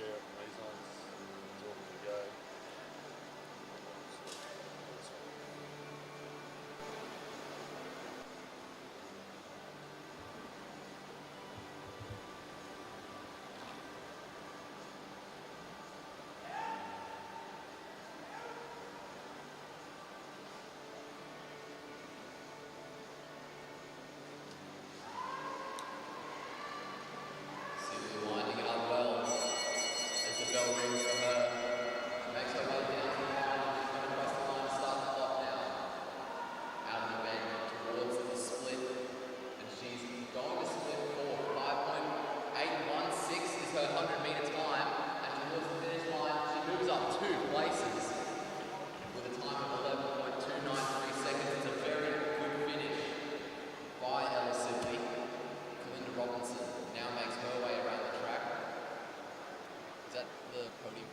chair up Meares, talking to go. Winding up well as the bell rings for her. She makes her way down to the line and she's going to cross the line to start the clock now. Out of the bend towards the split, and she's going to split for 5.816 is her 100-metre time, and towards the finish line she moves up 2 places with a time of 11.293 seconds. It's a very good finish by Ella Sibley. Robinson now makes her way around the track. Is that the podium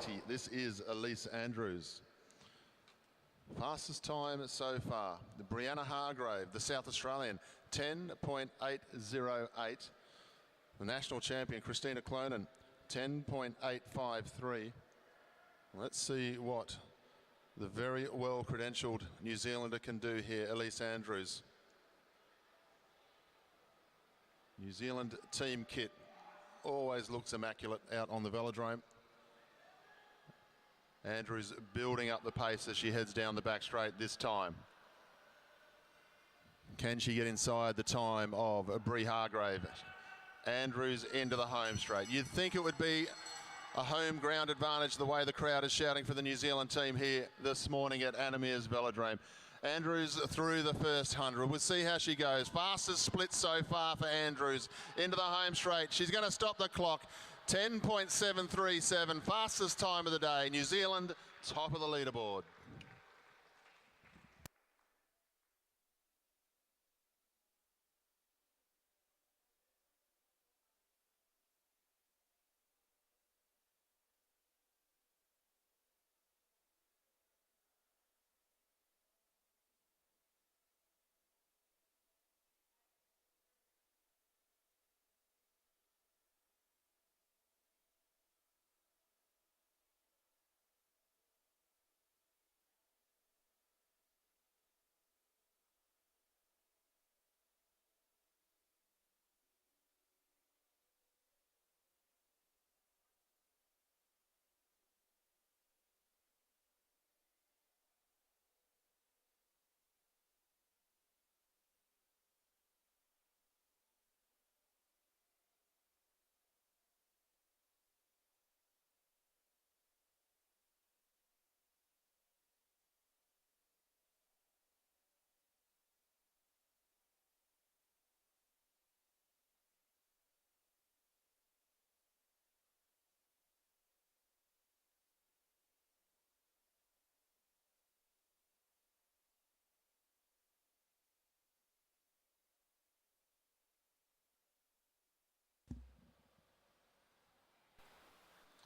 10.880. This is Elise Andrews. Fastest time so far, Brianna Hargrave, the South Australian, 10.808. The national champion, Christina Clonan, 10.853. Let's see what the very well-credentialed New Zealander can do here, Elise Andrews. New Zealand team kit always looks immaculate out on the Velodrome. Andrews building up the pace as she heads down the back straight this time. Can she get inside the time of Brie Hargrave? Andrews into the home straight. You'd think it would be a home ground advantage the way the crowd is shouting for the New Zealand team here this morning at Meares Velodrome. Andrews through the first 100. We'll see how she goes. Fastest split so far for Andrews. Into the home straight. She's going to stop the clock. 10.737. Fastest time of the day. New Zealand, top of the leaderboard.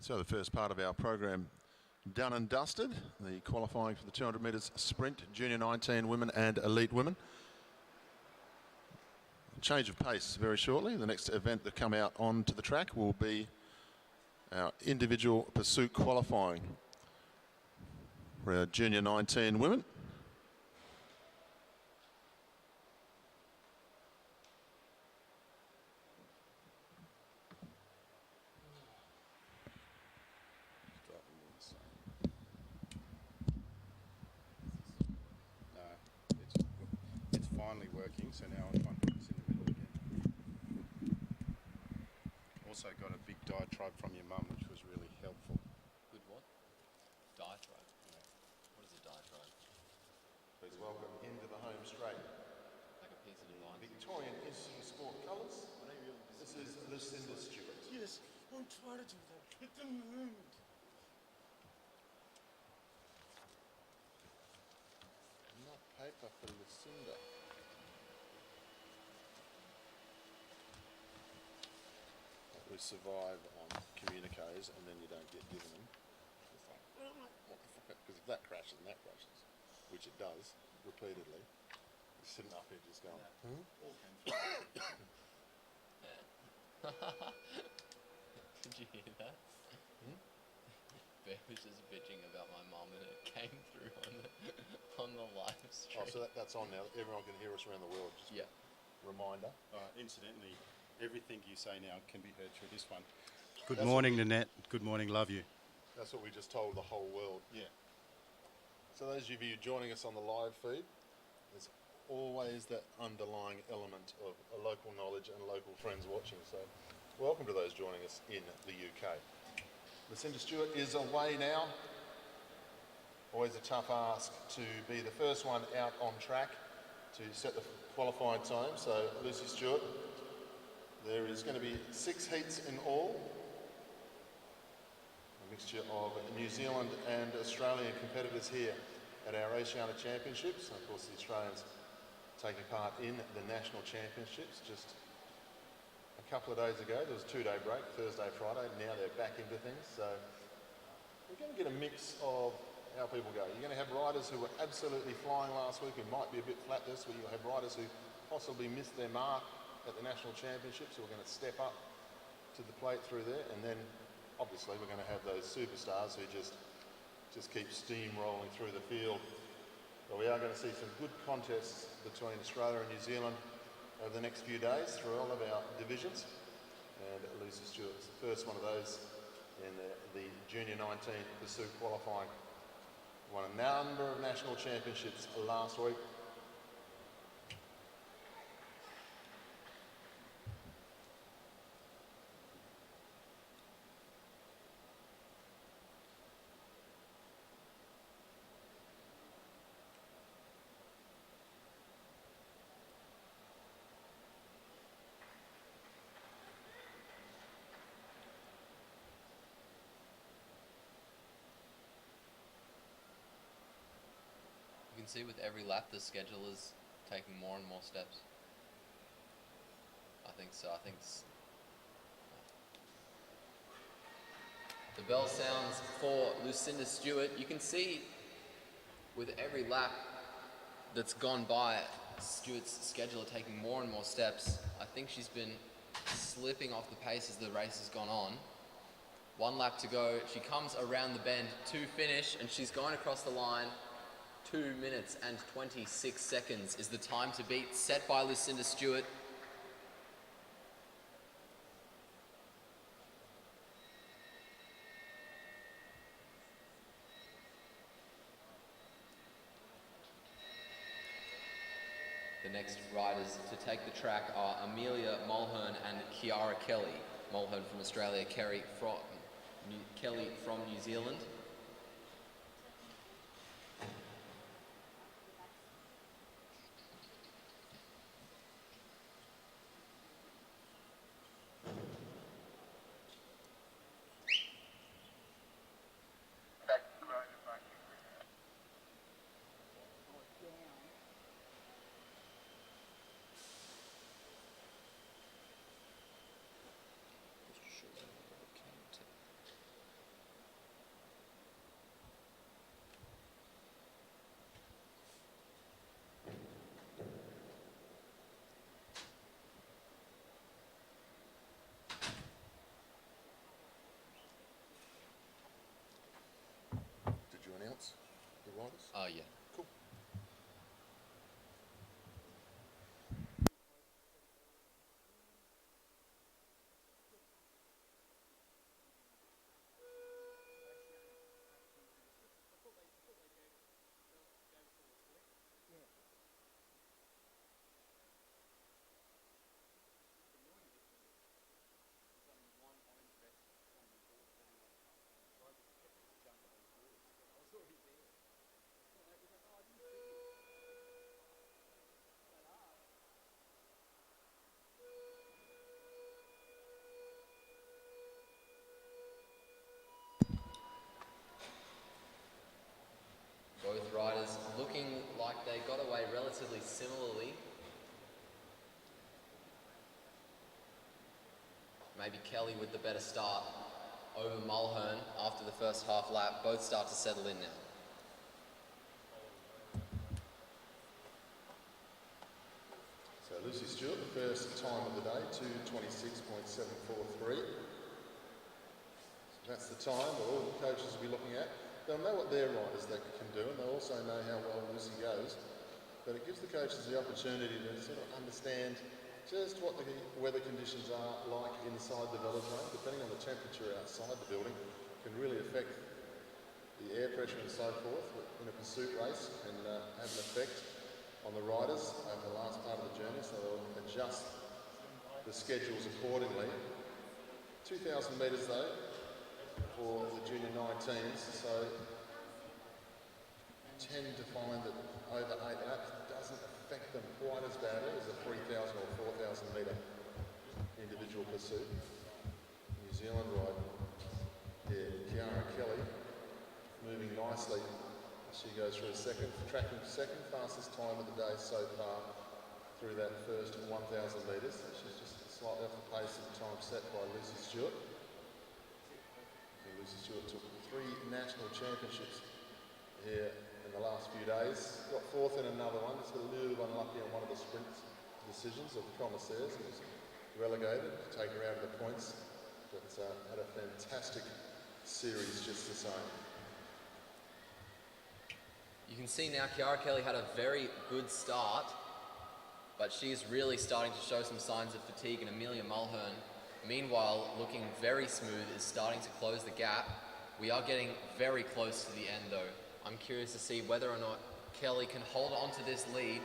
So the first part of our program done and dusted. The qualifying for the 200 metres sprint, junior 19 women and elite women. Change of pace very shortly. The next event that come out onto the track will be our individual pursuit qualifying for our junior 19 women. Finally working, so now I'm trying to put this in the middle again. Also got a big diatribe from your mum, which was really helpful. Good what? Diatribe? Yeah. What is a diatribe? Please welcome into the home straight. Like a piece of advice? Victorian Institute of Sport colours. This is Lucinda Stewart. Yes, I'm trying to do that at the moment. Not paper for Lucinda. We survive on communiques and then you don't get given them. It's like, what the fuck? Because if that crashes and that crashes, which it does repeatedly, you're sitting up here just going, Did you hear that? Bear was just bitching about my mum and it came through on the live stream. Oh, so that's on now. Everyone can hear us around the world. Just yeah. Reminder. Incidentally, everything you say now can be heard through this one. Good morning, Nanette. Good morning, love you. That's what we just told the whole world. Yeah. So those of you joining us on the live feed, there's always that underlying element of a local knowledge and local friends watching. So welcome to those joining us in the UK. Lucinda Stewart is away now. Always a tough ask to be the first one out on track to set the qualifying time. So Lucy Stewart, there is going to be 6 heats in all. A mixture of New Zealand and Australian competitors here at our Oceania Championships. And of course the Australians taking part in the National Championships just a couple of days ago. There was a 2-day break, Thursday, Friday. Now they're back into things. So we're going to get a mix of how people go. You're going to have riders who were absolutely flying last week, who might be a bit flat this week. You'll have riders who possibly missed their mark at the National Championships, who are going to step up to the plate through there. And then, obviously, we're going to have those superstars who just keep steamrolling through the field. But we are going to see some good contests between Australia and New Zealand over the next few days through all of our divisions. And Lucy Stewart's the first one of those in the Junior 19 pursuit qualifying. Won a number of national championships last week. You can see with every lap the schedule is taking more and more steps. I think so. The bell sounds for Lucinda Stewart. You can see with every lap that's gone by, Stewart's schedule taking more and more steps. I think she's been slipping off the pace as the race has gone on. 1 lap to go. She comes around the bend to finish, and she's going across the line. 2 minutes and 26 seconds is the time to beat, set by Lucinda Stewart. The next riders to take the track are Amelia Mulhern and Kiara Kelly. Mulhern from Australia, Kelly from New Zealand. Did you announce the riders? Yeah. Cool. Both riders looking like they got away relatively similarly. Maybe Kelly with the better start over Mulhern after the first half lap. Both start to settle in now. So Lucy Stewart, the first time of the day, 2:26.743. So that's the time that all the coaches will be looking at. They'll know what their riders they can do, and they'll also know how well Lucy goes. But it gives the coaches the opportunity to sort of understand just what the weather conditions are like inside the velodrome, depending on the temperature outside the building, can really affect the air pressure and so forth in a pursuit race, and have an effect on the riders over the last part of the journey, so they'll adjust the schedules accordingly. 2,000 metres though for the junior 19s, so tend to find that over 8 laps doesn't affect them quite as badly as a 3,000 or 4,000 metre individual pursuit. New Zealand ride, Kiara Kelly moving nicely. She goes through tracking second fastest time of the day so far through that first 1,000 metres. She's just slightly off the pace of the time set by Lucy Stewart. And Lucy Stewart took 3 national championships here in the last few days. Got 4th in another one. Just got a little unlucky on one of the sprint decisions of the commissaires. He was relegated to take her out of the points, but had a fantastic series just the same. You can see now Kiara Kelly had a very good start, but she's really starting to show some signs of fatigue, and Amelia Mulhern, meanwhile, looking very smooth, is starting to close the gap. We are getting very close to the end though. I'm curious to see whether or not Kelly can hold on to this lead.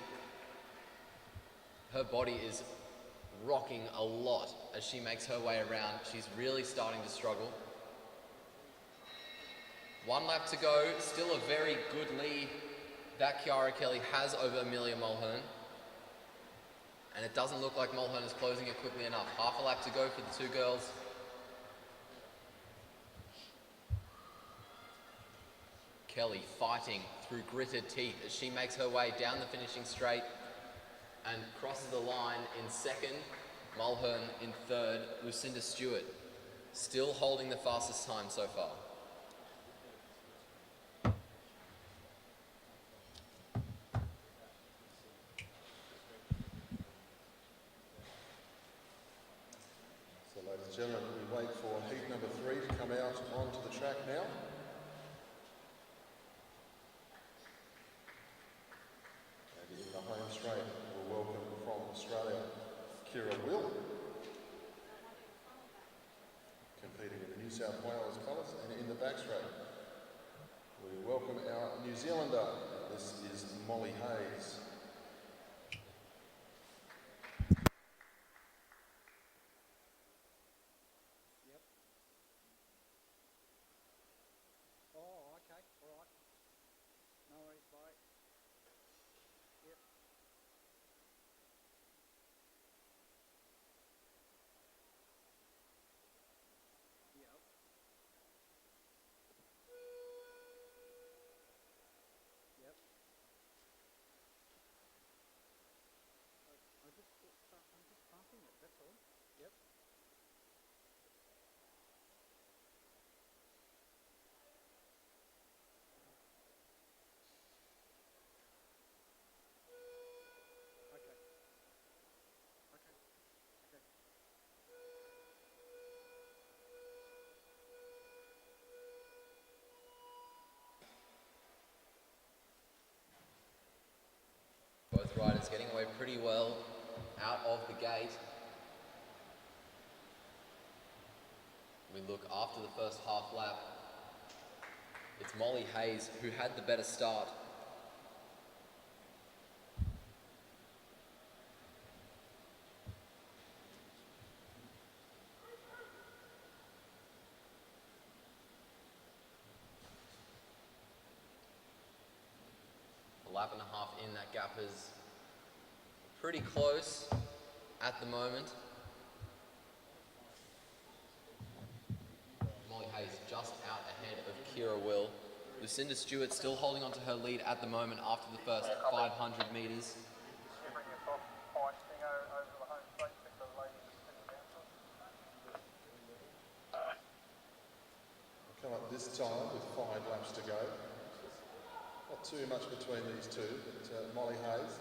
Her body is rocking a lot as she makes her way around. She's really starting to struggle. 1 lap to go, still a very good lead that Kiara Kelly has over Amelia Mulhern. And it doesn't look like Mulhern is closing it quickly enough. Half a lap to go for the 2 girls. Kelly fighting through gritted teeth as she makes her way down the finishing straight and crosses the line in 2nd. Mulhern in 3rd. Lucinda Stewart still holding the fastest time so far. So ladies and gentlemen, we wait for heat number 3 to come out onto the track now. And in the home straight, we'll welcome from Australia, Kira Will, competing in the New South Wales colours, and in the back straight, we welcome our New Zealander. This is Molly Hayes. Oh, okay, all right. No worries, bye. Yep. Yep. Yep. I'm just pumping it, that's all. Yep. Okay. Okay. Okay. Both riders getting away pretty well out of the gate. We look after the first half lap. It's Molly Hayes who had the better start. A lap and a half in, that gap is pretty close at the moment. Molly Hayes just out ahead of Kira Will. Lucinda Stewart still holding on to her lead at the moment after the first 500 metres. Come up this time with 5 laps to go. Not too much between these two, but Molly Hayes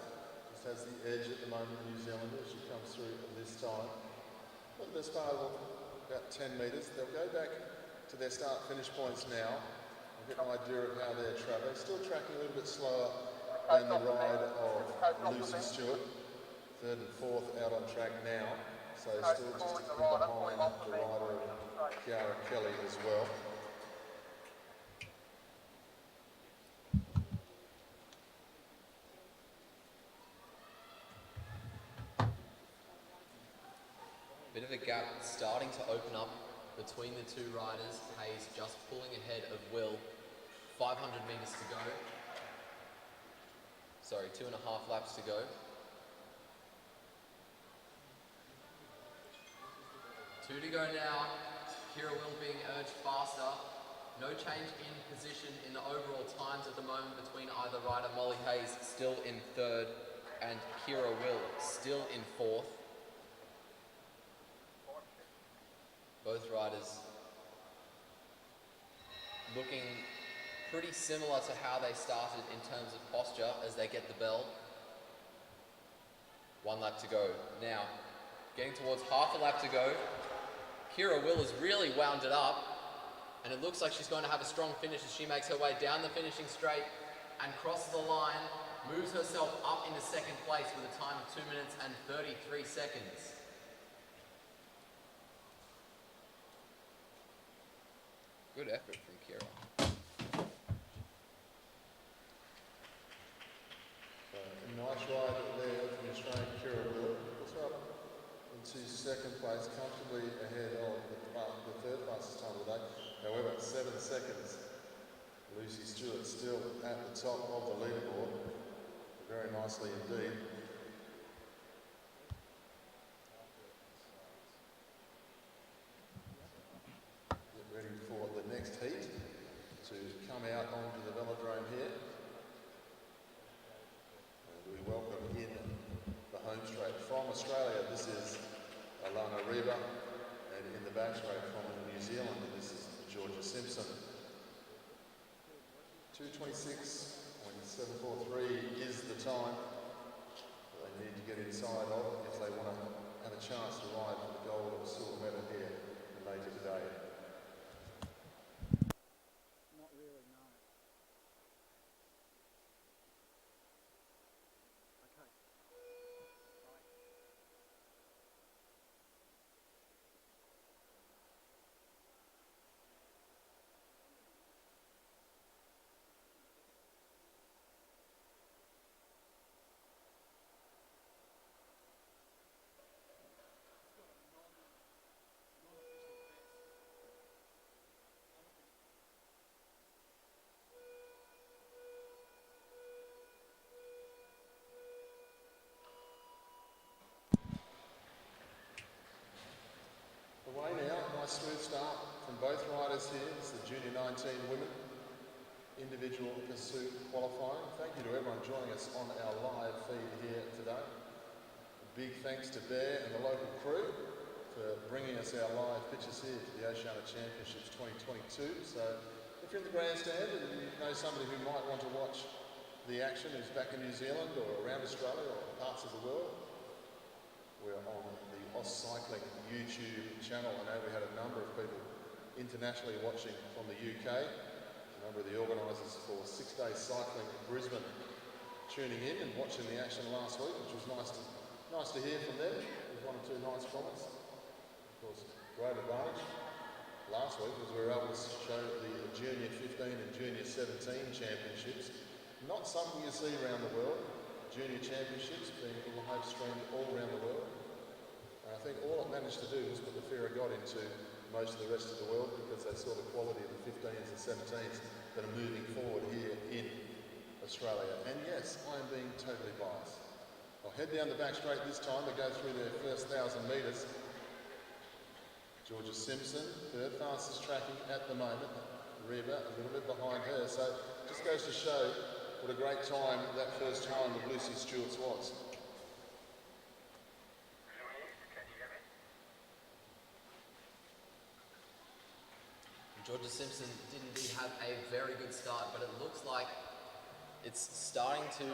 just has the edge at the moment, the New Zealander, as she comes through at this time. Look at this part of about 10 metres. They'll go back to their start-finish points now. I'll get an idea of how they're travelling. Still tracking a little bit slower than the ride of Lucy Stewart. 3rd and 4th out on track now. So still just in behind the rider of Kiara Kelly as well. Bit of a gap starting to open up between the 2 riders. Hayes just pulling ahead of Will. 500 metres to go. Sorry, 2.5 laps to go. Two to go now. Kira Will being urged faster. No change in position in the overall times at the moment between either rider. Molly Hayes still in 3rd and Kira Will still in 4th. Both riders looking pretty similar to how they started in terms of posture as they get the bell. 1 lap to go. Now, getting towards half a lap to go. Kira Will has really wound it up, and it looks like she's going to have a strong finish as she makes her way down the finishing straight and crosses the line, moves herself up into second place with a time of 2 minutes and 33 seconds. Good effort from Kira. So, a nice ride there from the Australian Kira Will. Puts her up into second place, comfortably ahead of the third fastest time of the day. However, 7 seconds. Lucy Stewart still at the top of the leaderboard. Very nicely indeed. Get ready for the next heat to come out onto the Velodrome here. And we welcome in the home straight from Australia. This is Alana Reba, and in the back straight from New Zealand, this is Georgia Simpson. 2:26.743 is the time that they need to get inside of if they want to have a chance to ride for the gold or silver medal here later today. Not really, no. Okay. Right. Away now, nice smooth start from both riders here. It's the Junior 19 women individual pursuit qualifying. Thank you to everyone joining us on our live feed here today. A big thanks to Bear and the local crew for bringing us our live pictures here for the Oceania Championships 2022. So if you're in the grandstand and you know somebody who might want to watch the action who's back in New Zealand or around Australia or parts of the world, we're on the Oz Cycling YouTube channel. I know we had a number of people internationally watching from the UK, a number of the organisers for 6 Day Cycling in Brisbane tuning in and watching the action last week, which was nice to hear from them. There was 1 or 2 nice comments. Of course, great advantage last week was we were able to show the Junior 15 and Junior 17 championships. Not something you see around the world. Junior championships being live streamed all around the world. And I think all it managed to do was put the fear of God into most of the rest of the world because they saw the quality of the 15s and 17s that are moving forward here in Australia. And yes, I am being totally biased. I'll head down the back straight this time to go through their first 1,000 metres. Georgia Simpson, third fastest tracking at the moment. Reba a little bit behind her. So just goes to show what a great time that first time of Lucy Stewart's was. Georgia Simpson did indeed have a very good start, but it looks like it's starting to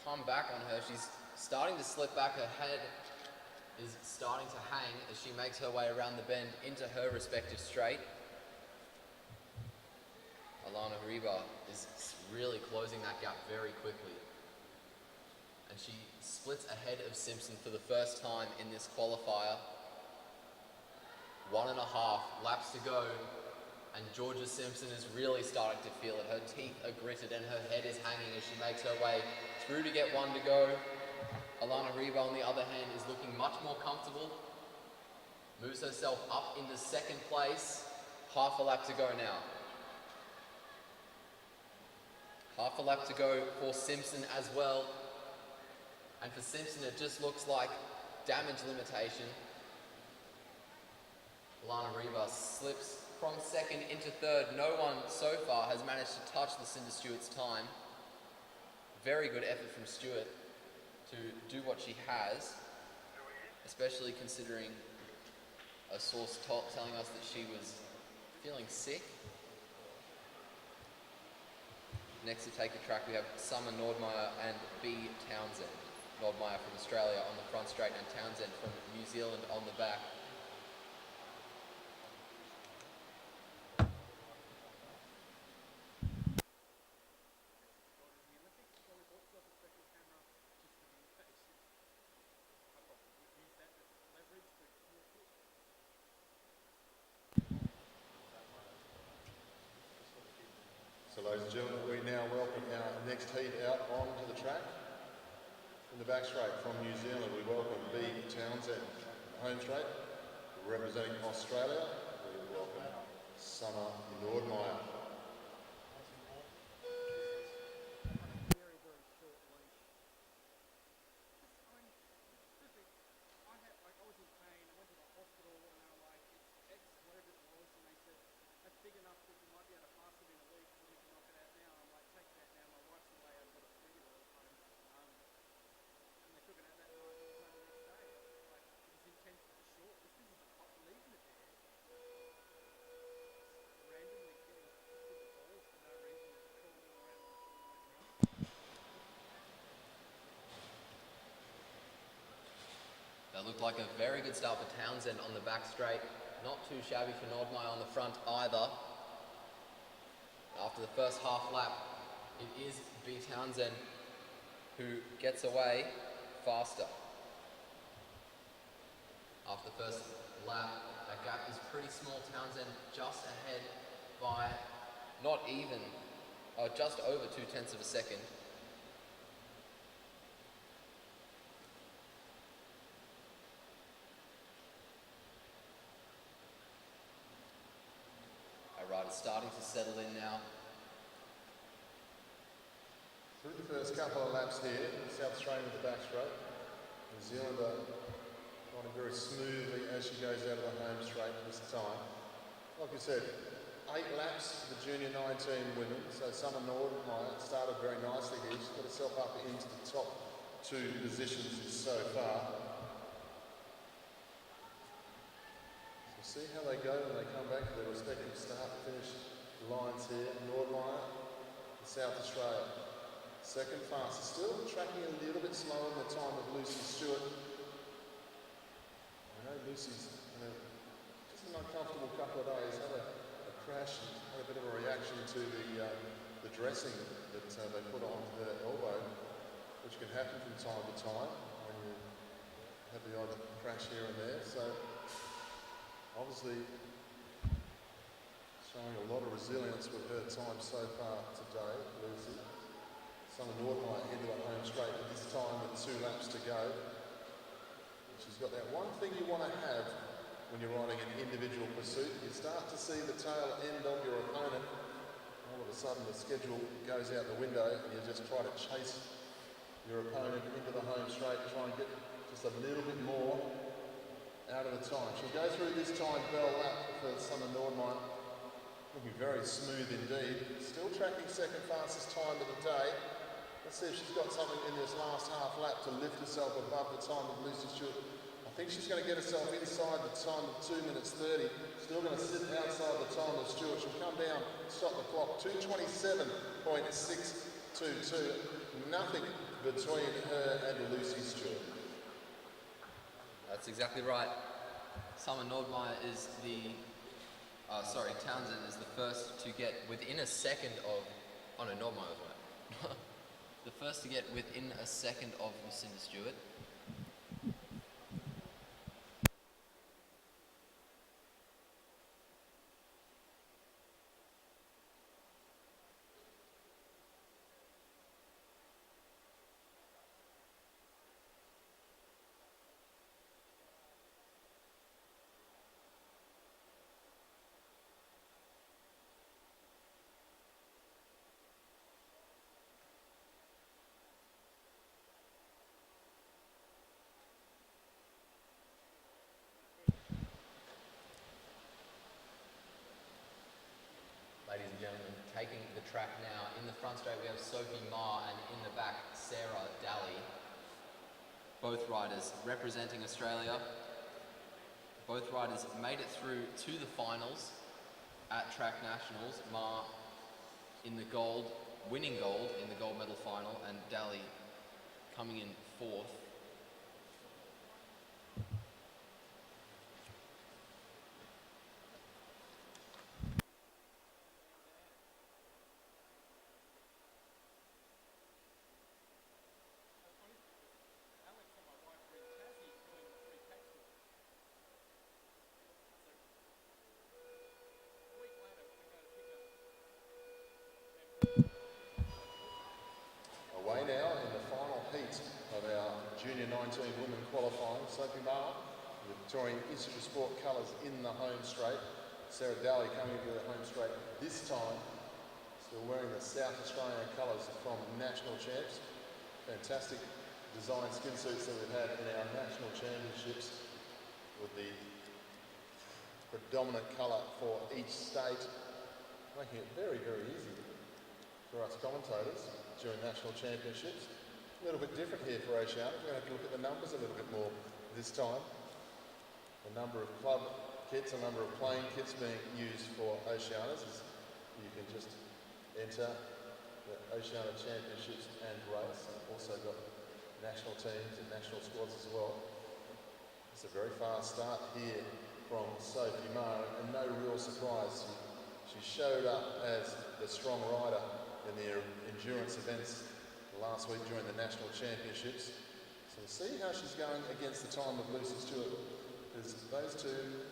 come back on her. She's starting to slip back. Her head is starting to hang as she makes her way around the bend into her respective straight. Alana Reba is really closing that gap very quickly. And she splits ahead of Simpson for the first time in this qualifier. 1.5 laps to go, and Georgia Simpson is really starting to feel it. Her teeth are gritted and her head is hanging as she makes her way through to get 1 to go. Alana Reba, on the other hand, is looking much more comfortable. Moves herself up into second place. Half a lap to go now. Half a lap to go for Simpson as well. And for Simpson, it just looks like damage limitation. Alana Reba slips from second into third. No one so far has managed to touch Lucinda Stewart's time. Very good effort from Stewart to do what she has, especially considering a source telling us that she was feeling sick Next to take the track, we have Summer Nordmeyer and B. Townsend. Nordmeyer from Australia on the front straight and Townsend from New Zealand on the back. So ladies and gentlemen, we now welcome our next heat out onto the track. In the back straight from New Zealand, we welcome B. Townsend. Home straight, representing Australia, we welcome Summer Nordmeyer. Very, very short leash. I mean, seriously, I was in pain. I went to the hospital and they were like, it's X, whatever it was, and they said, that's big enough that you might be able to pass it in a week and we can knock it out now. I'm like, take it out now. My wife's away. I've got a 3-year-old at home. And they took it out that night and it was the next day. Like, it was intensely short. This is leaving it there. Randomly getting kicked in the balls for no reason and crawling around on the ground. That looked like a very good start for Townsend on the back straight. Not too shabby for Nordmeyer on the front either. After the first half lap, it is B. Townsend who gets away faster. After the first lap, that gap is pretty small. Townsend just ahead by not even, just over 0.2 of a second. Our rider's starting to settle in now. Through the first couple of laps here, South Australian with the back straight. New Zealander riding very smoothly as she goes out of the home straight this time. Like I said, 8 laps for the Junior 19 women, so Summer Nordmeyer started very nicely here. She's got herself up into the top 2 positions so far. So see how they go when they come back to their respective start-finish lines here. Nordmeyer and South Australia. Second fastest, still tracking a little bit slower than the time of Lucy Stewart. I know Lucy's had just an uncomfortable couple of days, had a crash and had a bit of a reaction to the dressing that they put onto their elbow, which can happen from time to time when you have the odd crash here and there. So obviously showing a lot of resilience with her time so far today, Lucy. Summer Nordmeyer into the home straight at this time with 2 laps to go. She's got that one thing you want to have when you're riding an individual pursuit. You start to see the tail end of your opponent. All of a sudden the schedule goes out the window and you just try to chase your opponent into the home straight, try and get just a little bit more out of the time. She'll go through this time bell lap for Summer Nordmeyer. Looking very smooth indeed. Still tracking second fastest time of the day. Let's see if she's got something in this last half lap to lift herself above the time of Lucy Stewart. I think she's going to get herself inside the time of 2 minutes 30. Still going to sit outside the time of Stewart. She'll come down, stop the clock, 2:27.622. Nothing between her and Lucy Stewart. That's exactly right. Summer Nordmeyer is Townsend is the first to get within a second of, Nordmeyer was right. The first to get within a second of Lucinda Stewart. Ladies and gentlemen, taking the track now. In the front straight we have Sophie Ma and in the back Sarah Daly. Both riders representing Australia. Both riders made it through to the finals at Track Nationals. Ma in the gold, winning gold in the gold medal final, and Daly coming in fourth. Alex and my wife were in Tassie doing 3 packs with them. So a week later, when we go to pick up Away now in the final heat of our Junior 19 women qualifying. Sophie Maher, the Victorian Institute of Sport colours in the home straight. Sarah Daly coming into the home straight this time, still wearing the South Australian colours from national champs. Fantastic design skin suits that we've had in our national championships with the predominant colour for each state, making it very, very easy for us commentators during national championships. A little bit different here for Oceania. We're going to have to look at the numbers a little bit more this time. The number of club kits, a number of playing kits being used for Oceanias. You can just enter the Oceania Championships and race. We've also got national teams and national squads as well. It's a very fast start here from Sophie Maher, and no real surprise. She showed up as the strong rider in the endurance events last week during the national championships. So we'll see how she's going against the time of Lucy Stewart, because those two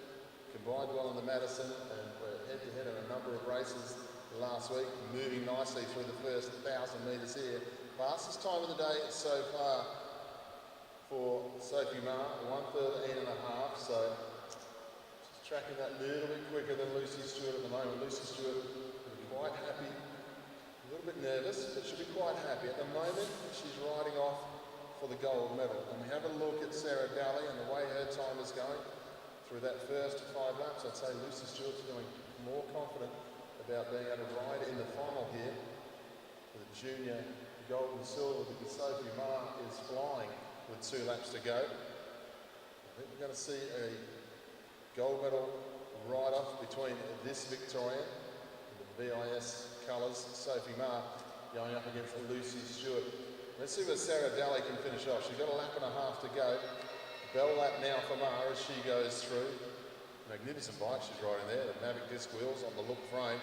combined well in the Madison and were head-to-head in a number of races last week, moving nicely through the first 1,000 metres here. Fastest time of the day so far for Sophie Maher, 1:13.5, so she's tracking that little bit quicker than Lucy Stewart at the moment. Lucy Stewart will be quite happy, a little bit nervous, but she'll be quite happy. At the moment, she's riding off for the gold medal. And we have a look at Sarah Daly and the way her time is going through that first 5 laps. I'd say Lucy Stewart's feeling more confident about being able to ride in the final here for the junior gold and silver, because Sophie Maher is flying with 2 laps to go. I think we're going to see a gold medal ride-off between this Victorian, the VIS colours, Sophie Maher, going up against Lucy Stewart. Let's see where Sarah Daly can finish off. She's got a lap and a half to go. Bell lap now for Maher as she goes through. Magnificent bike she's riding there, the Mavic disc wheels on the look frame.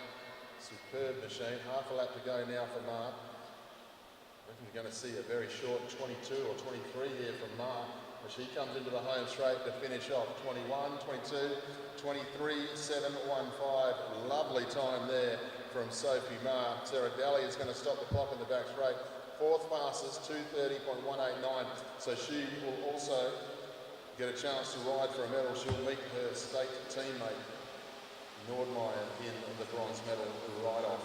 Superb machine, half a lap to go now for Maher. I reckon you're going to see a very short 22 or 23 here from Maher as she comes into the home straight to finish off. 21, 22, 23, 7.15. Lovely time there from Sophie Maher. Sarah Daly is going to stop the clock in the back straight. 4th fastest, 2:30.189. So she will also get a chance to ride for a medal. She'll meet her state teammate, Nordmeyer, in the bronze medal ride-off.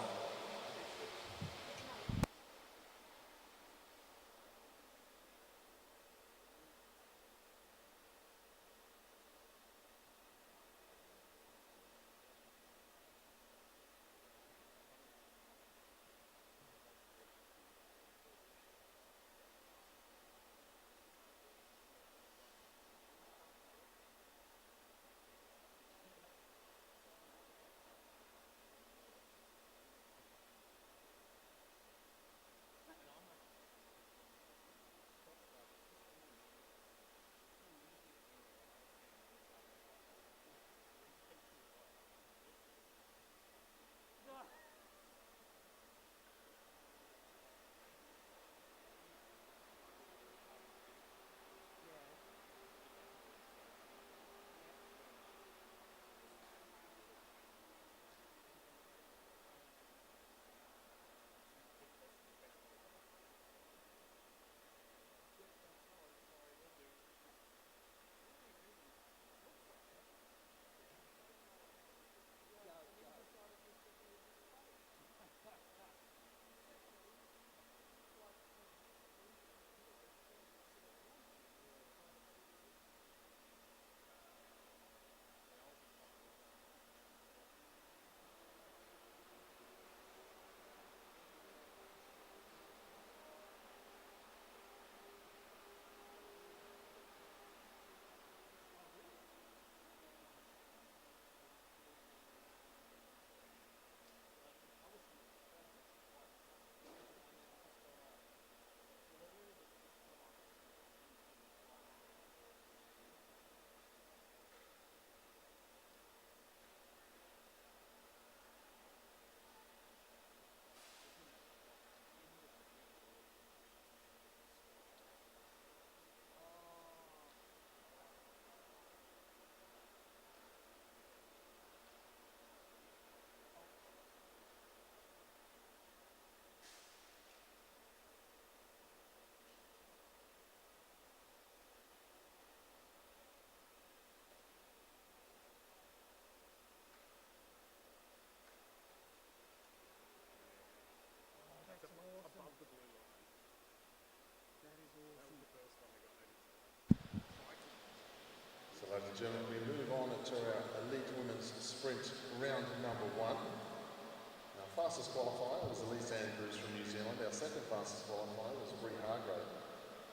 ladies and gentlemen, we move on to our elite women's sprint round number 1. Our fastest qualifier was Elise Andrews from New Zealand. Our second fastest qualifier was Brie Hargrave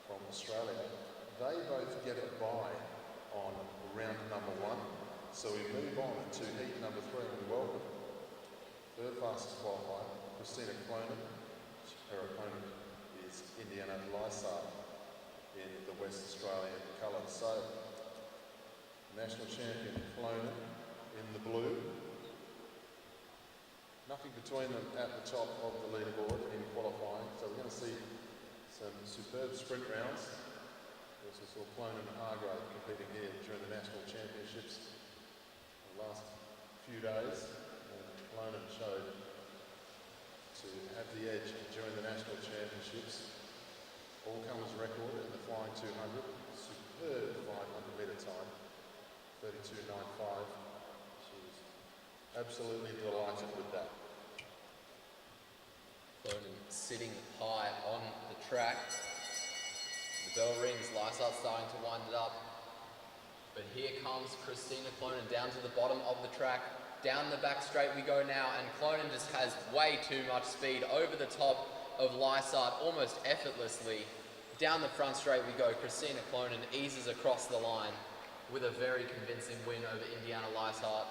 from Australia. They both get a bye on round number 1. So we move on to heat number 3 and we welcome third fastest qualifier, Christina Clonan. Her opponent is Indiana Lysart in the West Australian colours. So, national champion Clonan in the blue. Nothing between them at the top of the leaderboard in qualifying. So we're going to see some superb sprint rounds. We also saw Clonan and Hargrave competing here during the national championships the last few days. And Clonan showed to have the edge during the national championships. All-comers record in the flying 200, superb 500 metre time, 32.95. She was absolutely delighted with that. Clonan sitting high on the track. The bell rings, Lysart starting to wind it up. But here comes Christina Clonan down to the bottom of the track. Down the back straight we go now, and Clonan just has way too much speed over the top of Lysart almost effortlessly. Down the front straight we go. Christina Clonan eases across the line with a very convincing win over Indiana Lysart.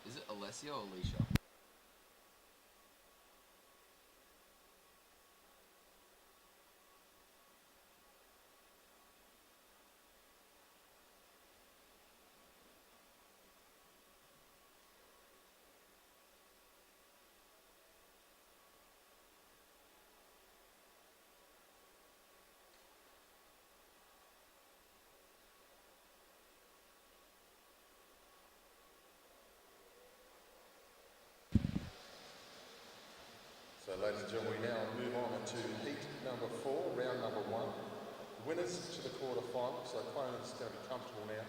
Is it Alessia or Alicia? So ladies and gentlemen, we now move on to heat number 4, round number 1. Winners to the quarterfinals. So Clonan's going to be comfortable now.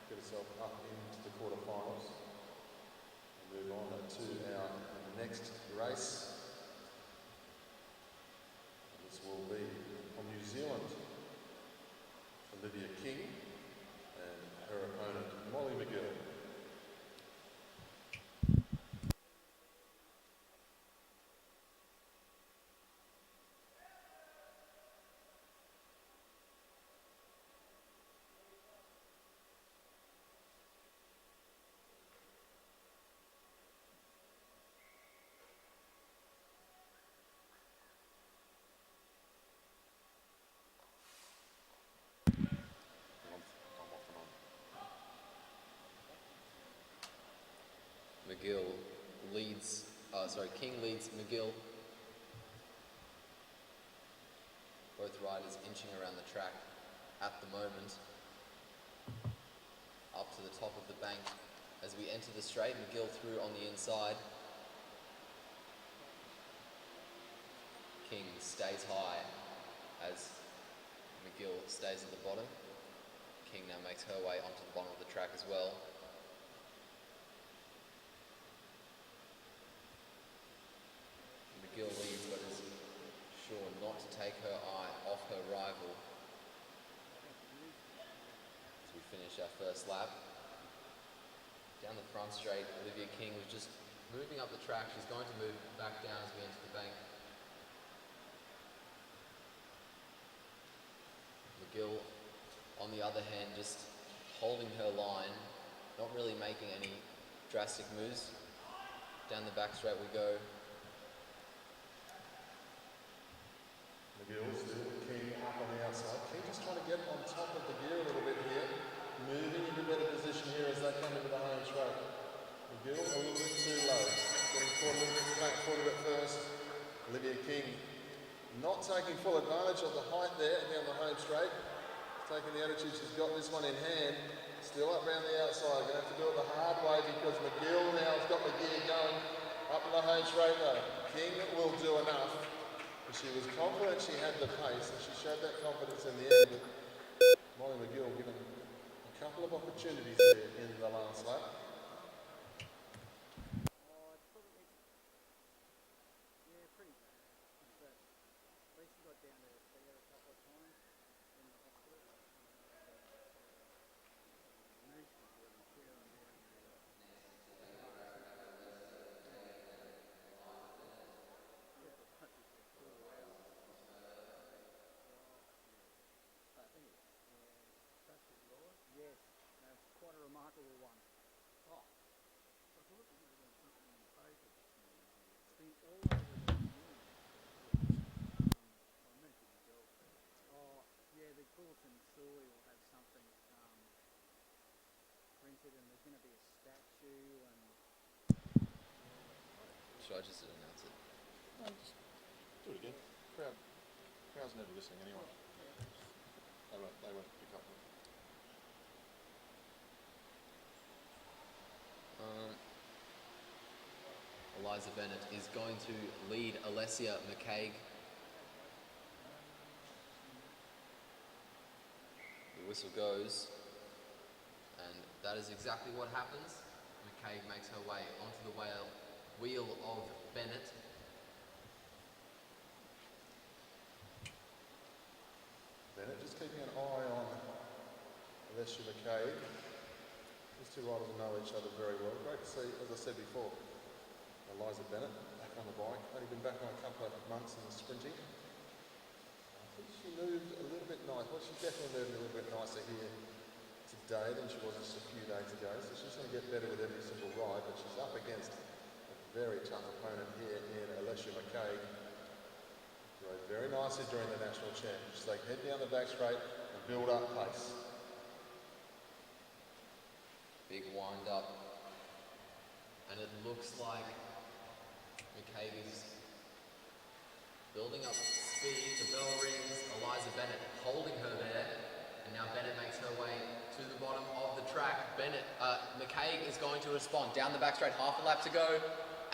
Get herself up into the quarterfinals. Move on to our next race. This will be from New Zealand, Olivia King and her opponent Molly McGill. McGill leads, King leads McGill. Both riders inching around the track at the moment. Up to the top of the bank. As we enter the straight, McGill through on the inside. King stays high as McGill stays at the bottom. King now makes her way onto the bottom of the track as well. McGill leads, but is sure not to take her eye off her rival. As we finish our first lap. Down the front straight, Olivia King was just moving up the track. She's going to move back down as we enter the bank. McGill, on the other hand, just holding her line, not really making any drastic moves. Down the back straight we go. McGill still, King up on the outside. King just trying to get on top of the gear a little bit here. Moving into better position here as they come into the home straight. McGill a little bit too low. Getting caught a little bit back foot of it first. Olivia King not taking full advantage of the height there down the home straight. Taking the attitude she's got this one in hand. Still up around the outside. Going to have to do it the hard way because McGill now has got the gear going up in the home straight though. King will do enough. She was confident she had the pace and she showed that confidence in the end. Molly McGill given a couple of opportunities there in the last lap. Oh, it's probably, yeah, pretty bad. But at least all over the room. I mentioned my girlfriend. Oh, yeah, the bulletin surely will have something printed, and there's going to be a statue, and Should I just announce it? Do it again. Crowd's never listening anyway. They won't pick up on it. Eliza Bennett is going to lead Alessia McCaig. The whistle goes, and that is exactly what happens. McCaig makes her way onto the wheel of Bennett. Bennett just keeping an eye on Alessia McCaig. These two riders know each other very well. Great to see, as I said before, Eliza Bennett back on the bike. Only been back on a couple of months in the sprinting. I think she moved a little bit nice. Well, she's definitely moving a little bit nicer here today than she was just a few days ago. So she's going to get better with every single ride, but she's up against a very tough opponent here in Alessia McCaig. Rode very nicely during the National Championship. They head down the back straight and build up pace. Big wind up. And it looks like McCaig is building up speed. The bell rings. Eliza Bennett holding her there. And now Bennett makes her way to the bottom of the track. McCaig is going to respond. Down the back straight, half a lap to go.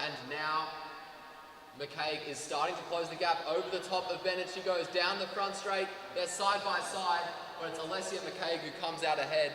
And now McCaig is starting to close the gap over the top of Bennett. She goes down the front straight. They're side by side, but it's Alessia McCaig who comes out ahead.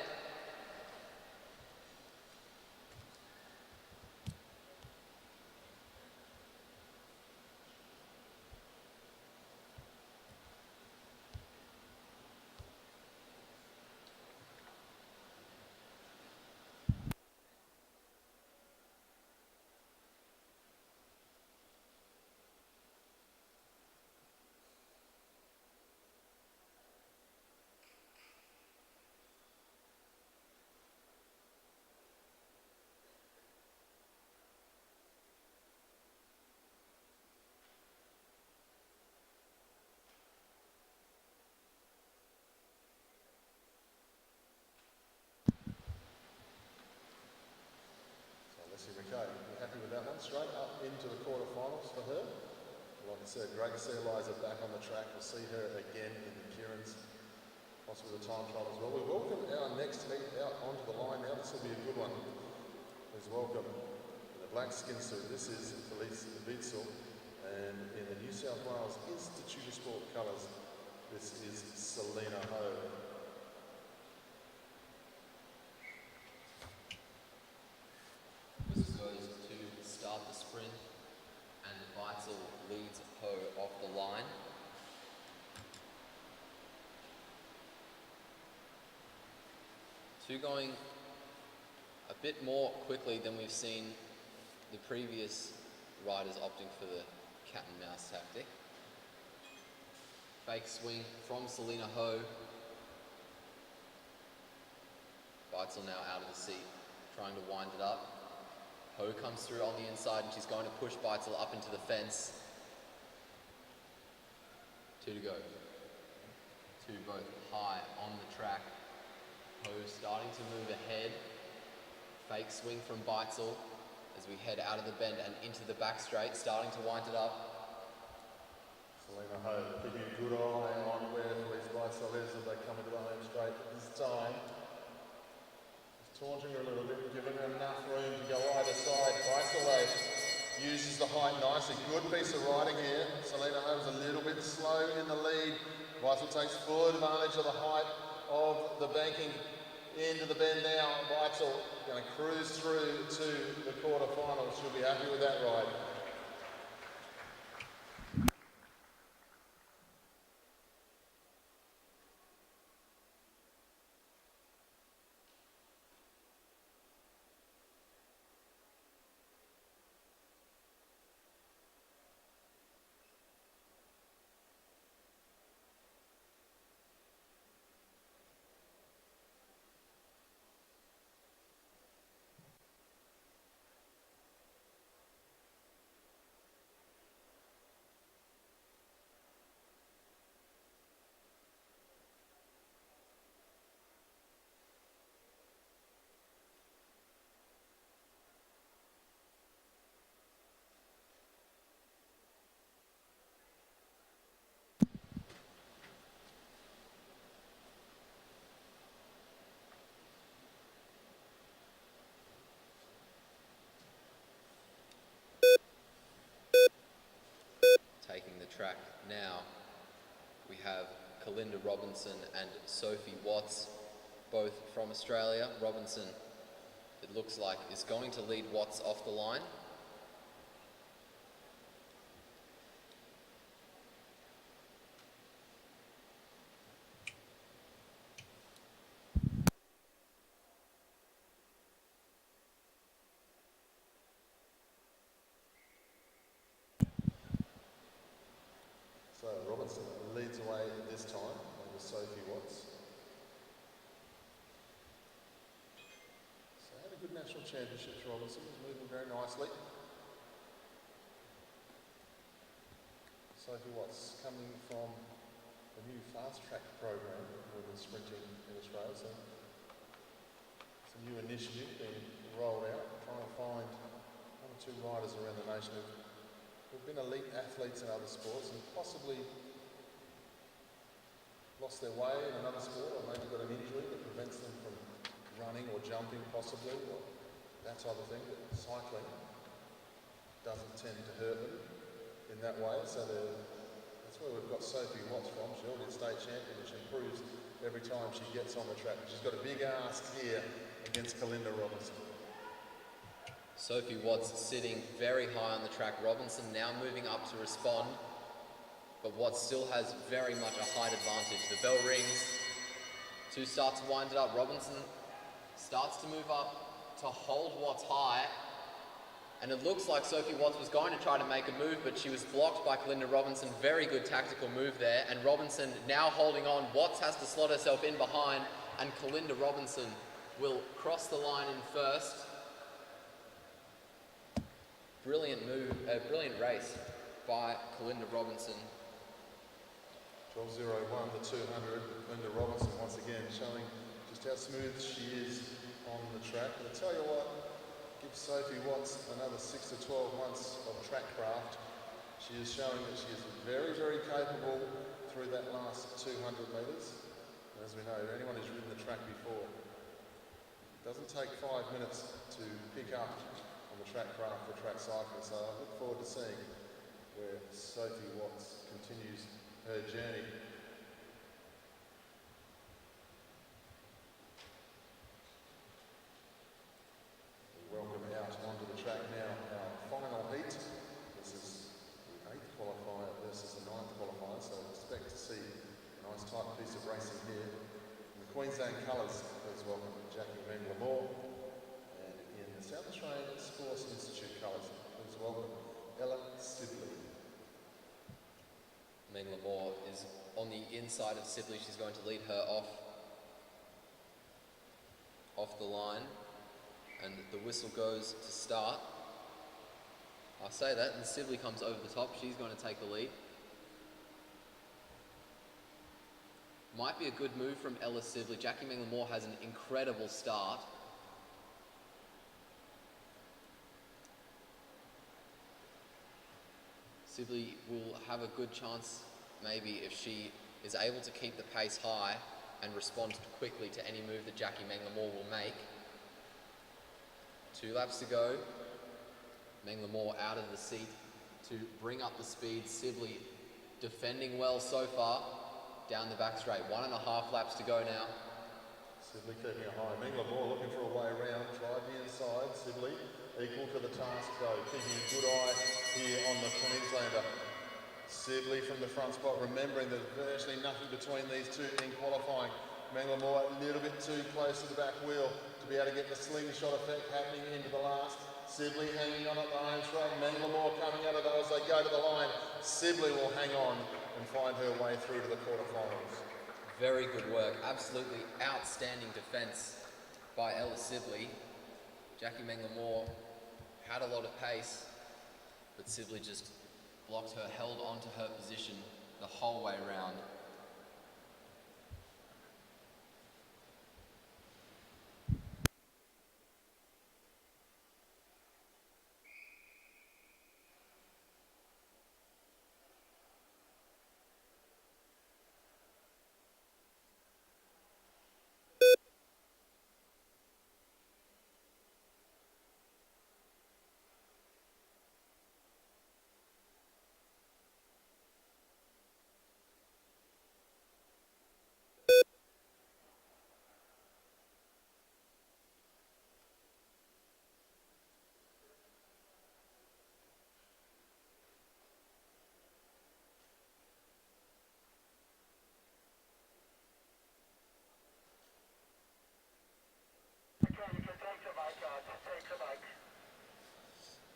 Alessia McCaig, you happy with that one? Straight up into the quarterfinals for her. Like I said, great to see Eliza back on the track. We'll see her again in Keirin's, possibly the time trial as well. We welcome our next heat out onto the line now. This will be a good one. Please welcome in the black skin suit. This is Felice Witzel, and in the New South Wales Institute of Sport colours, this is Selena Ho. Whistle goes to start the sprint, and Weitzel leads Ho off the line. Two going a bit more quickly than we've seen the previous riders opting for the cat and mouse tactic. Fake swing from Selena Ho. Weitzel now out of the seat, trying to wind it up. Ho comes through on the inside and she's going to push Weitzel up into the fence. 2 to go. 2 both high on the track. Ho starting to move ahead. Fake swing from Weitzel as we head out of the bend and into the back straight, starting to wind it up. Selena Ho keeping a good eye on where Felice Weitzel is as they come into the home straight this time. Taunting her a little bit, giving her enough room to go either side. Weitzel uses the height nicely. Good piece of riding here. Selena Ho was a little bit slow in the lead. Weitzel takes full advantage of the height of the banking into the bend now. Weitzel going to cruise through to the quarterfinals. She'll be happy with that ride. track now. We have Kalinda Robinson and Sophie Watts, both from Australia. Robinson, it looks like, is going to lead Watts off the line. So Robinson leads away this time over Sophie Watts. So had a good national championships. Robinson was moving very nicely. Sophie Watts coming from the new fast track program with sprinting in Australia. So it's a new initiative being rolled out, trying to find one or two riders around the nation who've been elite athletes in other sports and possibly lost their way in another sport, or maybe got an injury that prevents them from running or jumping possibly, or that type of thing. But cycling doesn't tend to hurt them in that way, so that's where we've got Sophie Watts from. She's already a state champion and she improves every time she gets on the track. She's got a big ask here against Kalinda Robinson. Sophie Watts sitting very high on the track. Robinson now moving up to respond, but Watts still has very much a height advantage. The bell rings to start to wind it up. Robinson starts to move up to hold Watts high, and it looks like Sophie Watts was going to try to make a move, but she was blocked by Kalinda Robinson. Very good tactical move there, and Robinson now holding on. Watts has to slot herself in behind, and Kalinda Robinson will cross the line in first. Brilliant move, brilliant race by Kalinda Robinson. 12.01 the 200. Kalinda Robinson once again showing just how smooth she is on the track. And I tell you what, give Sophie Watts another 6 to 12 months of track craft. She is showing that she is very, very capable through that last 200 metres. And as we know, anyone who's ridden the track before, it doesn't take 5 minutes to pick up on the track craft for track cycling. So I look forward to seeing where Sophie Watts continues her journey. We welcome out onto the track now our final heat. This is the 8th qualifier versus the 9th qualifier, so expect to see a nice tight piece of racing here. In the Queensland colours, please welcome Jackie Mengler-Moore, and in the South Australian Sports Institute colours, please welcome Ella Sibley. Mengler-Moore is on the inside of Sibley. She's going to lead her off the line, and the whistle goes to start. I say that, and Sibley comes over the top. She's going to take the lead. Might be a good move from Ella Sibley. Jackie Mengler-Moore has an incredible start. Sibley will have a good chance, maybe, if she is able to keep the pace high and respond quickly to any move that Jackie Mengler-Moore will make. 2 laps to go. Mengler-Moore out of the seat to bring up the speed. Sibley defending well so far down the back straight. 1.5 laps to go now. Sibley keeping it high. Mengler-Moore looking for a way around. Tried the inside. Sibley equal to the task though. Keeping a good eye here on the Queenslander. Sibley from the front spot, remembering there's virtually nothing between these two in qualifying. Mengler-Moore a little bit too close to the back wheel to be able to get the slingshot effect happening into the last. Sibley hanging on at the home straight. Mengler-Moore coming out of those. They go to the line. Sibley will hang on and find her way through to the quarterfinals. Very good work. Absolutely outstanding defence by Ella Sibley. Jackie Mengler-Moore had a lot of pace, but Sibley just blocked her, held onto her position the whole way around.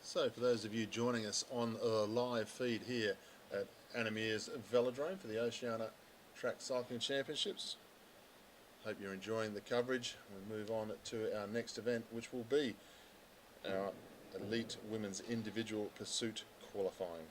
So for those of you joining us on the live feed here at Meares Velodrome for the Oceania Track Cycling Championships, hope you're enjoying the coverage. We'll move on to our next event, which will be our Elite Women's Individual Pursuit Qualifying.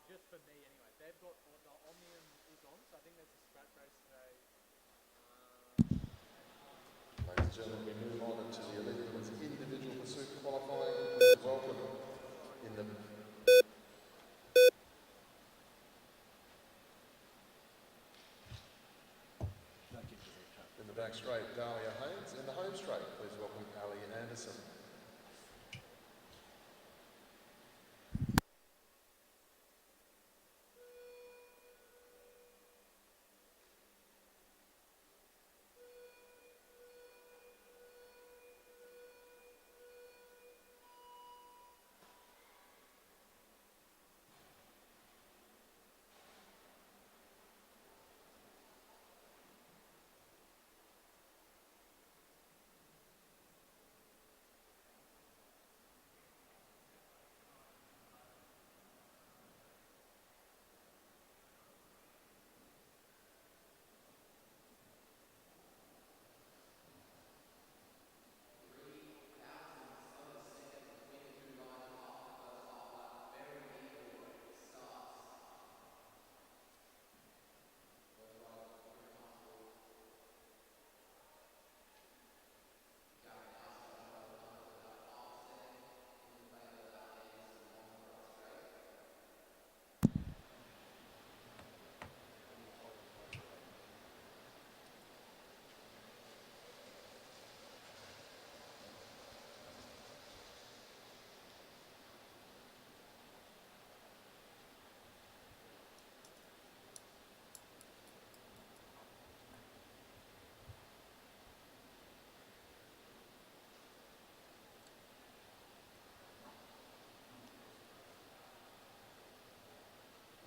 Just for me anyway. They've got the Omnium is on, so I think there's a scratch race today. Ladies and gentlemen, we move on to the Elite Women's Individual Pursuit Qualifying. Please welcome in the back straight, Dahlia Haynes. In the home straight, please welcome Ali Anderson.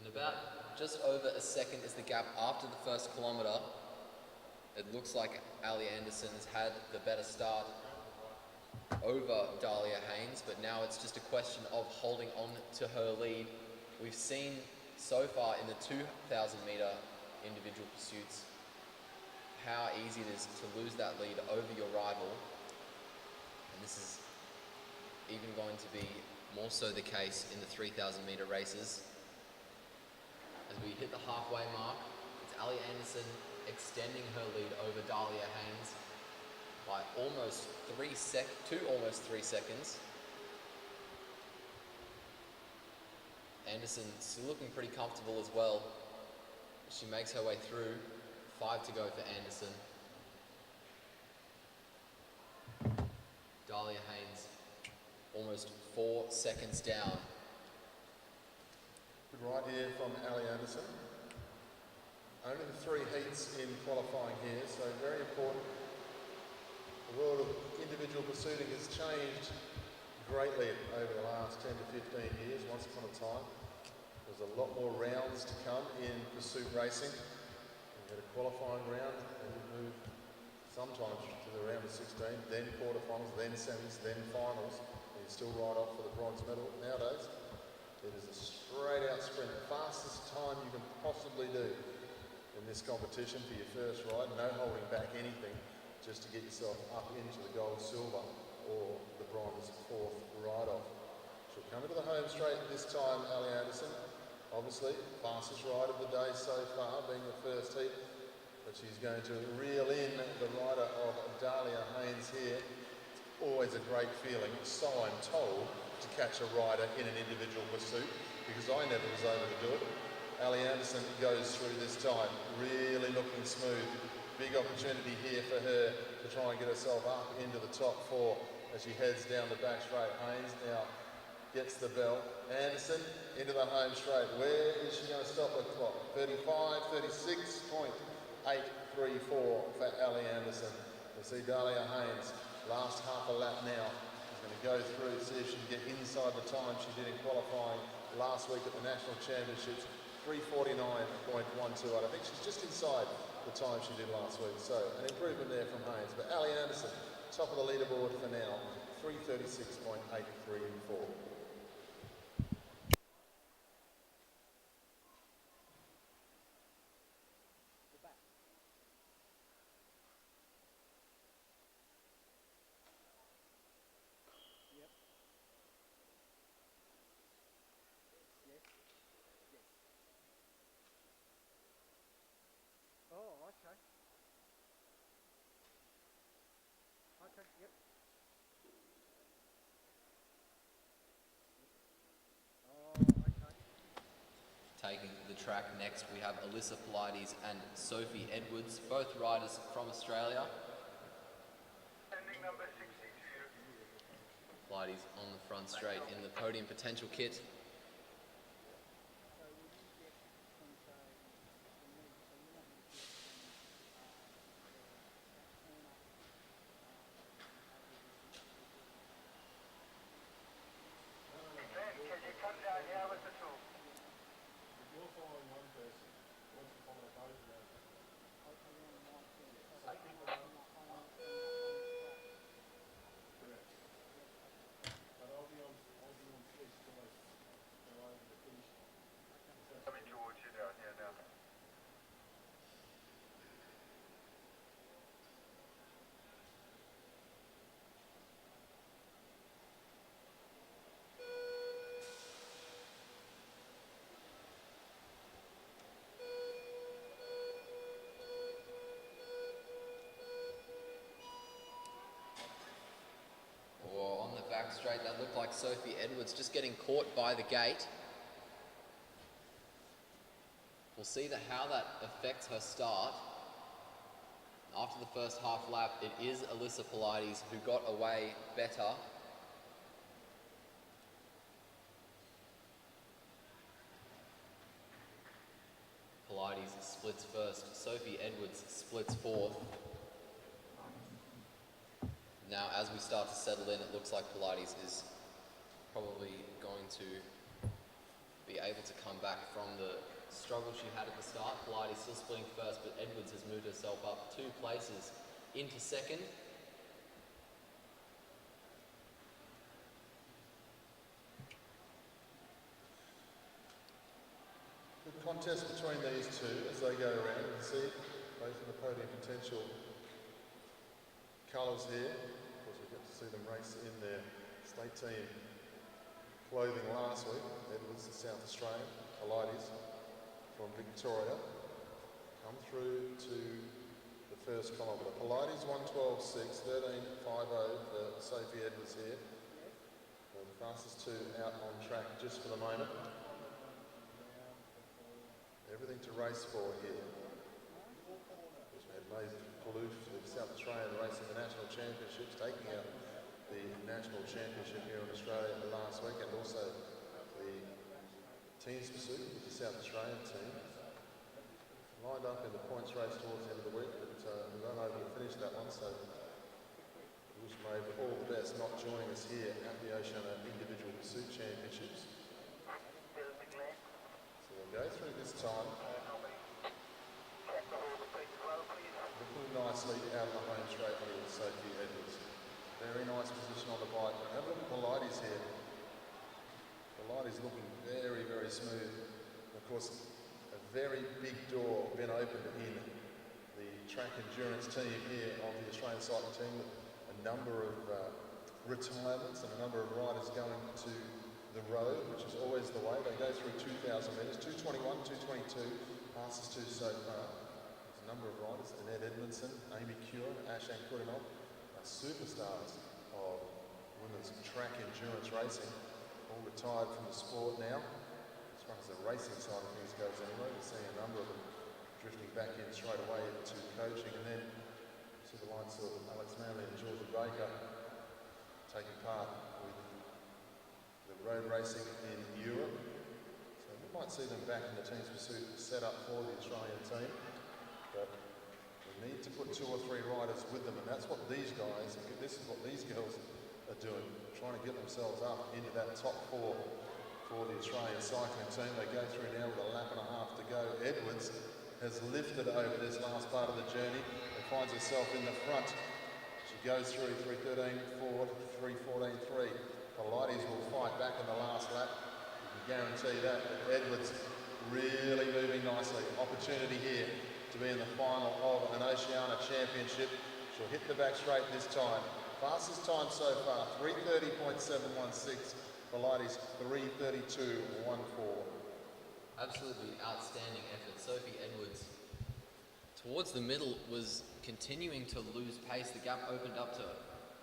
And about just over a second is the gap after the first kilometre. It looks like Ali Anderson has had the better start over Dahlia Haynes, but now it's just a question of holding on to her lead. We've seen so far in the 2,000 metre individual pursuits how easy it is to lose that lead over your rival, and this is even going to be more so the case in the 3,000 metre races. As we hit the halfway mark, it's Ali Anderson extending her lead over Dahlia Haynes by almost 3 seconds. Anderson still looking pretty comfortable as well. She makes her way through. 5 to go for Anderson. Dahlia Haynes almost 4 seconds down. Good ride here from Ali Anderson. Only the 3 heats in qualifying here, so very important. The world of individual pursuiting has changed greatly over the last 10 to 15 years. Once upon a time, there's a lot more rounds to come in pursuit racing. You had a qualifying round, and you move sometimes to the round of 16, then quarterfinals, then semis, then finals, and you still ride off for the bronze medal. Nowadays, it is a straight out sprint, the fastest time you can possibly do in this competition for your first ride, no holding back anything, just to get yourself up into the gold, silver, or the bronze 4th ride-off. She'll come into the home straight this time, Ali Anderson. Obviously, fastest ride of the day so far, being the first heat, but she's going to reel in the rider of Dahlia Haynes here. It's always a great feeling, so I'm told, to catch a rider in an individual pursuit, because I never was able to do it. Ali Anderson goes through this time, really looking smooth. Big opportunity here for her to try and get herself up into the top 4 as she heads down the back straight. Haynes now gets the bell. Anderson into the home straight. Where is she going to stop the clock? 35, 36.834 for Ali Anderson. We see Dahlia Haynes, last half a lap now. She's going to go through, see if she can get inside the time she did in qualifying last week at the National Championships. 3:49.128. I think she's just inside the time she did last week. So an improvement there from Haynes. But Ali Anderson, top of the leaderboard for now, 3:36.834. Oh, okay. Okay, yep. Oh, okay. Taking the track next, we have Alyssa Pilates and Sophie Edwards, both riders from Australia. Ending number 62. Pilates on the front straight in the podium potential kit. So will you get from say from me, so you're not going to get from that corner Ben, can you come down here with the tool? You're following one person. Once you follow both of them. around my thing. So Some people I'm not on that track. Correct. But I'll be on fleece till I go over the finish line. Coming towards you down here now. Or on the back straight, that looked like Sophie Edwards just getting caught by the gate. We'll see how that affects her start. After the first half lap, it is Alyssa Pilates who got away better. Pilates splits first, Sophie Edwards splits fourth. Now, as we start to settle in, it looks like Pilates is probably going to be able to come back from the struggle she had at the start. Pilates still splitting first, but Edwards has moved herself up 2 places into second. Good contest between these two as they go around. You can see both of the podium potential colours here. Of course, we get to see them race in their state team clothing last week. Edwards, the South Australian, Pilates from Victoria, come through to the first kilometre. Pilates 1:12.6, 13:50 for Sophie Edwards here. The fastest two out on track just for the moment. Everything to race for here. We had Maisie Palouf, the South Australian, racing the National Championships, taking out the National Championship here in Australia last week, and also the teams pursuit with the South Australian team. Lined up in the points race towards the end of the week, but we weren't able to finish that one, so we wish Maeve all the best not joining us here at the Oceania Individual Pursuit Championships. So we'll go through this time. Looking nicely out of the home straight here with Sophie Edwards. Very nice position on the bike. And have a look at Pilates here. Pilates looking very, very smooth. And of course, a very big door been opened in the track endurance team here on the Australian cycling team, with a number of retirements and a number of riders going to the road, which is always the way. They go through 2,000 metres, 221, 222, passes to so far. There's a number of riders, Annette Edmondson, Amy Cure, Ashan Kurinov, are superstars of women's track endurance racing, all retired from the sport now. As far as the racing side of things goes anyway, we're seeing a number of them drifting back in straight away to coaching, and then see the likes of Alex Manley and Georgia Baker taking part with the road racing in Europe. So we might see them back in the team's pursuit set up for the Australian team. But we need to put 2 or 3 riders with them, and that's what these guys, this is what these girls are doing, trying to get themselves up into that top 4 for the Australian cycling team. They go through now with a lap and a half to go. Edwards has lifted over this last part of the journey and finds herself in the front. She goes through 3:13.4 to 3:14.3. Pilates will fight back in the last lap. You can guarantee that. But Edwards really moving nicely. Opportunity here to be in the final of an Oceania championship. She'll hit the back straight this time. Fastest time so far, 3:30.716. Pilates 3:32.14. Absolutely outstanding effort. Sophie Edwards, towards the middle, was continuing to lose pace. The gap opened up to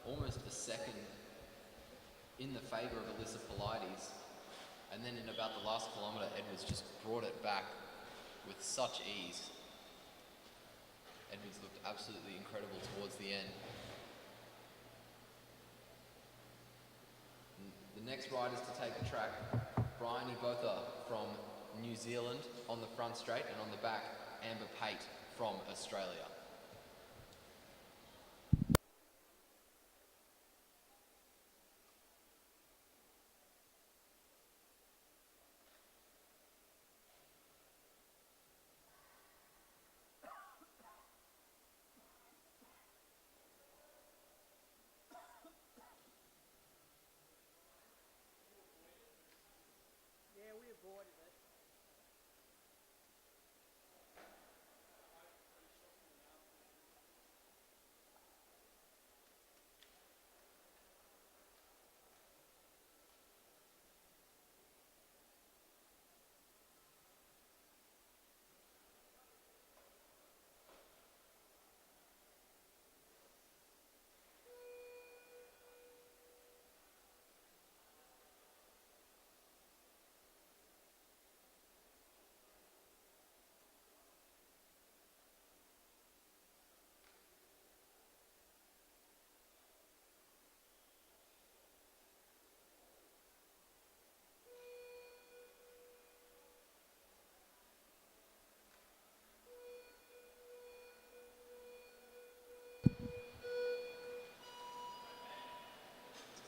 almost a second in the favour of Alyssa Pilates. And then in about the last kilometre, Edwards just brought it back with such ease. Edwards looked absolutely incredible towards the end. The next riders to take the track, Bryony Botha from New Zealand on the front straight, and on the back, Amber Pate from Australia. Yeah, we avoided it.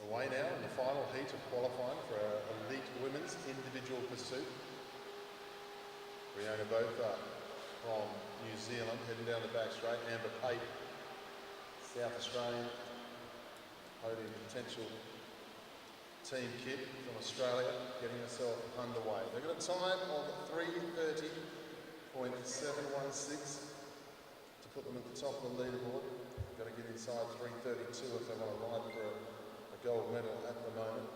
Away now in the final heat of qualifying for our elite women's individual pursuit. Bryony Botha from New Zealand heading down the back straight. Amber Pate, South Australian, holding potential team kit from Australia, getting herself underway. They've got a time of 3:30.716 to put them at the top of the leaderboard. Got to get inside 3:32 if they want to ride for a gold medal at the moment.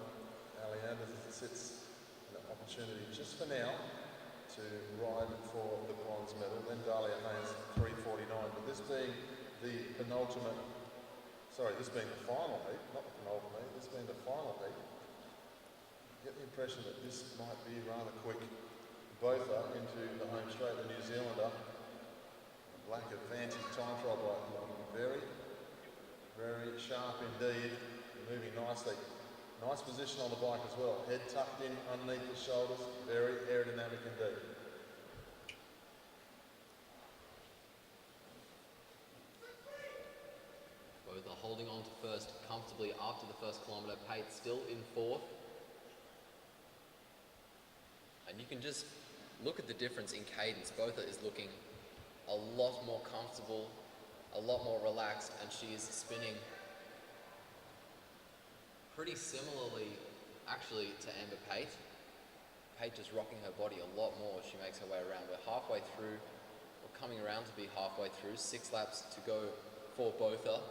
Ali Anderson sits an opportunity just for now to ride for the bronze medal. Then Dahlia Haynes 3:49. But this being the penultimate, this being the final heat, not the penultimate, this being the final heat, I get the impression that this might be rather quick. Botha into the home straight, the New Zealander. Black advantage time trial by very, very sharp indeed. Moving nicely. Nice position on the bike as well. Head tucked in underneath the shoulders. Very aerodynamic indeed. Both are holding on to first comfortably after the first kilometre. Pate still in 4th. And you can just look at the difference in cadence. Botha is looking a lot more comfortable, a lot more relaxed, and she is spinning pretty similarly, actually, to Amber Pate. Pate just rocking her body a lot more as she makes her way around. We're halfway through, or coming around to be halfway through. 6 laps to go for Botha.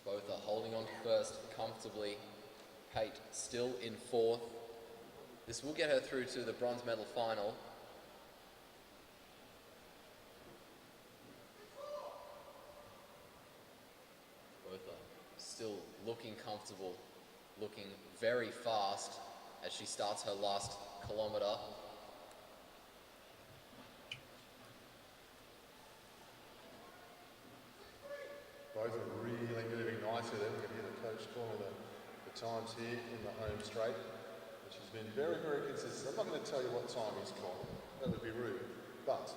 Botha holding on to first comfortably. Pate still in 4th. This will get her through to the bronze medal final. Still looking comfortable, looking very fast as she starts her last kilometre. Botha Both are really moving nicely there. We can hear the coach calling the times here in the home straight, which has been very, very consistent. I'm not going to tell you what time he's called. That would be rude. But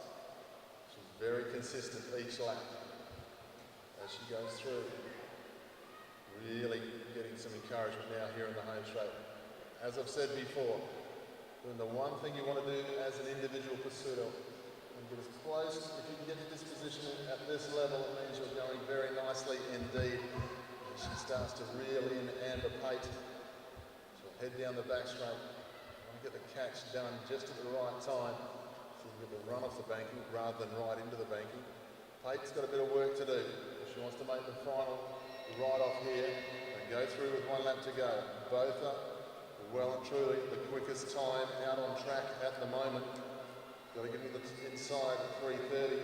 she's very consistent each lap as she goes through. Really getting some encouragement now here in the home straight. As I've said before, doing the one thing you want to do as an individual pursuiter and get as close, if you can get to this position at this level, it means you're going very nicely indeed. And she starts to reel in Amber Pate. She'll head down the back straight. Want to get the catch done just at the right time so you can get the run off the banking rather than right into the banking. Pate's got a bit of work to do. If she wants to make the final right off here and go through with 1 lap to go. Both are well and truly the quickest time out on track at the moment. Got to get to the inside at 3:30.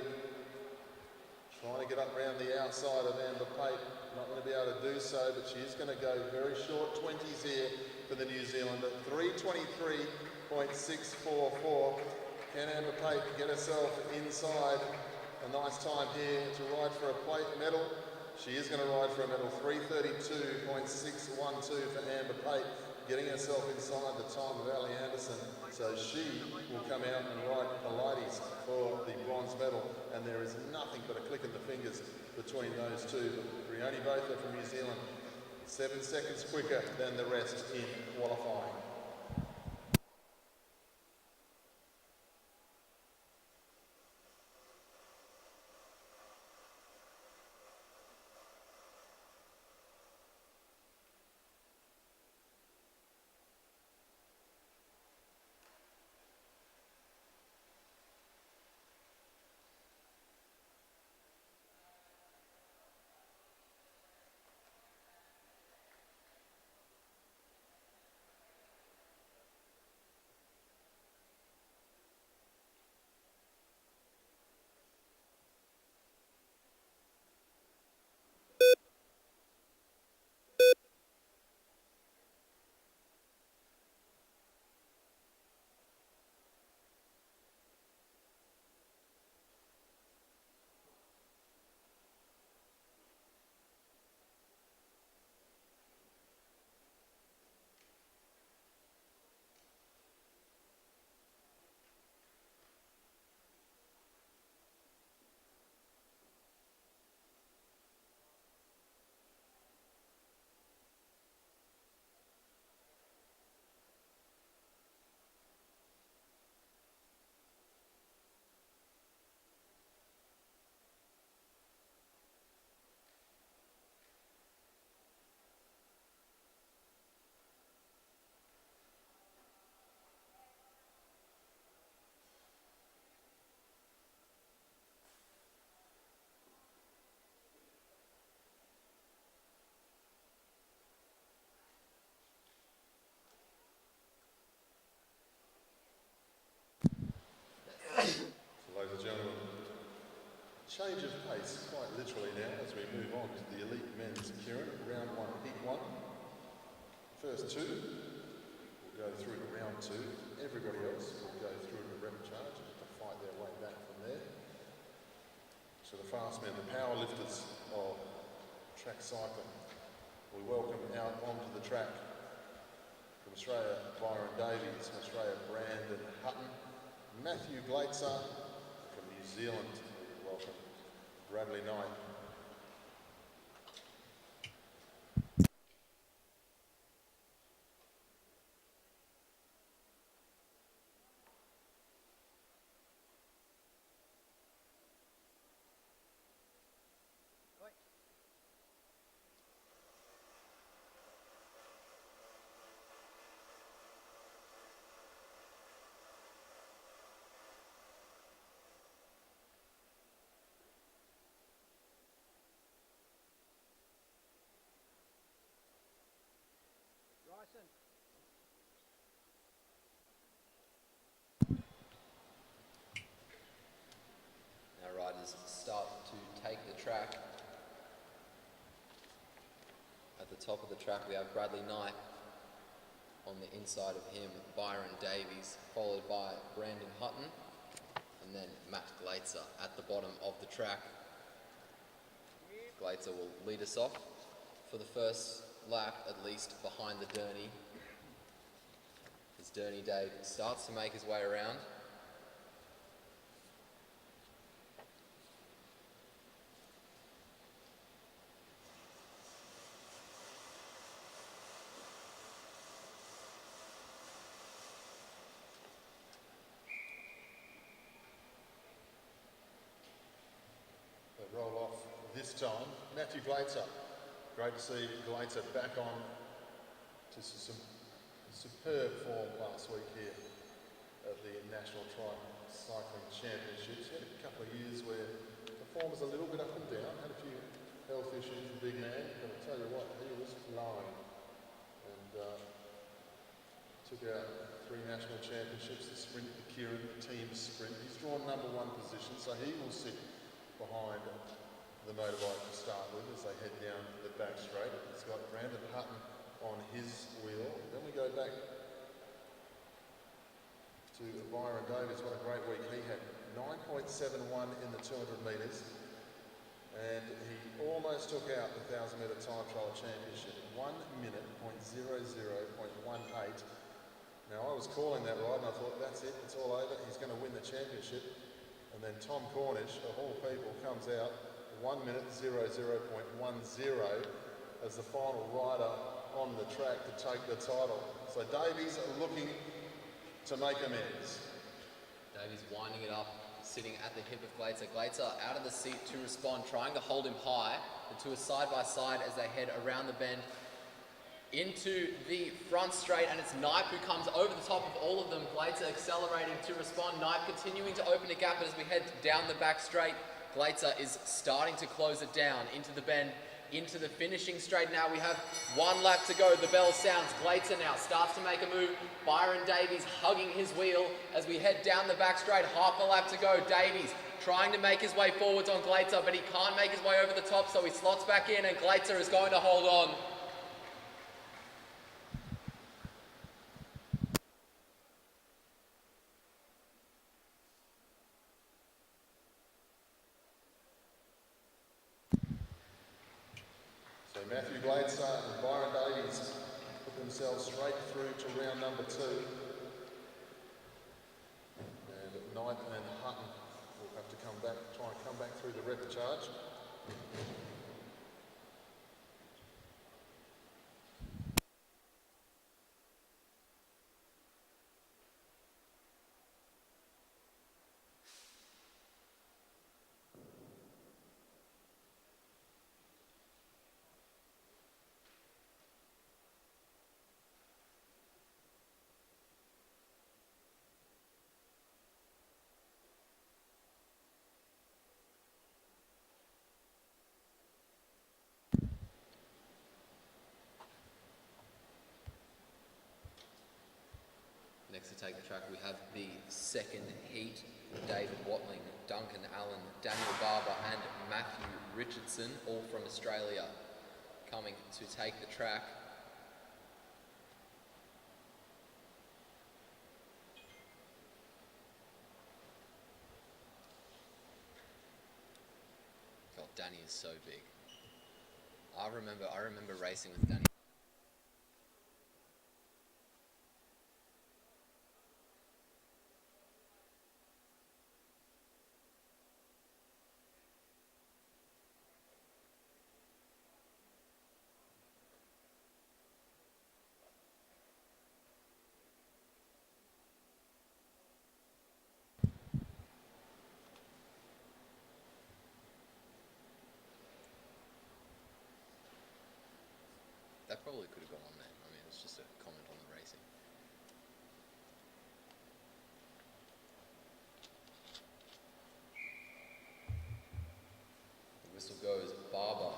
Trying to get up around the outside of Amber Pate. Not going to be able to do so, but she is going to go very short 20s here for the New Zealander. 3:23.644. Can Amber Pate get herself inside? A nice time here to ride for a plate medal. She is going to ride for a medal. 3:32.612 for Amber Pate, getting herself inside the time of Ali Anderson. So she will come out and ride the ladies for the bronze medal. And there is nothing but a click of the fingers between those two. But Brioni both are from New Zealand. 7 seconds quicker than the rest in qualifying. Ladies and gentlemen, change of pace quite literally now as we move on to the elite men's Keirin, round 1, heat 1. First two will go through to round 2. Everybody else will go through to repercharge to fight their way back from there. So the fast men, the power lifters of track cycling, we welcome out onto the track from Australia, Byron Davies, from Australia, Brandon Hutton, Matthew Glaitzer, from New Zealand, welcome Bradley Knight. Bryson. Our riders start to take the track. At the top of the track we have Bradley Knight. On the inside of him, Byron Davies, followed by Brandon Hutton, and then Matt Glaitzer at the bottom of the track. Glazer will lead us off for the first lap, at least behind the Derny. As Derny Dave starts to make his way around. They roll off this time. Matthew Glazer. Great to see Glazer back on to some superb form last week here at the National Cycling Championships. He had a couple of years where the form was a little bit up and down, had a few health issues, the big man, but I'll tell you what, he was flying. And took out 3 national championships, the sprint, the Keirin, the team sprint. He's drawn number 1 position, so he will sit behind the motorbike to start with as they head down the back straight. He's got Brandon Hutton on his wheel. Then we go back to Byron Davies. What a great week he had. 9.71 in the 200 metres, and he almost took out the 1,000 metre time trial championship. 1 minute, 0.00.18. Now I was calling that ride and I thought, that's it, it's all over, he's going to win the championship. And then Tom Cornish, of all people, comes out 1 minute 00.10 as the final rider on the track to take the title. So Davies looking to make amends. Davies winding it up, sitting at the hip of Glazer. Glazer out of the seat to respond, trying to hold him high. The two are side by side as they head around the bend into the front straight, and it's Knipe who comes over the top of all of them. Glazer accelerating to respond. Knipe continuing to open a gap, but as we head down the back straight, Glazer is starting to close it down into the bend, into the finishing straight. Now we have 1 lap to go. The bell sounds. Glazer now starts to make a move. Byron Davies hugging his wheel as we head down the back straight. Half a lap to go. Davies trying to make his way forwards on Glazer, but he can't make his way over the top, so he slots back in, and Glazer is going to hold on. So Matthew Glazer and Byron Davies put themselves straight through to round number 2. And Knight and Hutton will have to try and come back through the repercharge. Next to take the track, we have the second heat. David Watling, Duncan Allen, Daniel Barber and Matthew Richardson, all from Australia, coming to take the track. God, Danny is so big. I remember racing with Danny. That probably could have gone on there. I mean, it's just a comment on the racing. The whistle goes. Barber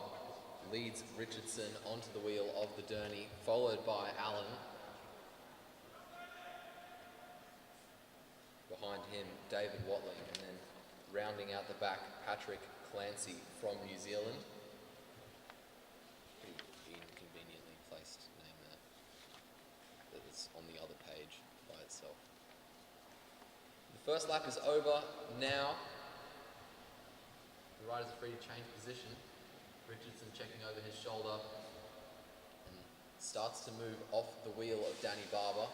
leads Richardson onto the wheel of the Derny, followed by Allen. Behind him, David Watling, and then rounding out the back, Patrick Clancy from New Zealand. Inconveniently placed name there. That is on the other page by itself. The first lap is over now. The riders are free to change position. Richardson checking over his shoulder and starts to move off the wheel of Danny Barber.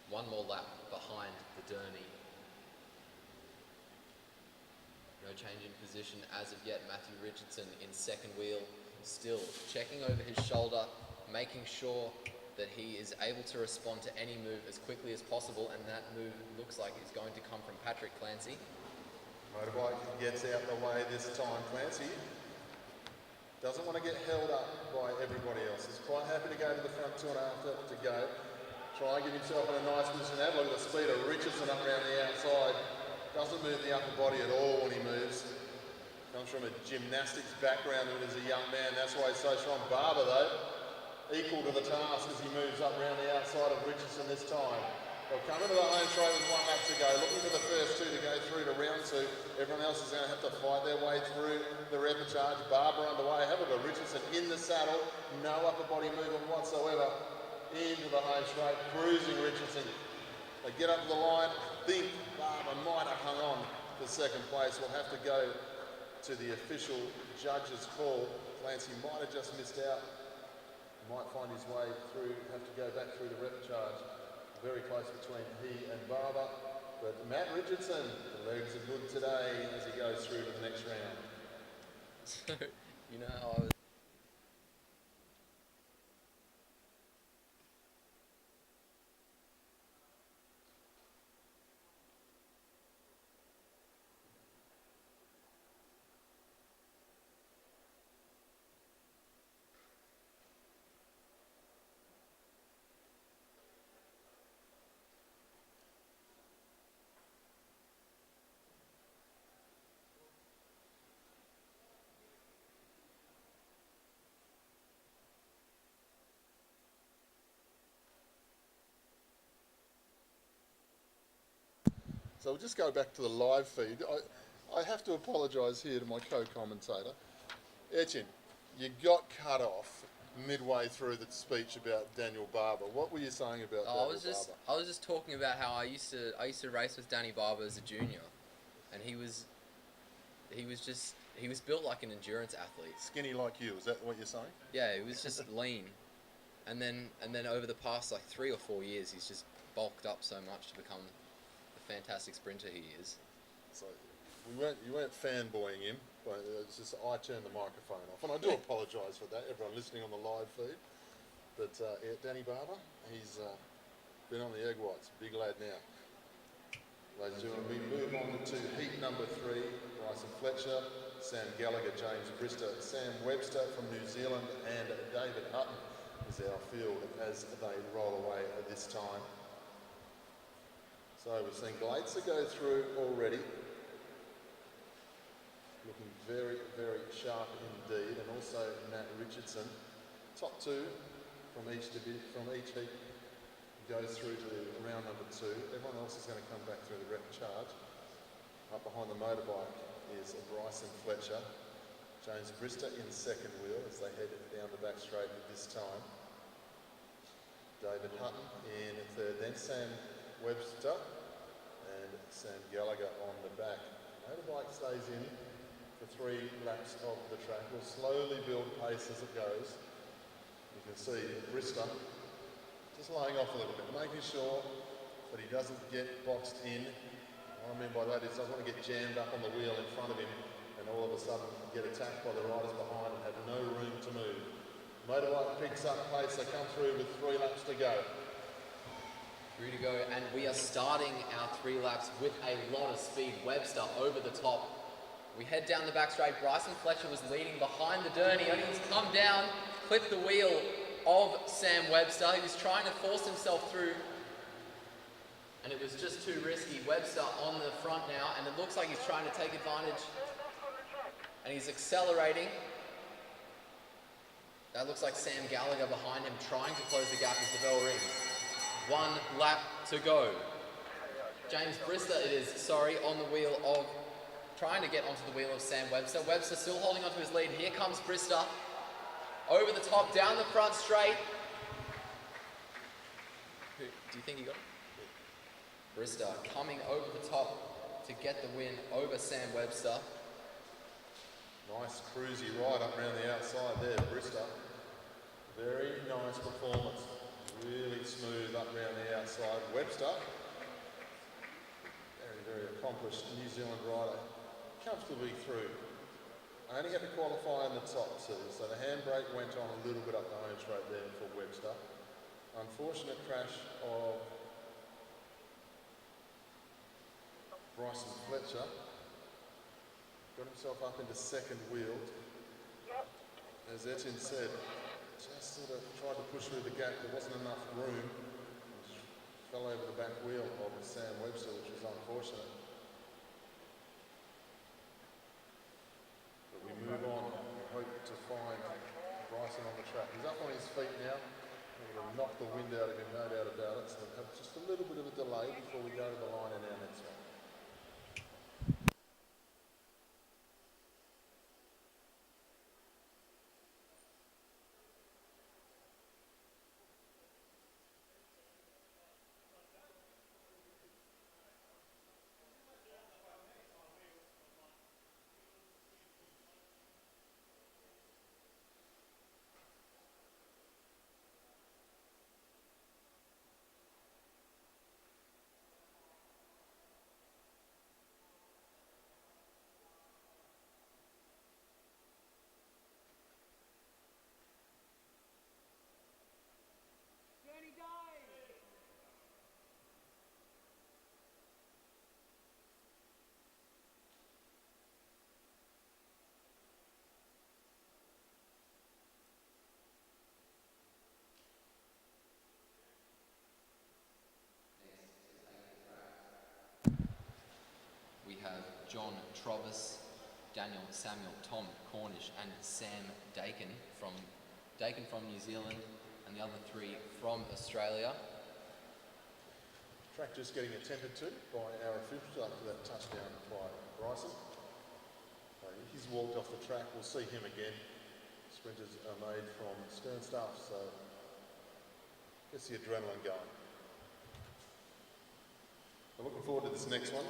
One more lap behind the Derny. No change in position as of yet. Matthew Richardson in second wheel, still checking over his shoulder, making sure that he is able to respond to any move as quickly as possible, and that move looks like it's going to come from Patrick Clancy. Motorbike gets out the way this time. Clancy doesn't want to get held up by everybody else. He's quite happy to go to the front 2.5 to go. Try and get himself in a nice position. Have a look at the speed of Richardson up around the outside. Doesn't move the upper body at all when he moves. Comes from a gymnastics background as a young man. That's why he's so strong. Barber, though, equal to the task as he moves up around the outside of Richardson this time. They'll come into the home straight with 1 lap to go. Looking for the first two to go through to round 2. Everyone else is going to have to fight their way through the repercharge. Barber underway. Have a look at Richardson in the saddle. No upper body movement whatsoever. Into the home straight, cruising Richardson. They get up to the line. I think Barber might have hung on for second place. We'll have to go to the official judge's call. Clancy might have just missed out. Might find his way through, have to go back through the repercharge. Very close between he and Barber. But Matt Richardson, the legs are good today as he goes through to the next round. So, you know how I was So we'll just go back to the live feed. I have to apologise here to my co-commentator. Etienne, you got cut off midway through the speech about Daniel Barber. What were you saying about Daniel Barber? I was just talking about how I used to race with Danny Barber as a junior, and he was built like an endurance athlete. Skinny like you, is that what you're saying? Yeah, he was just lean, and then over the past like 3 or 4 years, he's just bulked up so much to become the fantastic sprinter he is. So you weren't fanboying him, but it's just I turned the microphone off, and I do apologise for that. Everyone listening on the live feed, but Danny Barber, he's been on the egg whites, big lad now. Ladies and gentlemen, we move on to heat number 3. Bryson Fletcher, Sam Gallagher, James Brister, Sam Webster from New Zealand, and David Hutton is our field as they roll away at this time. So we've seen Glaitzer go through already. Looking very, very sharp indeed, and also Matt Richardson. Top 2 from each heat goes through to round number 2. Everyone else is going to come back through the repercharge. Up behind the motorbike is Bryson Fletcher. James Brister in second wheel as they head down the back straight at this time. David Hutton in third, then Sam Webster and Sam Gallagher on the back. Motorbike stays in for 3 laps of the track. We'll slowly build pace as it goes. You can see Brister just laying off a little bit, making sure that he doesn't get boxed in. What I mean by that is he doesn't want to get jammed up on the wheel in front of him and all of a sudden get attacked by the riders behind and have no room to move. Motorbike picks up pace, they come through with 3 laps to go. 3 to go, and we are starting our 3 laps with a lot of speed. Webster over the top. We head down the back straight. Bryson Fletcher was leading behind the Derny, and he's come down, clipped the wheel of Sam Webster. He was trying to force himself through, and it was just too risky. Webster on the front now, and it looks like he's trying to take advantage, and he's accelerating. That looks like Sam Gallagher behind him, trying to close the gap as the bell rings. 1 lap to go. James Brister, on the wheel of, trying to get onto the wheel of Sam Webster. Webster still holding onto his lead. Here comes Brister. Over the top, down the front straight. Who, do you think he got it? Brister coming over the top to get the win over Sam Webster. Nice cruisy ride up around the outside there, Brister. Very nice performance. Really smooth up around the outside. Webster, very accomplished New Zealand rider, comfortably through. I only had to qualify in the top two, so the handbrake went on a little bit up the home straight there for Webster. Unfortunate crash of Bryson Fletcher. Got himself up into second wheel. As Etienne said, just sort of tried to push through the gap. There wasn't enough room. Fell over the back wheel of Sam Webster, which was unfortunate. But we move on. We hope to find Bryson on the track. He's up on his feet now. We're going to knock the wind out of him, no doubt about it. So we'll have just a little bit of a delay before we go to the line in our next one. We have John Trovis, Daniel Samuel, Tom Cornish and Sam Dakin from New Zealand and the other three from Australia. Track just getting attended to by our official after that touchdown by Bryson. He's walked off the track. We'll see him again. Sprinters are made from stern stuff, so gets the adrenaline going. I'm looking forward to this next one.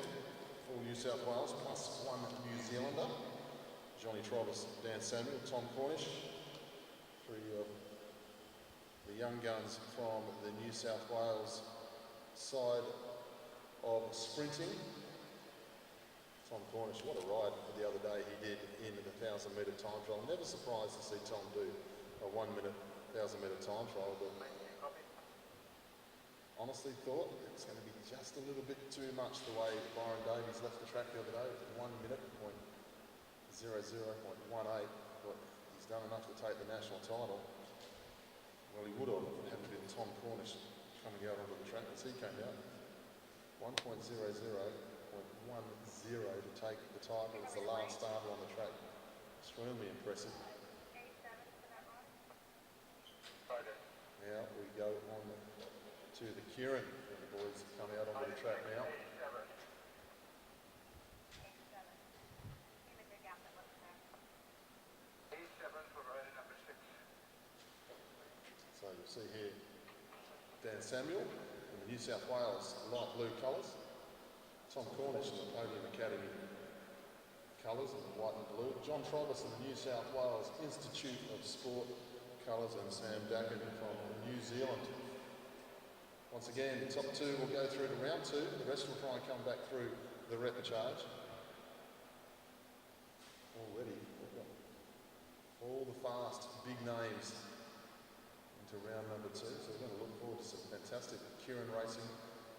Full New South Wales plus one New Zealander. Johnny Trovis, Dan Samuel, Tom Cornish. Three of the young guns from the New South Wales side of sprinting. Tom Cornish, what a ride the other day he did in the 1,000 metre time trial. Never surprised to see Tom do a 1 minute 1,000 metre time trial, but honestly thought it's going to be just a little bit too much the way Byron Davies left the track the other day with 1 minute, 0.00.18, but he's done enough to take the national title. Well, he would have if it hadn't been Tom Cornish coming out onto the track as he came out. 1.00.10 to take the title as the last starter on the track. Extremely impressive. Now we go on to the Keirin, and the boys come out onto the track now. So you'll see here Dan Samuel in the New South Wales light blue colours. Tom Cornish in the Podium Academy colours in white and blue. John Trovis in the New South Wales Institute of Sport colours, and Sam Dakin from New Zealand. Once again, the top two will go through to round two. The rest will try and come back through the repercharge. Already, we've got all the fast, big names into round number two. So we're going to look forward to some fantastic Keirin racing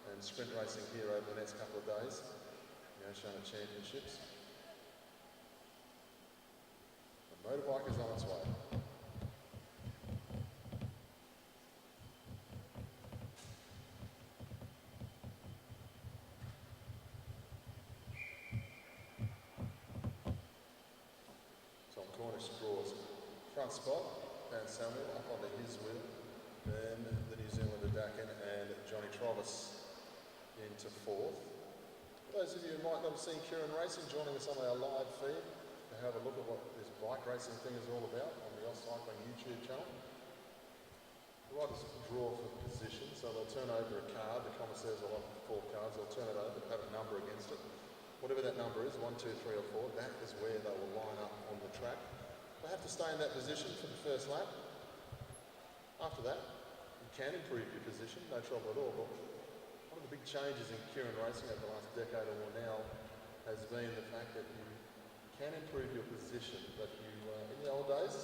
and sprint racing here over the next couple of days. The Oceania Championships. The motorbike is on its way. Tom Cornish draws front spot, Dan Samuel up onto his wheel, then the New Zealander Dakin and Johnny Trovis into fourth. For those of you who might not have seen Keirin racing, joining us on our live feed, to have a look at what this bike racing thing is all about on the Oz Cycling YouTube channel. The riders draw for position, so they'll turn over a card. The commissaires will have 4 cards. They'll turn it over, have a number against it. Whatever that number is, 1, 2, 3 or 4, that is where they will line up on the track. They have to stay in that position for the first lap. After that, you can improve your position, no trouble at all. But one of the big changes in Keirin racing over the last decade or more now has been the fact that you can improve your position. But you, in the old days,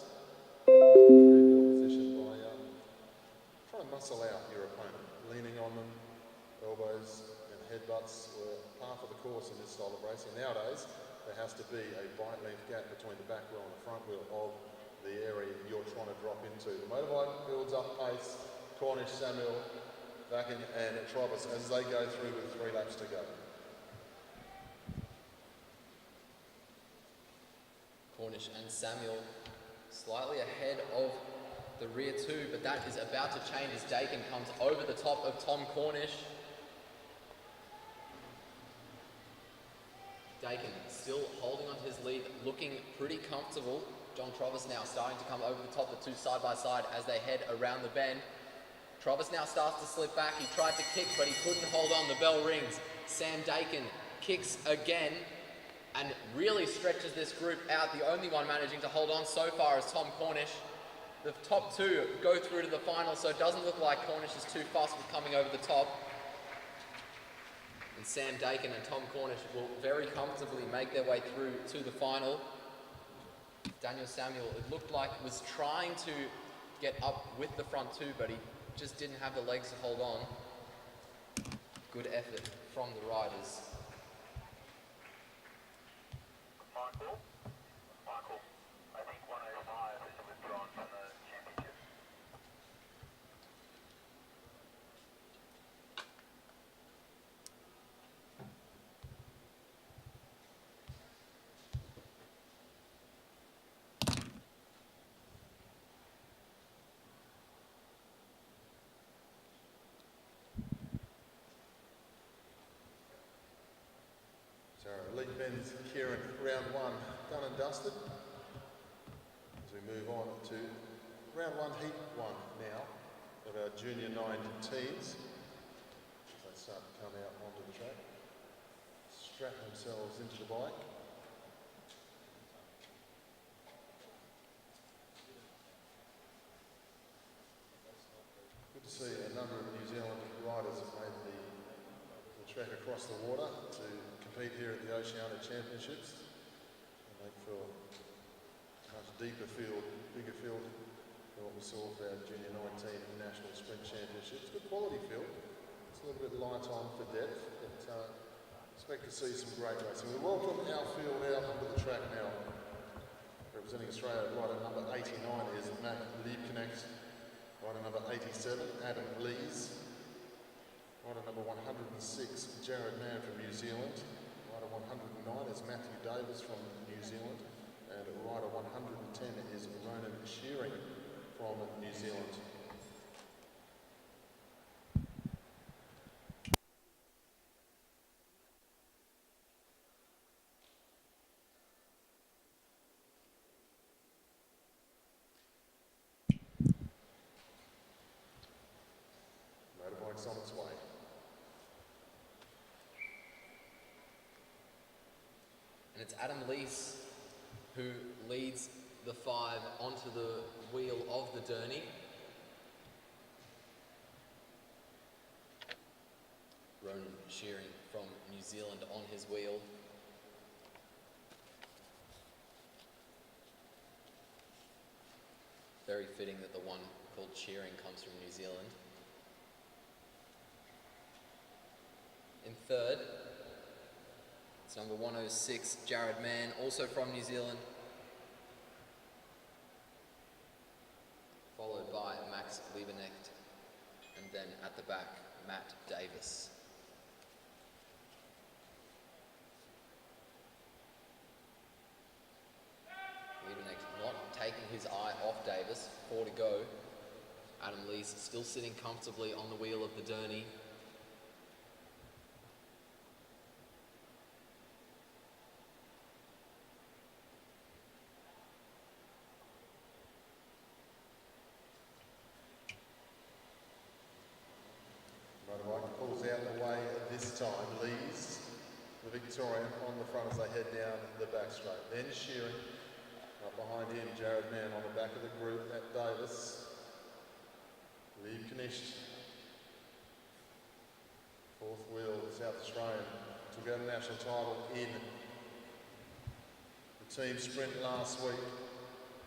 you improve your position by trying to muscle out your opponent, leaning on them. Elbows and headbutts were half of the course in this style of racing. Nowadays, there has to be a bike length gap between the back wheel and the front wheel of the area you're trying to drop into. The motorbike builds up pace. Cornish, Samuel, Vakin and Travis as they go through with 3 laps to go. Cornish and Samuel slightly ahead of the rear 2, but that is about to change as Dakin comes over the top of Tom Cornish. Dakin still holding on to his lead, looking pretty comfortable. John Travis now starting to come over the top, the 2 side by side as they head around the bend. Travis now starts to slip back. He tried to kick, but he couldn't hold on. The bell rings. Sam Dakin kicks again and really stretches this group out. The only one managing to hold on so far is Tom Cornish. The top 2 go through to the final, so it doesn't look like Cornish is too fast with coming over the top. And Sam Dakin and Tom Cornish will very comfortably make their way through to the final. Daniel Samuel, it looked like, was trying to get up with the front 2, but he just didn't have the legs to hold on. Good effort from the riders. Michael, I think 105 is withdrawn from the championship. So Elite Men's Keirin round 1 done and dusted. As we move on to round 1, heat 1 now of our junior 9 teams. As they start to come out onto the track, strap themselves into the bike. Good to see a number of New Zealand riders have made the trek across the water to compete here at the Oceania Championships. And make for a much deeper field, bigger field than what we saw for our Junior 19 National Sprint Championships. Good quality field. It's a little bit light on for depth, but expect to see some great racing. We welcome our field out onto the track now. Representing Australia, rider number 89 is Matt Liebknecht. Rider number 87, Adam Lees. Rider number 106, Jared Mann from New Zealand. Rider 109 is Matthew Davis from New Zealand. And rider 110 is Ronan Shearing from New Zealand. Motorbike's on its way. And it's Adam Lees who leads the 5 onto the wheel of the Derny. Ronan Shearing from New Zealand on his wheel. Very fitting that the one called Shearing comes from New Zealand. In third, it's number 106, Jared Mann, also from New Zealand. Followed by Max Liebknecht, and then at the back, Matt Davis. Liebknecht not taking his eye off Davis, 4 to go. Adam Lees still sitting comfortably on the wheel of the Derny. outside, leads the Victorian on the front as they head down the back straight. Then Shearing, right behind him, Jared Mann on the back of the group at Davis. Lieb Knicht, fourth wheel, South Australian, took out a national title in the team sprint last week.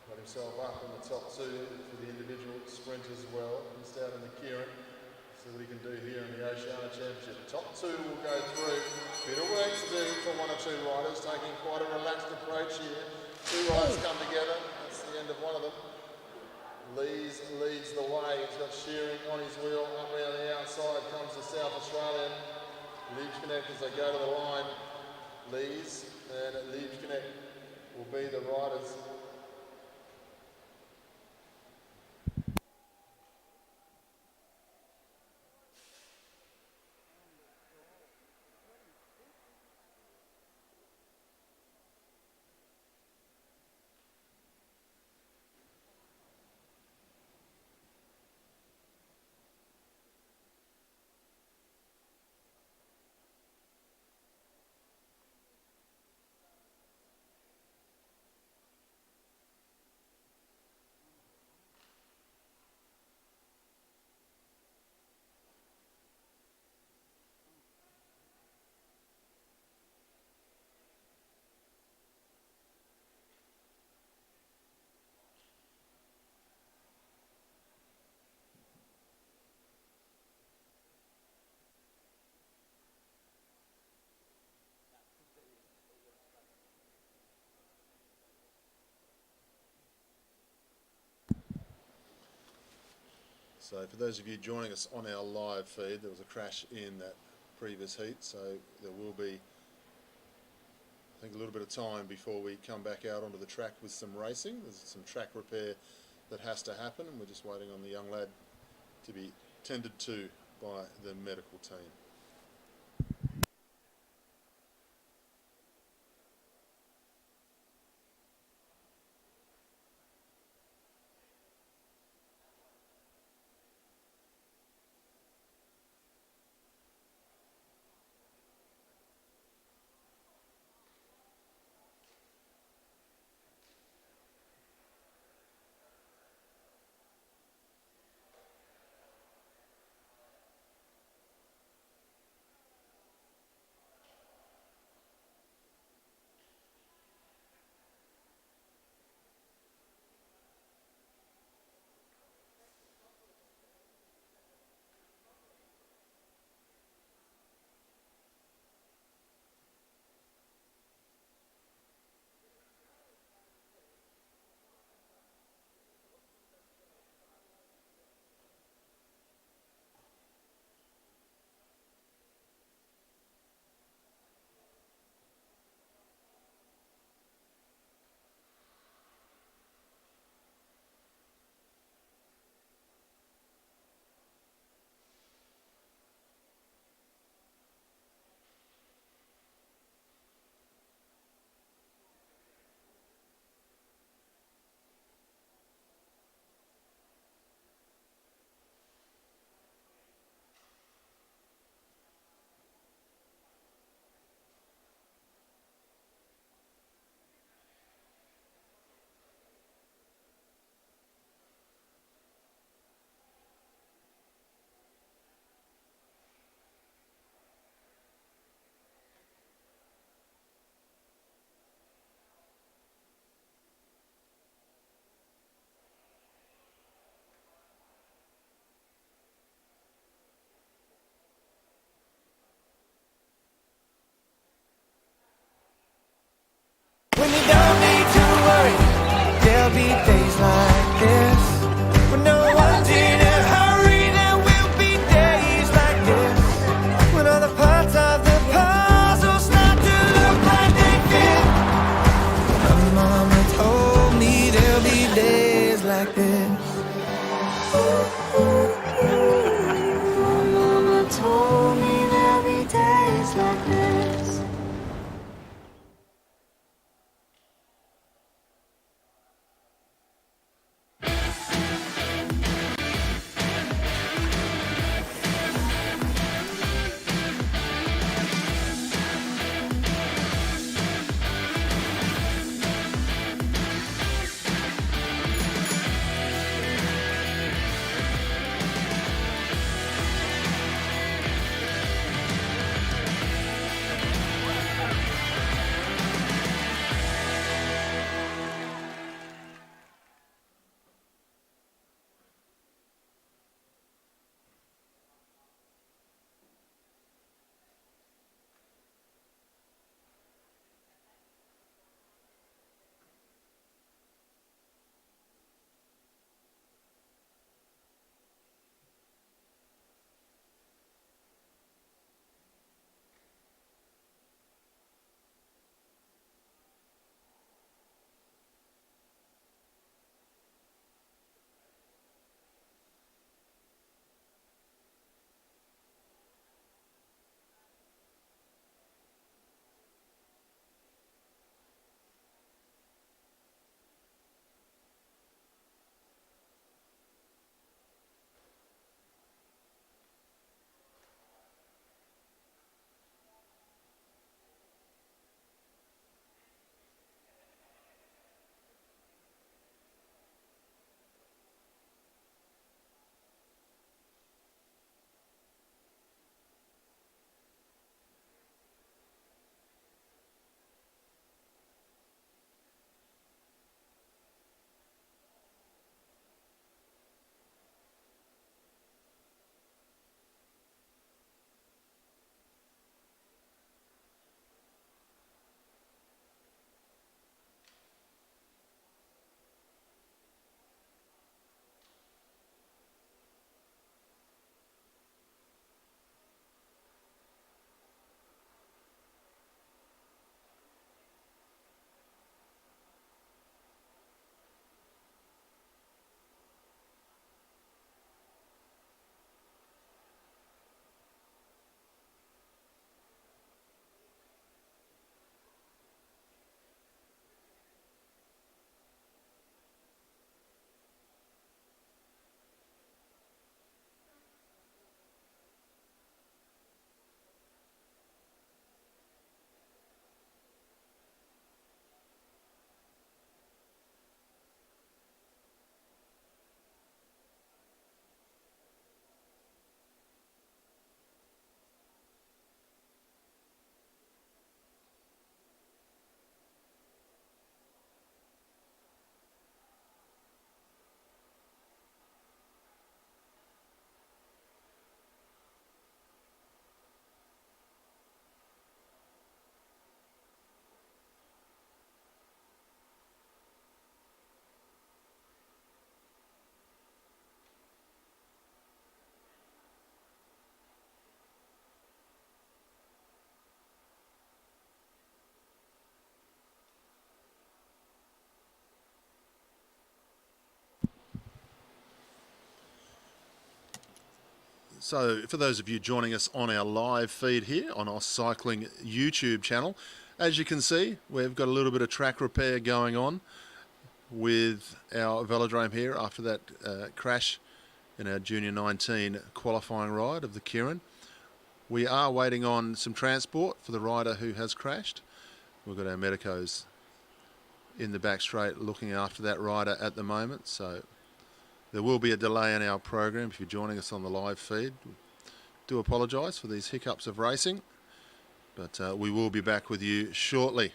Got himself up in the top two for the individual sprint as well. Missed out in the Keirin. See what he can do here in the Oceania Championship. Top two will go through. Bit of work to do for one or two riders, taking quite a relaxed approach here. Two riders come together. That's the end of one of them. Lees leads the way. He's got Shearing on his wheel. Up around the outside comes the South Australian. Liebs Connect as they go to the line. Lees and Liebs Connect will be the riders. So for those of you joining us on our live feed, there was a crash in that previous heat, so there will be, I think, a little bit of time before we come back out onto the track with some racing. There's some track repair that has to happen, and we're just waiting on the young lad to be tended to by the medical team. When you don't need to worry, there'll be days like this. When no one's in a hurry, there will be days like this. When all the parts of the puzzle start to look like they fit. My mama told me there'll be days like this. My mama told me there'll be days like this. So, for those of you joining us on our live feed here on our cycling YouTube channel, as you can see, we've got a little bit of track repair going on with our Velodrome here after that crash in our Junior 19 qualifying ride of the Keirin. We are waiting on some transport for the rider who has crashed. We've got our medicos in the back straight looking after that rider at the moment, so there will be a delay in our program if you're joining us on the live feed. Do apologise for these hiccups of racing, but we will be back with you shortly.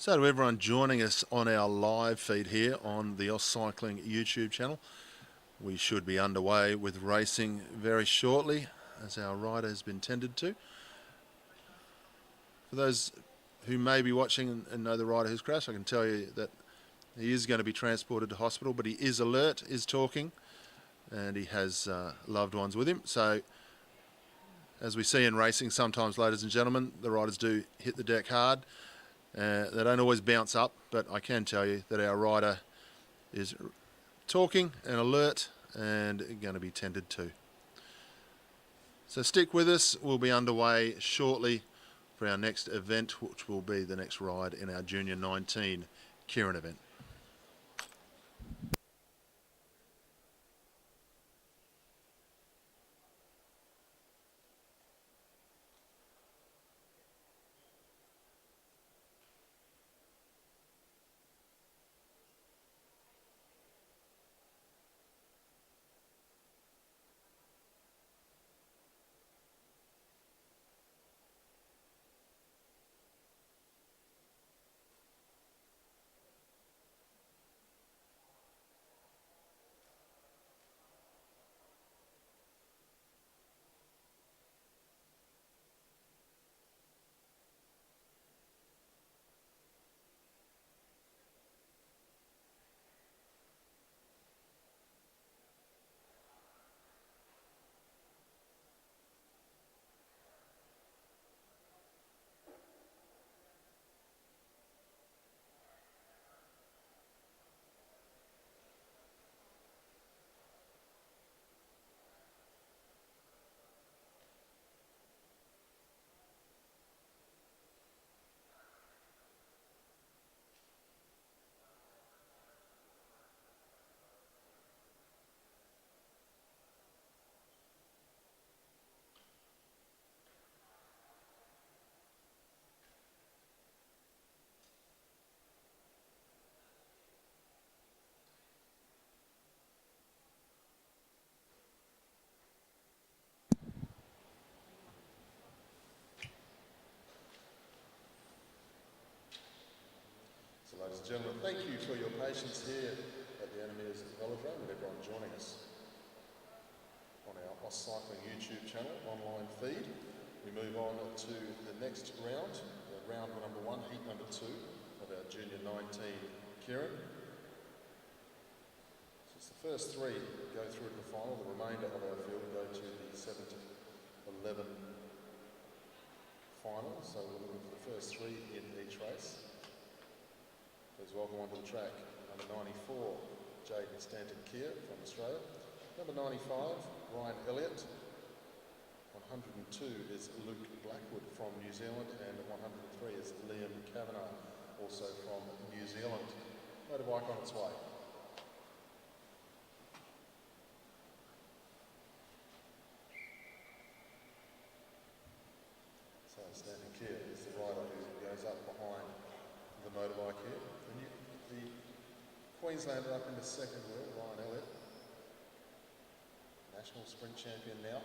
So to everyone joining us on our live feed here on the Oz Cycling YouTube channel, we should be underway with racing very shortly, as our rider has been tended to. For those who may be watching and know the rider who's crashed, I can tell you that he is going to be transported to hospital, but he is alert, is talking, and he has loved ones with him. So, as we see in racing, sometimes, ladies and gentlemen, the riders do hit the deck hard. They don't always bounce up, but I can tell you that our rider is talking and alert and going to be tended to. So stick with us. We'll be underway shortly for our next event, which will be the next ride in our Junior 19 Keirin event. Ladies and gentlemen, thank you for your patience here at the Meares Velodrome and everyone joining us on our Oz Cycling YouTube channel online feed. We move on to the next round, round number 1, heat number 2 of our Junior 19 Keirin. So the first 3 go through to the final. The remainder of our field go to the 7 to 11 final. So we're looking for the first 3 in each race. Please welcome onto the track number 94, Jaden Stanton-Keir from Australia. Number 95, Ryan Elliott. 102 is Luke Blackwood from New Zealand, and 103 is Liam Kavanagh, also from New Zealand. Motorbike on its way. So Stanton-Keir is the rider who goes up behind the motorbike here. The Queenslander up into second wheel, Ryan Elliott. National sprint champion now.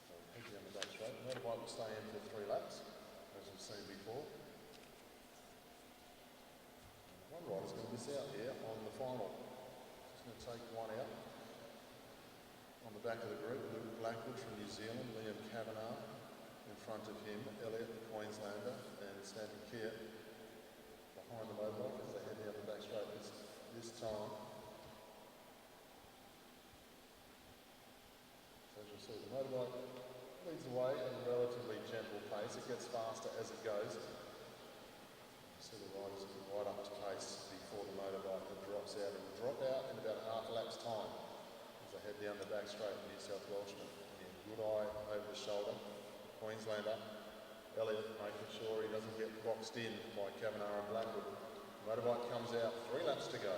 So heavy on the back straight. The motorbike will stay in for 3 laps, as we've seen before. One rider's going to miss out here on the final. Just going to take one out. On the back of the group, Luke Blackwood from New Zealand, Liam Kavanagh in front of him, Elliott, the Queenslander, and Stanton-Keir behind the motorbike as they head down the back straight this time. So as you'll see, the motorbike leads the way at a relatively gentle pace. It gets faster as it goes. You see the riders right up to pace before the motorbike drops out. It will drop out in about half a lap's time as they head down the back straight of New South Welshman. Good eye over the shoulder. Queenslander, Elliott making sure he doesn't get boxed in by Kavanagh and Blackwood. Motorbike comes out, 3 laps to go.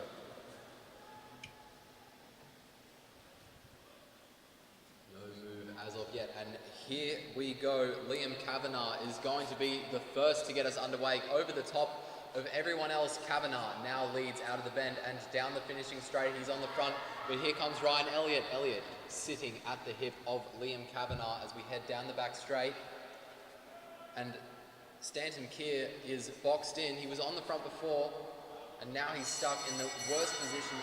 No move as of yet, and here we go. Liam Kavanagh is going to be the first to get us underway. Over the top of everyone else, Kavanagh now leads out of the bend and down the finishing straight. He's on the front, but here comes Ryan Elliott. Elliott sitting at the hip of Liam Kavanagh as we head down the back straight. And Stanton Keir is boxed in. He was on the front before, and now he's stuck in the worst position,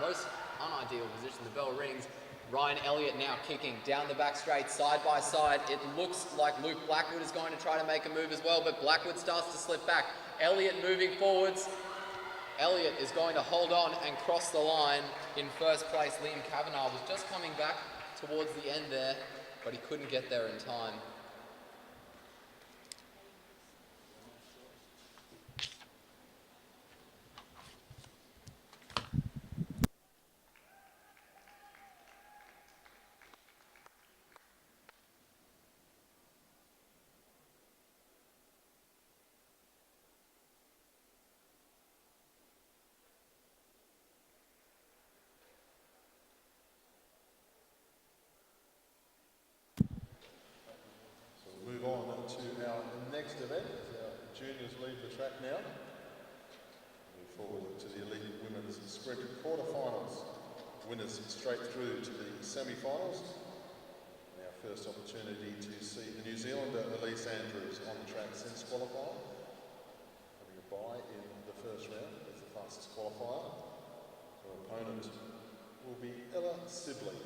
most unideal position. The bell rings. Ryan Elliott now kicking down the back straight, side by side. It looks like Luke Blackwood is going to try to make a move as well, but Blackwood starts to slip back. Elliott moving forwards. Elliott is going to hold on and cross the line in first place. Liam Kavanagh was just coming back towards the end there, but he couldn't get there in time. Move on to our next event as our juniors leave the track now. Move forward to the elite women's sprint quarterfinals. Winners straight through to the semi-finals. And our first opportunity to see the New Zealander Elise Andrews on the track since qualifying. Having a bye in the first round as the fastest qualifier. Her opponent will be Ella Sibley.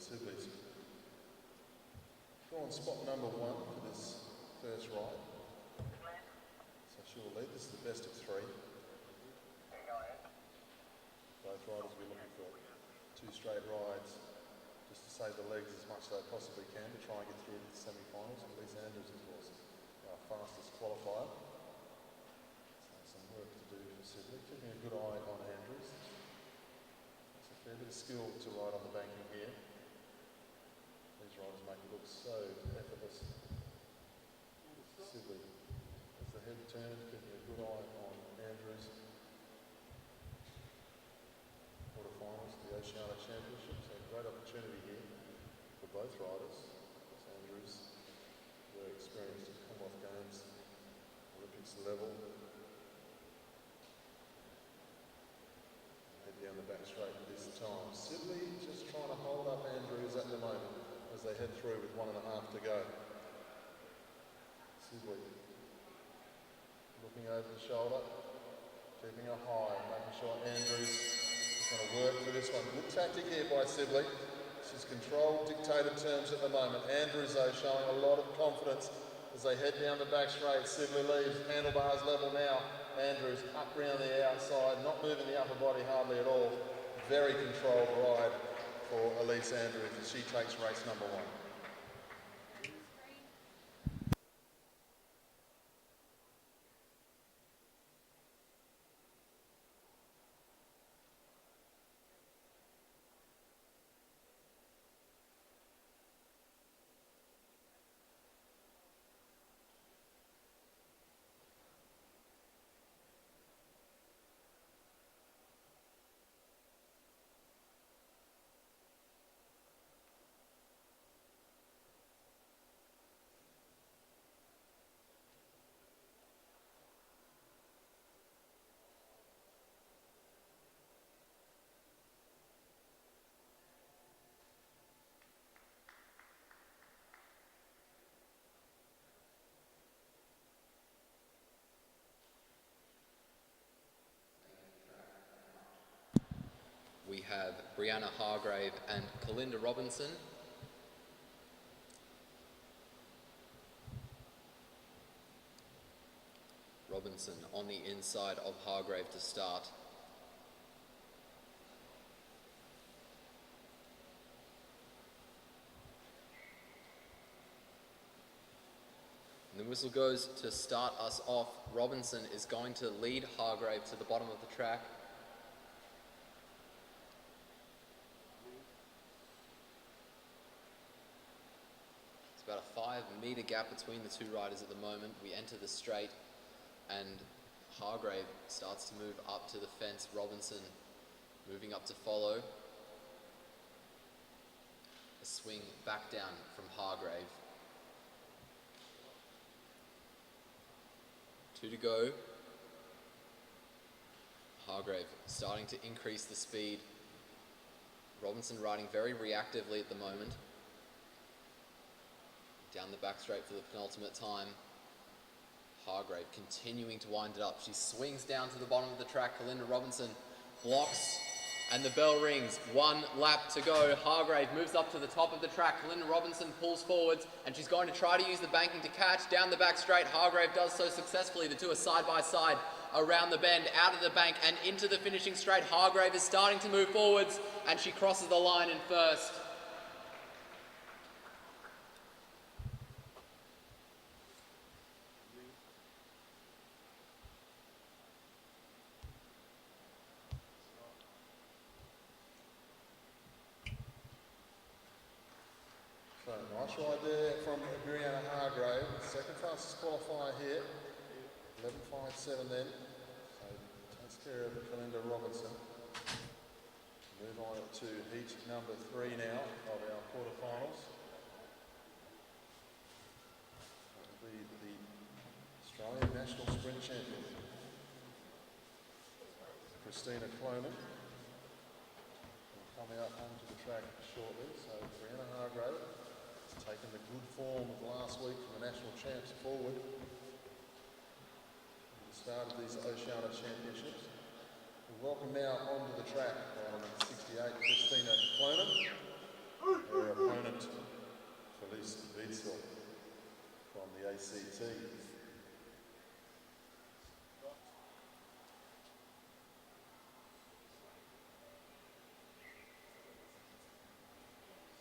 Sibley's drawn spot number 1 for this first ride. So she'll lead. This is the best of 3. Both riders will be looking for 2 straight rides just to save the legs as much as they possibly can to try and get through to the semi-finals. Elise Andrews, of course, our fastest qualifier. So some work to do for Sibley. Keeping a good eye on Andrews. It's a fair bit of skill to ride on the banking here. These riders make it look so effortless. Sibley, as the head turns, keeping a good eye on Andrews. Quarterfinals, the Oceania Championship, so a great opportunity here for both riders. Andrews, very experienced at Commonwealth Games, Olympics level. Head down the back straight this time. Sibley just trying to hold up Andrews at the moment as they head through with 1.5 to go. Sibley looking over the shoulder, keeping her high, making sure Andrews is going to work for this one. Good tactic here by Sibley. She's controlled, dictated terms at the moment. Andrews, though, showing a lot of confidence as they head down the back straight. Sibley leaves, handlebars level now. Andrews up round the outside, not moving the upper body hardly at all. Very controlled ride for Elise Andrews as she takes race number 1. We have Brianna Hargrave and Kalinda Robinson. Robinson on the inside of Hargrave to start. And the whistle goes to start us off. Robinson is going to lead Hargrave to the bottom of the track. It's about a 5 metre gap between the two riders at the moment. We enter the straight and Hargrave starts to move up to the fence. Robinson moving up to follow. A swing back down from Hargrave. 2 to go. Hargrave starting to increase the speed. Robinson riding very reactively at the moment. Down the back straight for the penultimate time. Hargrave continuing to wind it up. She swings down to the bottom of the track. Kalinda Robinson blocks and the bell rings. 1 lap to go. Hargrave moves up to the top of the track. Kalinda Robinson pulls forwards and she's going to try to use the banking to catch. Down the back straight, Hargrave does so successfully. The two are side by side around the bend, out of the bank and into the finishing straight. Hargrave is starting to move forwards and she crosses the line in first. So nice ride there from Brianna Hargrave, second fastest qualifier here, 11.57 then, so takes care of Kalinda Robinson. Move on to heat number 3 now of our quarterfinals. That will be the Australian National Sprint Champion, Christina Clonan. Will come out onto the track shortly, so Brianna Hargrave has taken the good form of last week from the National Champs forward. At the start of these Oceania Championships. We welcome now onto the track on 68, Christina Clonan. Her opponent, Felice Witzel from the ACT.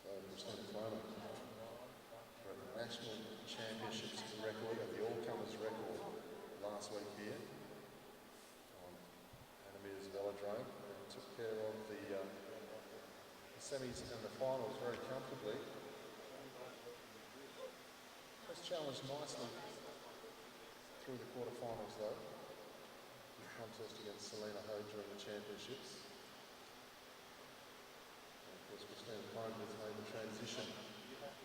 So Christina Clonan, for the National Championships record and the all-comers record last week here on Meares Velodrome, and took care of the semis and the finals very comfortably. Has challenged nicely through the quarterfinals though, in contest against Selena Ho during the championships. And of course Christina Clonan has made the transition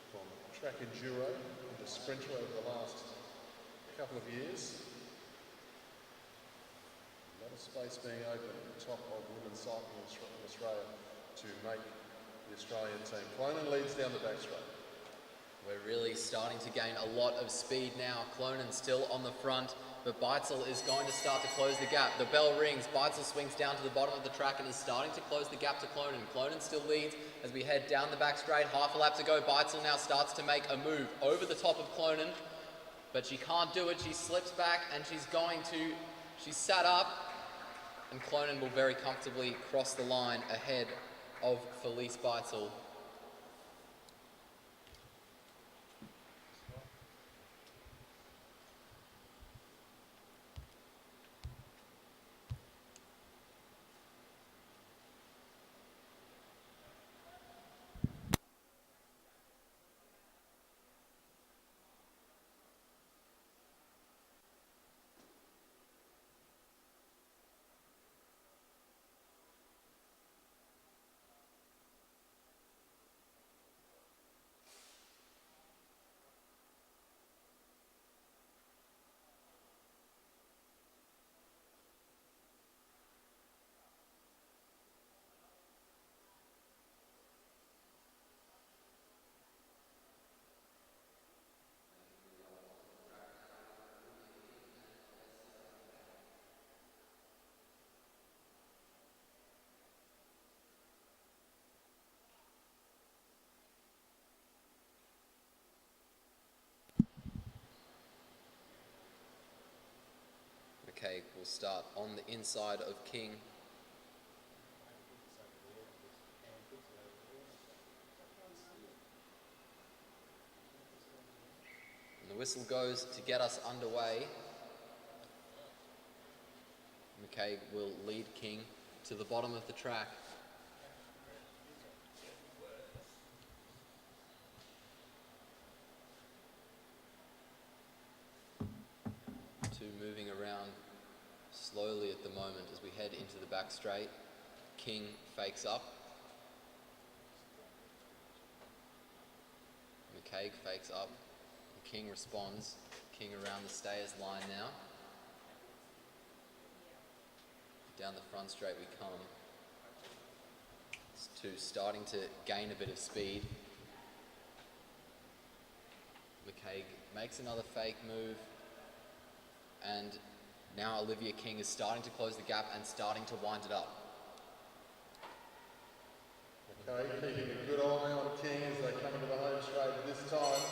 from track enduro into sprinter over the last couple of years. A lot of space being open at the top of women's cycling in Australia to make the Australian team. Clonan leads down the back straight. We're really starting to gain a lot of speed now. Clonan still on the front, but Beitzel is going to start to close the gap. The bell rings, Beitzel swings down to the bottom of the track and is starting to close the gap to Clonan. Clonan still leads as we head down the back straight, half a lap to go. Beitzel now starts to make a move over the top of Clonan, but she can't do it. She slips back and she's sat up, and Clonan will very comfortably cross the line ahead of Felice Beitzel. Okay, we'll start on the inside of King. And the whistle goes to get us underway. McKay will lead King to the bottom of the track. Two moving around slowly at the moment as we head into the back straight. King fakes up. McCaig fakes up. And King responds. King around the stayers line now. Down the front straight we come. It's two starting to gain a bit of speed. McCaig makes another fake move. And now Olivia King is starting to close the gap and starting to wind it up. Okay, keeping a good eye on King as they come into the home straight this time.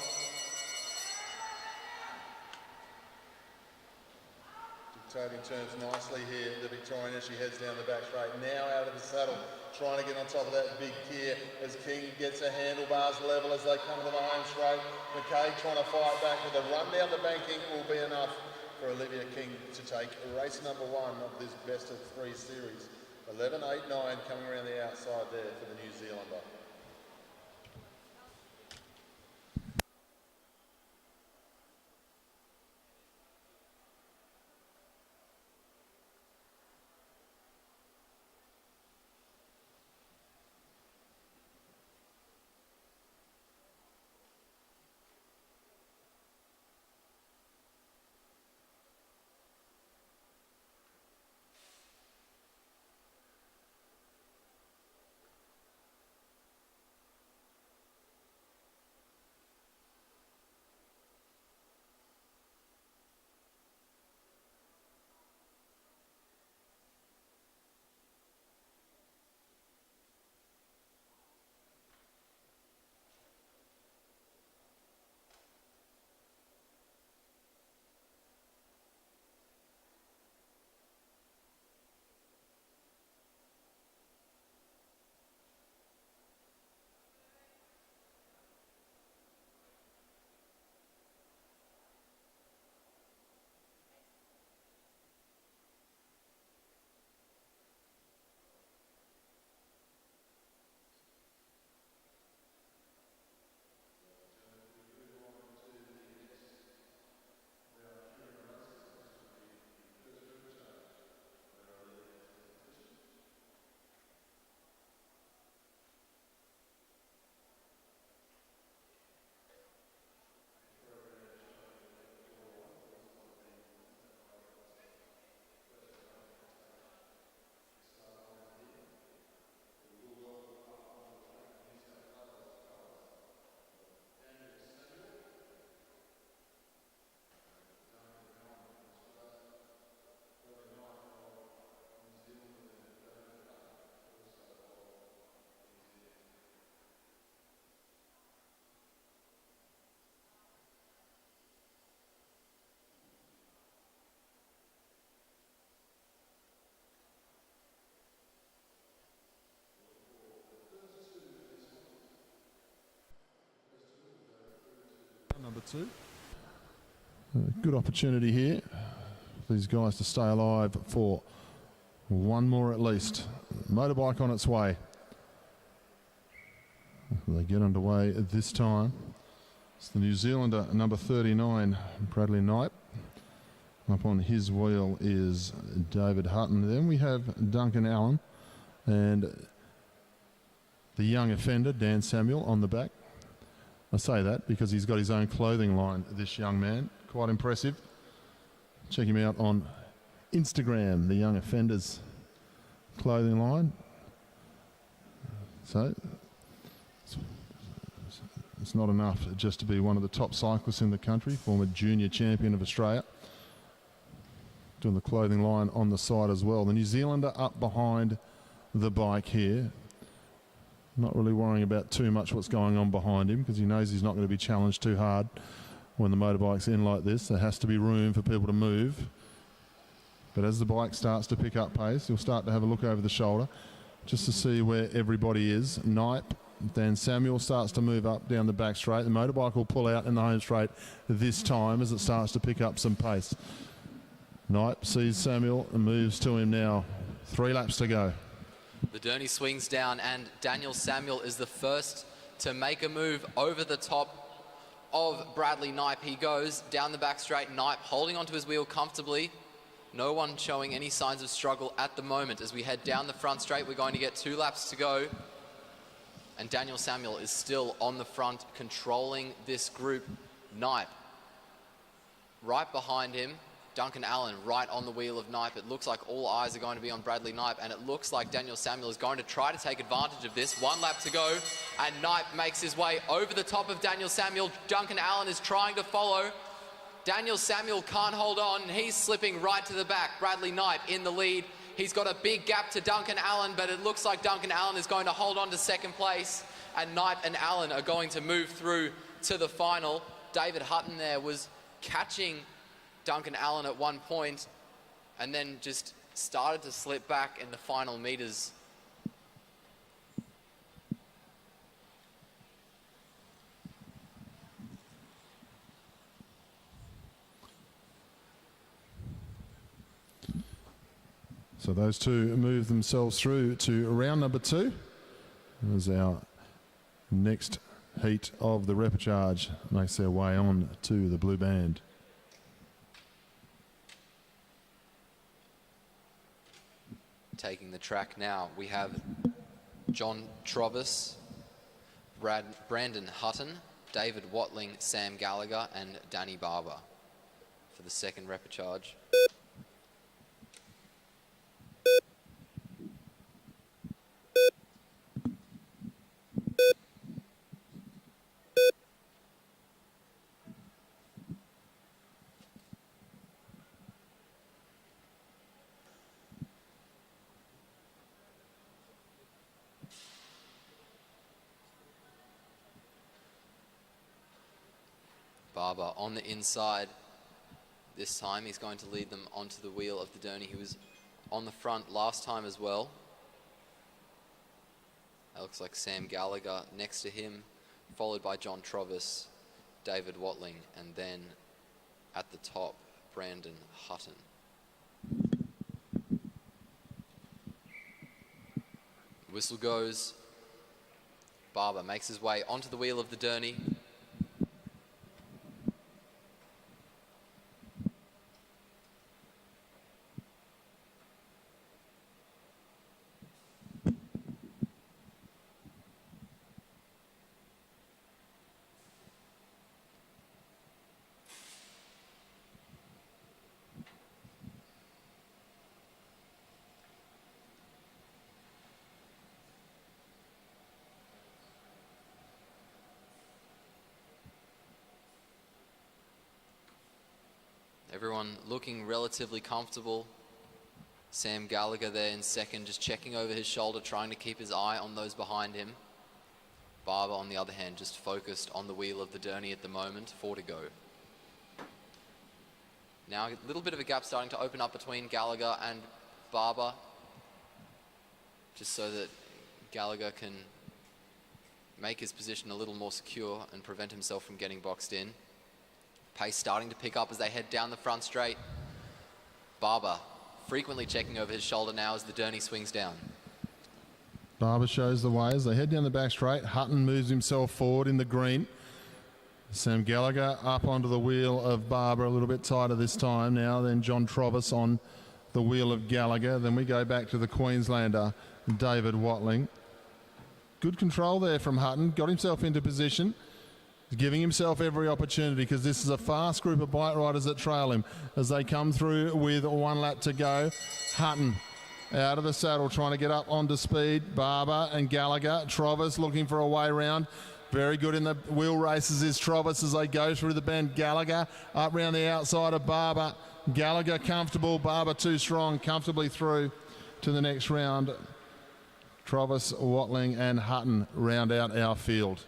Dictating terms nicely here, the Victorian, as she heads down the back straight. Now out of the saddle, trying to get on top of that big gear as King gets her handlebars level as they come to the home straight. McCaig trying to fight back with a run down the banking will be enough for Olivia King to take race number 1 of this best of 3 series. 11, 8, 9 coming around the outside there for the New Zealander. Number 2. Good opportunity here for these guys to stay alive for one more at least. Motorbike on its way. They get underway this time. It's the New Zealander number 39, Bradley Knipe. Up on his wheel is David Hutton. Then we have Duncan Allen and the young offender, Dan Samuel, on the back. I say that because he's got his own clothing line, this young man. Quite impressive. Check him out on Instagram, the Young Offenders clothing line. So, it's not enough just to be one of the top cyclists in the country, former junior champion of Australia. Doing the clothing line on the side as well. The New Zealander up behind the bike here. Not really worrying about too much what's going on behind him because he knows he's not going to be challenged too hard when the motorbike's in like this. There has to be room for people to move. But as the bike starts to pick up pace, you'll start to have a look over the shoulder just to see where everybody is. Knipe, Dan Samuel starts to move up down the back straight. The motorbike will pull out in the home straight this time as it starts to pick up some pace. Knipe sees Samuel and moves to him now. 3 laps to go. The Derny swings down and Daniel Samuel is the first to make a move over the top of Bradley Knipe. He goes down the back straight. Knipe holding onto his wheel comfortably. No one showing any signs of struggle at the moment. As we head down the front straight, we're going to get 2 laps to go. And Daniel Samuel is still on the front, controlling this group. Knipe right behind him. Duncan Allen right on the wheel of Knipe. It looks like all eyes are going to be on Bradley Knipe, and it looks like Daniel Samuel is going to try to take advantage of this. 1 lap to go, and Knipe makes his way over the top of Daniel Samuel. Duncan Allen is trying to follow. Daniel Samuel can't hold on. He's slipping right to the back. Bradley Knipe in the lead. He's got a big gap to Duncan Allen, but it looks like Duncan Allen is going to hold on to second place, and Knipe and Allen are going to move through to the final. David Hutton there was catching Duncan Allen at one point and then just started to slip back in the final meters. So those two move themselves through to round number 2. As our next heat of the repercharge makes their way on to the blue band. Taking the track now, we have John Trovis, Brandon Hutton, David Watling, Sam Gallagher, and Danny Barber for the second repercharge. Barber on the inside. This time he's going to lead them onto the wheel of the Derny. He was on the front last time as well. That looks like Sam Gallagher next to him, followed by John Trovis, David Watling, and then at the top, Brandon Hutton. Whistle goes. Barber makes his way onto the wheel of the Derny. Everyone looking relatively comfortable. Sam Gallagher there in second, just checking over his shoulder, trying to keep his eye on those behind him. Barber, on the other hand, just focused on the wheel of the Derny at the moment. 4 to go. Now a little bit of a gap starting to open up between Gallagher and Barber, just so that Gallagher can make his position a little more secure and prevent himself from getting boxed in. Pace starting to pick up as they head down the front straight. Barber frequently checking over his shoulder now as the Derny swings down. Barber shows the way as they head down the back straight. Hutton moves himself forward in the green. Sam Gallagher up onto the wheel of Barber, a little bit tighter this time now. Then John Trovis on the wheel of Gallagher. Then we go back to the Queenslander, David Watling. Good control there from Hutton. Got himself into position. He's giving himself every opportunity because this is a fast group of bike riders that trail him as they come through with 1 lap to go. Hutton out of the saddle trying to get up onto speed. Barber and Gallagher. Trovis looking for a way round. Very good in the wheel races is Trovis as they go through the bend. Gallagher up round the outside of Barber. Gallagher comfortable. Barber too strong. Comfortably through to the next round. Trovis, Watling and Hutton round out our field.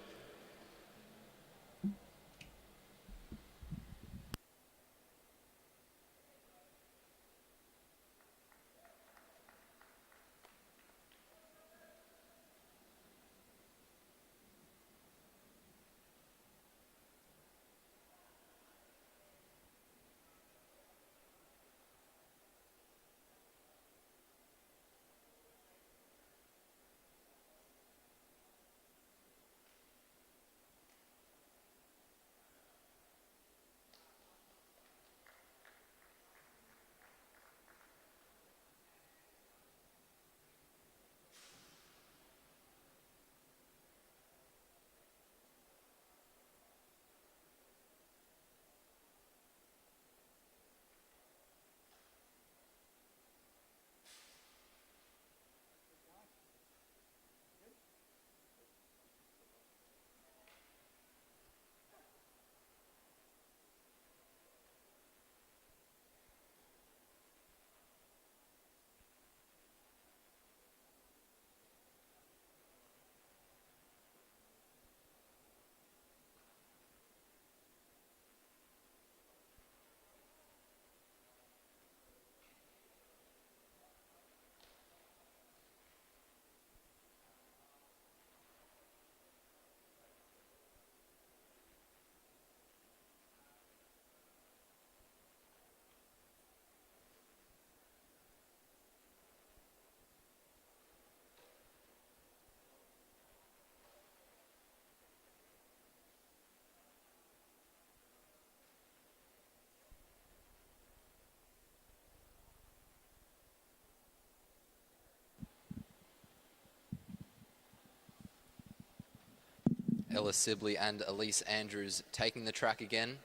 Ella Sibley and Elise Andrews taking the track again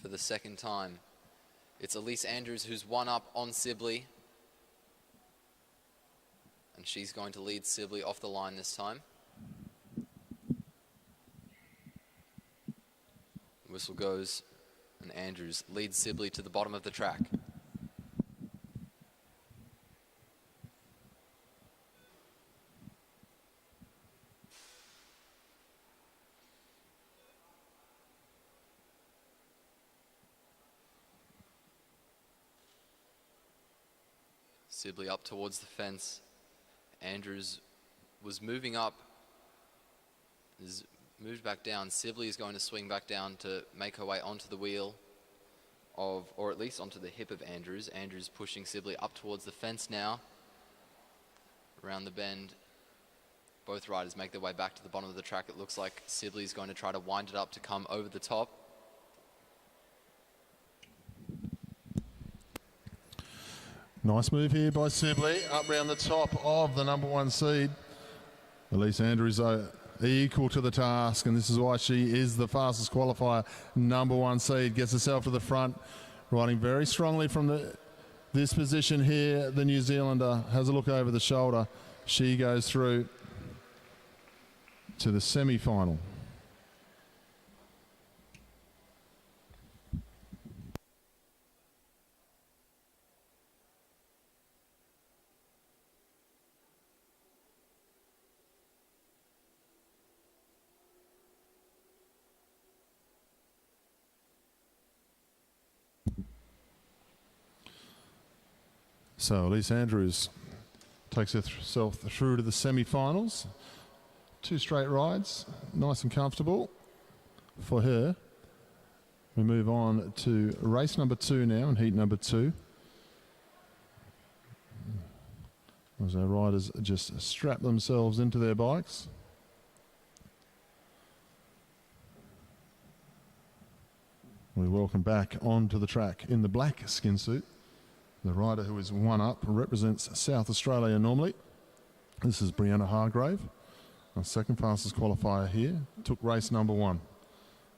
for the second time. It's Elise Andrews who's one up on Sibley, and she's going to lead Sibley off the line this time. Whistle goes, and Andrews leads Sibley to the bottom of the track. Sibley up towards the fence. Andrews was moving up, has moved back down. Sibley is going to swing back down to make her way onto the wheel of, or at least onto the hip of Andrews. Andrews pushing Sibley up towards the fence now. Around the bend, both riders make their way back to the bottom of the track. It looks like Sibley is going to try to wind it up to come over the top. Nice move here by Sibley, up round the top of the number 1 seed. Elise Andrews equal to the task, and this is why she is the fastest qualifier. Number 1 seed gets herself to the front, riding very strongly from this position here. The New Zealander has a look over the shoulder. She goes through to the semi-final. So Elise Andrews takes herself through to the semi-finals. 2 straight rides, nice and comfortable for her. We move on to race number 2 now, and heat number 2. As our riders just strap themselves into their bikes. We welcome back onto the track in the black skin suit the rider who is one up, represents South Australia normally. This is Brianna Hargrave, our second fastest qualifier here. Took race number 1.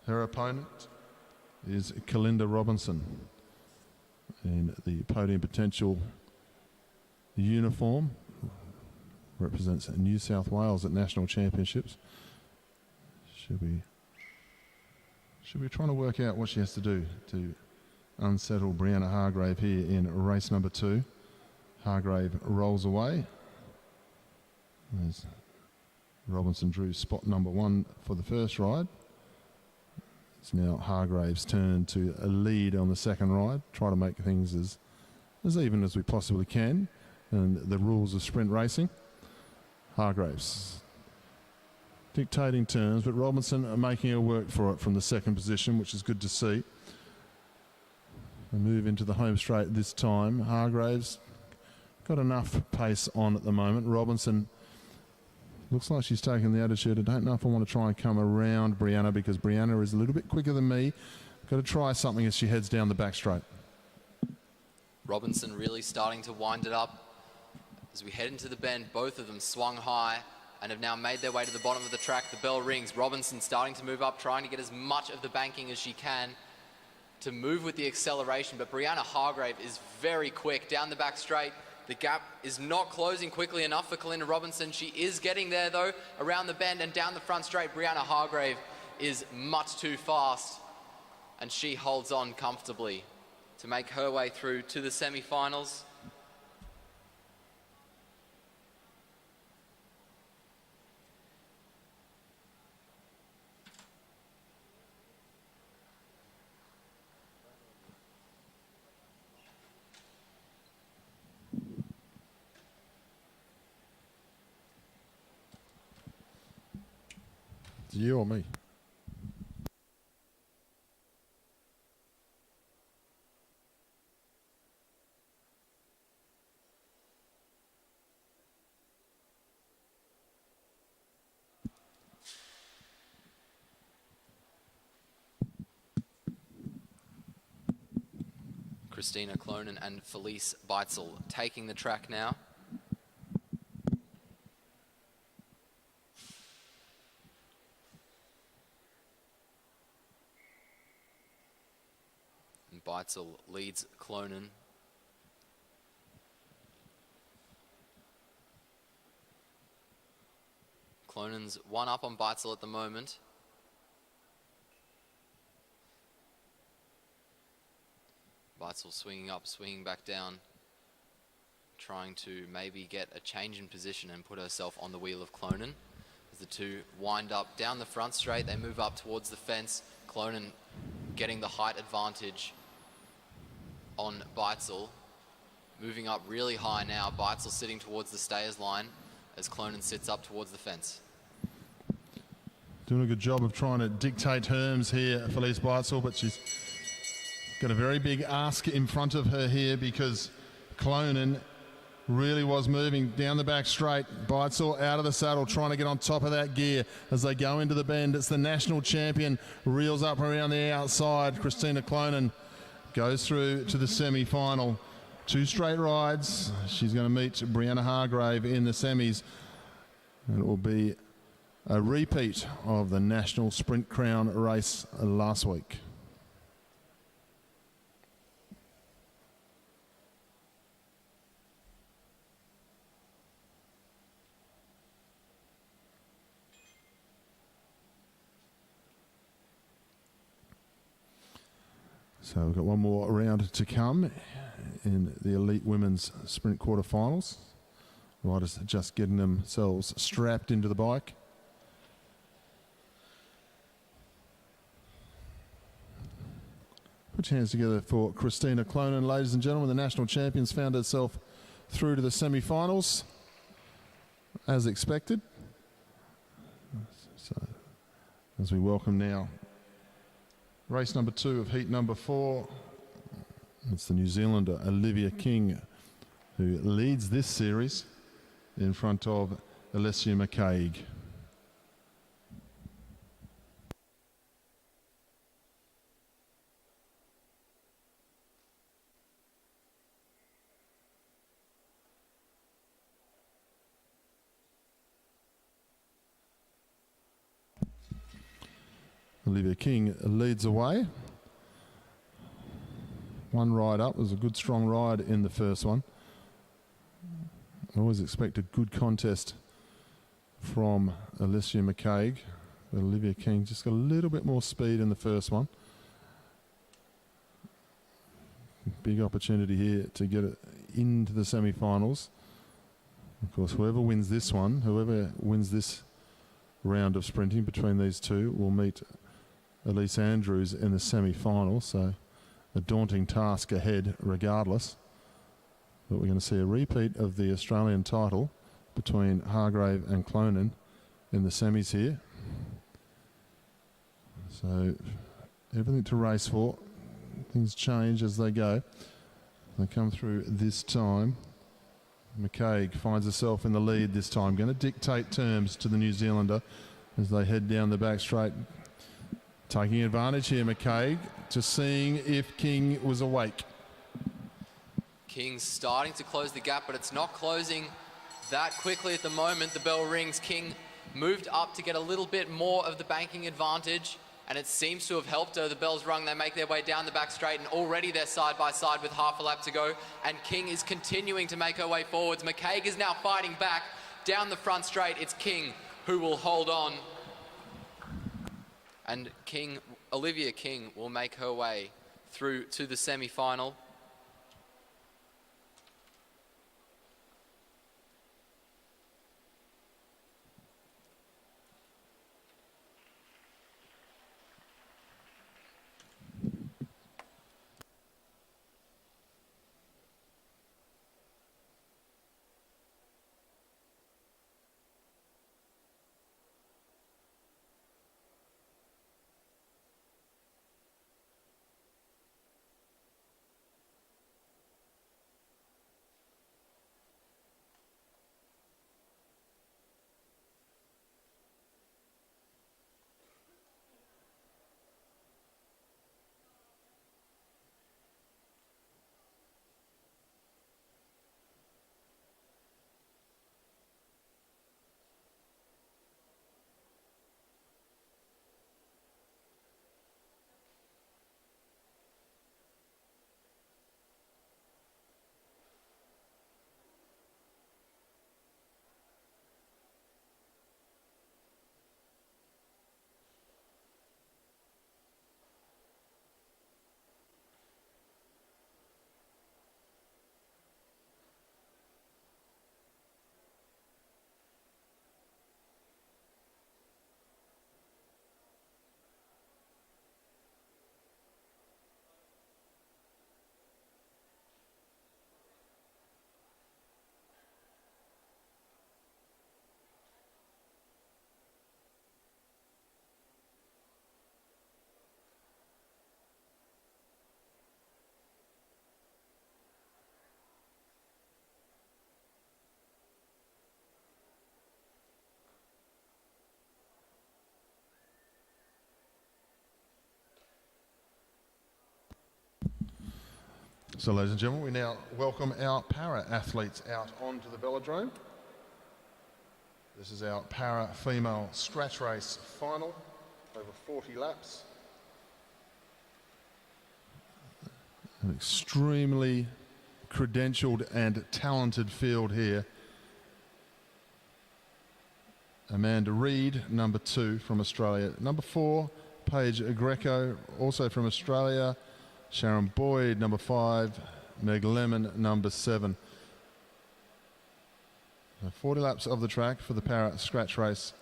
Her opponent is Kalinda Robinson in the podium potential uniform. Represents New South Wales at national championships. She'll be trying to work out what she has to do to unsettle Brianna Hargrave here in race number 2. Hargrave rolls away. As Robinson drew spot number 1 for the first ride. It's now Hargrave's turn to lead on the second ride. Try to make things as even as we possibly can, and the rules of sprint racing. Hargrave's dictating turns, but Robinson are making her work for it from the second position, which is good to see. We move into the home straight this time. Hargrave's got enough pace on at the moment. Robinson looks like she's taking the attitude. I don't know if I want to try and come around Brianna, because Brianna is a little bit quicker than me. Got to try something as she heads down the back straight. Robinson really starting to wind it up. As we head into the bend, both of them swung high and have now made their way to the bottom of the track. The bell rings. Robinson starting to move up, trying to get as much of the banking as she can to move with the acceleration, but Brianna Hargrave is very quick down the back straight. The gap is not closing quickly enough for Kalinda Robinson. She is getting there though, around the bend and down the front straight. Brianna Hargrave is much too fast, and she holds on comfortably to make her way through to the semi-finals. You or me? Christina Clonan and Felice Beitzel taking the track now. Beitzel leads Clonan. Clonan's 1 up on Beitzel at the moment. Beitzel swinging up, swinging back down, trying to maybe get a change in position and put herself on the wheel of Clonan. As the two wind up down the front straight, they move up towards the fence. Clonan getting the height advantage on Beitzel. Moving up really high now. Beitzel sitting towards the stayers line as Clonan sits up towards the fence. Doing a good job of trying to dictate terms here, Felice Beitzel, but she's got a very big ask in front of her here because Clonan really was moving down the back straight. Beitzel out of the saddle, trying to get on top of that gear as they go into the bend. It's the national champion, reels up around the outside. Christina Clonan goes through to the semi-final. 2 straight rides. She's going to meet Brianna Hargrave in the semis. And it will be a repeat of the National Sprint Crown race last week. So we've got one more round to come in the elite women's sprint quarterfinals. Riders just getting themselves strapped into the bike. Put your hands together for Christina Clonan, ladies and gentlemen. The national champions found herself through to the semi-finals, as expected. So, as we welcome now race number 2 of heat number 4. It's the New Zealander Olivia King who leads this series in front of Alessia McCaig. Olivia King leads away. One ride up. It was a good strong ride in the first one. I always expect a good contest from Alessia McCaig. Olivia King just got a little bit more speed in the first one. Big opportunity here to get it into the semi-finals. Of course, whoever wins this round of sprinting between these two will meet Elise Andrews in the semi-final, so a daunting task ahead regardless. But we're going to see a repeat of the Australian title between Hargrave and Clonan in the semis here. So everything to race for. Things change as they go. They come through this time. McCaig finds herself in the lead this time. Going to dictate terms to the New Zealander as they head down the back straight. Taking advantage here, McCaig, just seeing if King was awake. King's starting to close the gap, but it's not closing that quickly at the moment. The bell rings. King moved up to get a little bit more of the banking advantage, and it seems to have helped her. The bell's rung. They make their way down the back straight, and already they're side by side with half a lap to go, and King is continuing to make her way forwards. McCaig is now fighting back down the front straight. It's King who will hold on. And Olivia King will make her way through to the semi-final. So, ladies and gentlemen, we now welcome our para-athletes out onto the Velodrome. This is our para-female scratch race final, over 40 laps. An extremely credentialed and talented field here. Amanda Reid, number 2 from Australia. Number 4, Paige Greco, also from Australia. Sharon Boyd, number 5. Meg Lemon, number 7. 40 laps of the track for the Para Scratch Race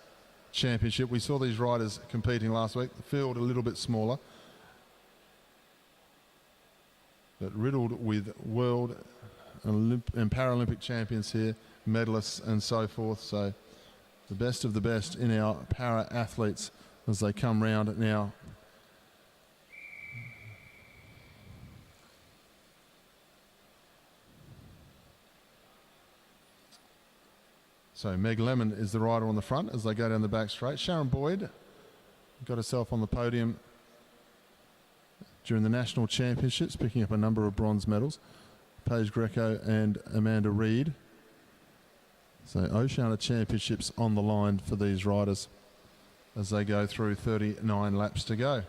Championship. We saw these riders competing last week. The field a little bit smaller, but riddled with world and Paralympic champions here, medalists and so forth. So the best of the best in our para athletes as they come round now. So Meg Lemon is the rider on the front as they go down the back straight. Sharon Boyd got herself on the podium during the national championships, picking up a number of bronze medals. Paige Greco and Amanda Reid. So Oceania championships on the line for these riders as they go through 39 laps to go.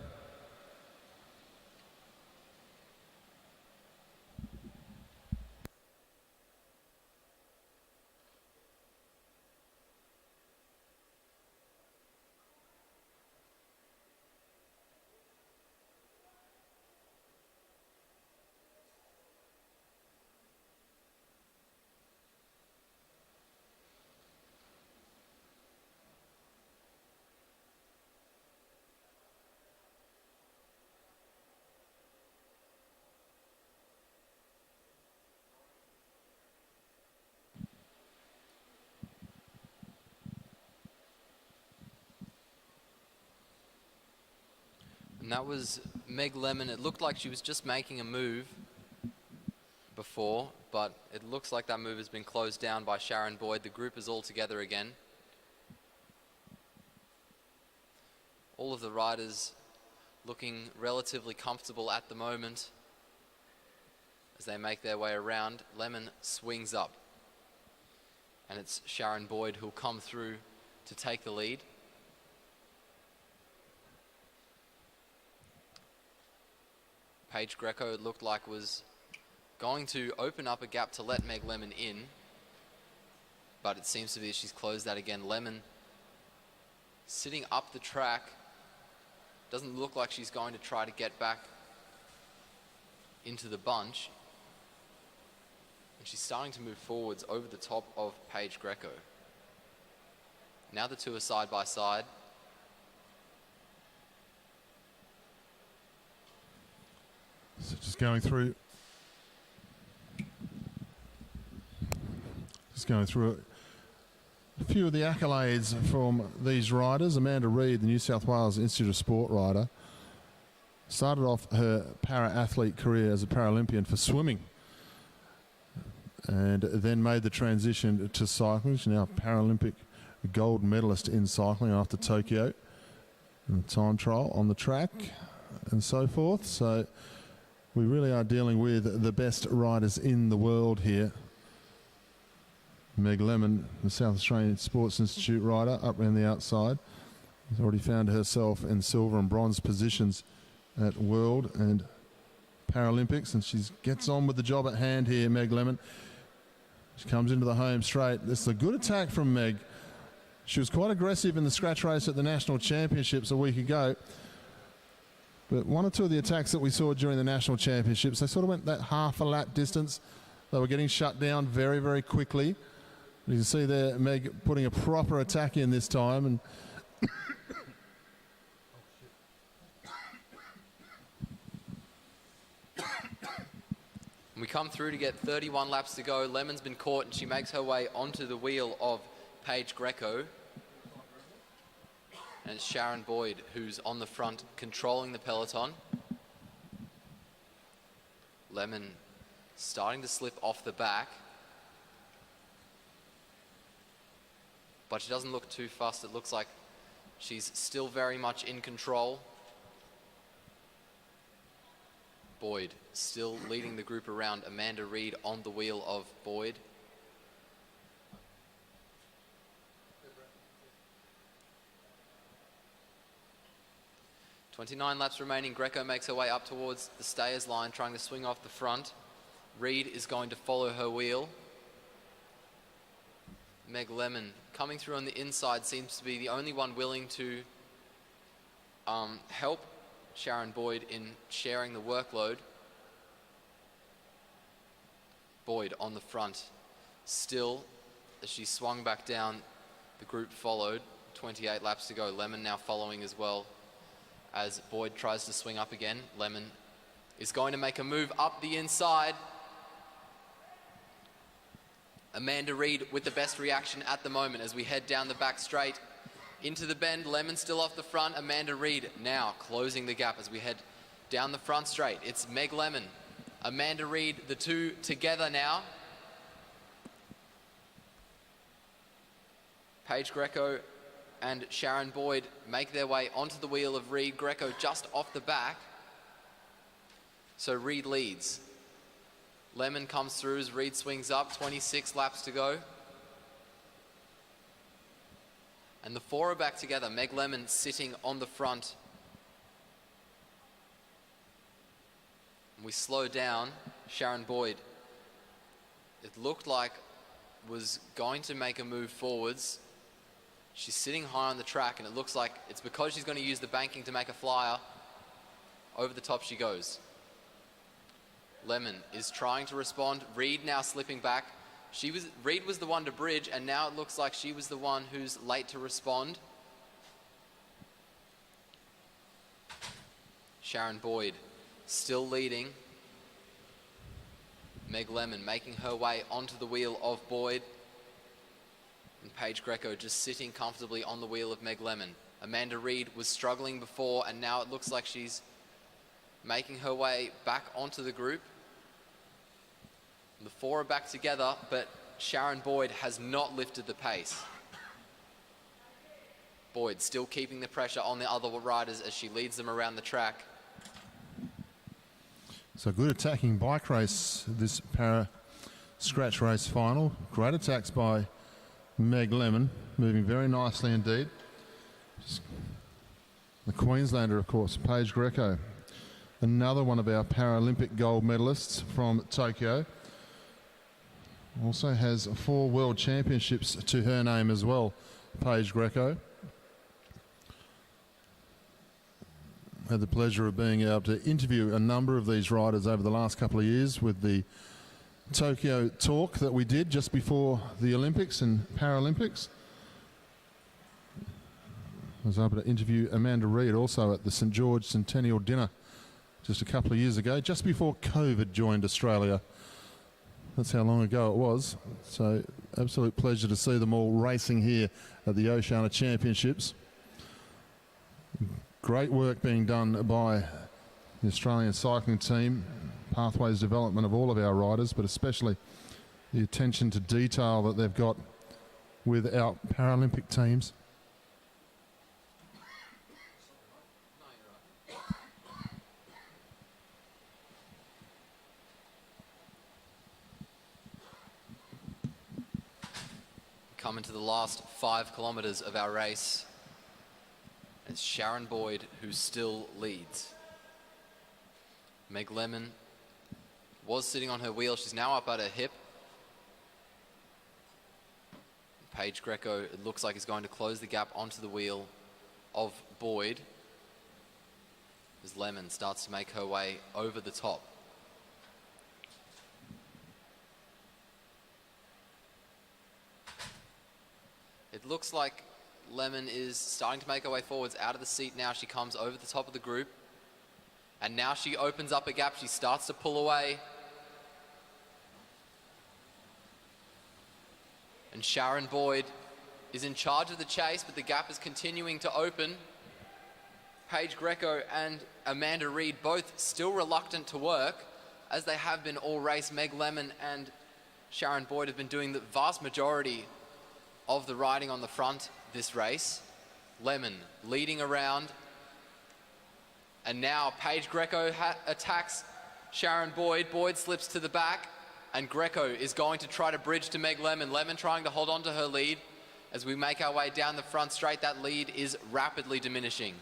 And that was Meg Lemon. It looked like she was just making a move before, but it looks like that move has been closed down by Sharon Boyd. The group is all together again. All of the riders looking relatively comfortable at the moment as they make their way around. Lemon swings up, and it's Sharon Boyd who'll come through to take the lead. Paige Greco, it looked like, was going to open up a gap to let Meg Lemon in, but it seems to be she's closed that again. Lemon sitting up the track. Doesn't look like she's going to try to get back into the bunch. And she's starting to move forwards over the top of Paige Greco. Now the two are side by side. So just going through a few of the accolades from these riders. Amanda Reid, the New South Wales Institute of Sport rider, started off her para-athlete career as a Paralympian for swimming and then made the transition to cycling. She's now a Paralympic gold medalist in cycling after Tokyo and the time trial on the track and so forth. So we really are dealing with the best riders in the world here. Meg Lemon, the South Australian Sports Institute rider, up around the outside, has already found herself in silver and bronze positions at World and Paralympics, and she gets on with the job at hand here, Meg Lemon. She comes into the home straight. This is a good attack from Meg. She was quite aggressive in the scratch race at the National Championships a week ago. But one or two of the attacks that we saw during the National Championships, they sort of went that half a lap distance. They were getting shut down very, very quickly. You can see there Meg putting a proper attack in this time. And we come through to get 31 laps to go. Lemon's been caught and she makes her way onto the wheel of Paige Greco. And it's Sharon Boyd who's on the front controlling the peloton. Lemon starting to slip off the back, but she doesn't look too fussed. It looks like she's still very much in control. Boyd still leading the group around. Amanda Reed on the wheel of Boyd. .29 laps remaining. Greco makes her way up towards the stayers line, trying to swing off the front. Reed is going to follow her wheel. Meg Lemon coming through on the inside seems to be the only one willing to help Sharon Boyd in sharing the workload. Boyd on the front. Still, as she swung back down, the group followed. 28 laps to go. Lemon now following as well. As Boyd tries to swing up again, Lemon is going to make a move up the inside. Amanda Reed with the best reaction at the moment as we head down the back straight into the bend. Lemon still off the front. Amanda Reed now closing the gap as we head down the front straight. It's Meg Lemon, Amanda Reed, the two together now. Paige Greco and Sharon Boyd make their way onto the wheel of Reed. Greco just off the back. So Reed leads. Lemon comes through as Reed swings up. 26 laps to go. And the four are back together. Meg Lemon sitting on the front. We slow down. Sharon Boyd, it looked like, was going to make a move forwards. She's sitting high on the track, and it looks like it's because she's going to use the banking to make a flyer. Over the top she goes. Lemon is trying to respond. Reed now slipping back. Reed was the one to bridge, and now it looks like she was the one who's late to respond. Sharon Boyd still leading. Meg Lemon making her way onto the wheel of Boyd. And Paige Greco just sitting comfortably on the wheel of Meg Lemon. Amanda Reed was struggling before, and now it looks like she's making her way back onto the group. The four are back together, but Sharon Boyd has not lifted the pace. Boyd still keeping the pressure on the other riders as she leads them around the track. So good attacking bike race, this para scratch race final. Great attacks by Meg Lemon, moving very nicely indeed. The Queenslander, of course, Paige Greco, another one of our Paralympic gold medalists from Tokyo. Also has 4 world championships to her name as well, Paige Greco. Had the pleasure of being able to interview a number of these riders over the last couple of years with the Tokyo talk that we did just before the Olympics and Paralympics. I was able to interview Amanda Reed also at the St George Centennial Dinner just a couple of years ago, just before COVID joined Australia. That's how long ago it was. So absolute pleasure to see them all racing here at the Oceania Championships. Great work being done by the Australian cycling team, pathways development of all of our riders, but especially the attention to detail that they've got with our Paralympic teams. Coming to the last 5 kilometres of our race. It's Sharon Boyd who still leads. Meg Lemon was sitting on her wheel. She's now up at her hip. Paige Greco, it looks like, is going to close the gap onto the wheel of Boyd as Lemon starts to make her way over the top. It looks like Lemon is starting to make her way forwards out of the seat now. She comes over the top of the group. And now she opens up a gap. She starts to pull away. And Sharon Boyd is in charge of the chase, but the gap is continuing to open. Paige Greco and Amanda Reed both still reluctant to work, as they have been all race. Meg Lemon and Sharon Boyd have been doing the vast majority of the riding on the front this race. Lemon leading around. And now Paige Greco attacks Sharon Boyd. Boyd slips to the back, and Greco is going to try to bridge to Meg Lemon. Lemon trying to hold on to her lead. As we make our way down the front straight, that lead is rapidly diminishing.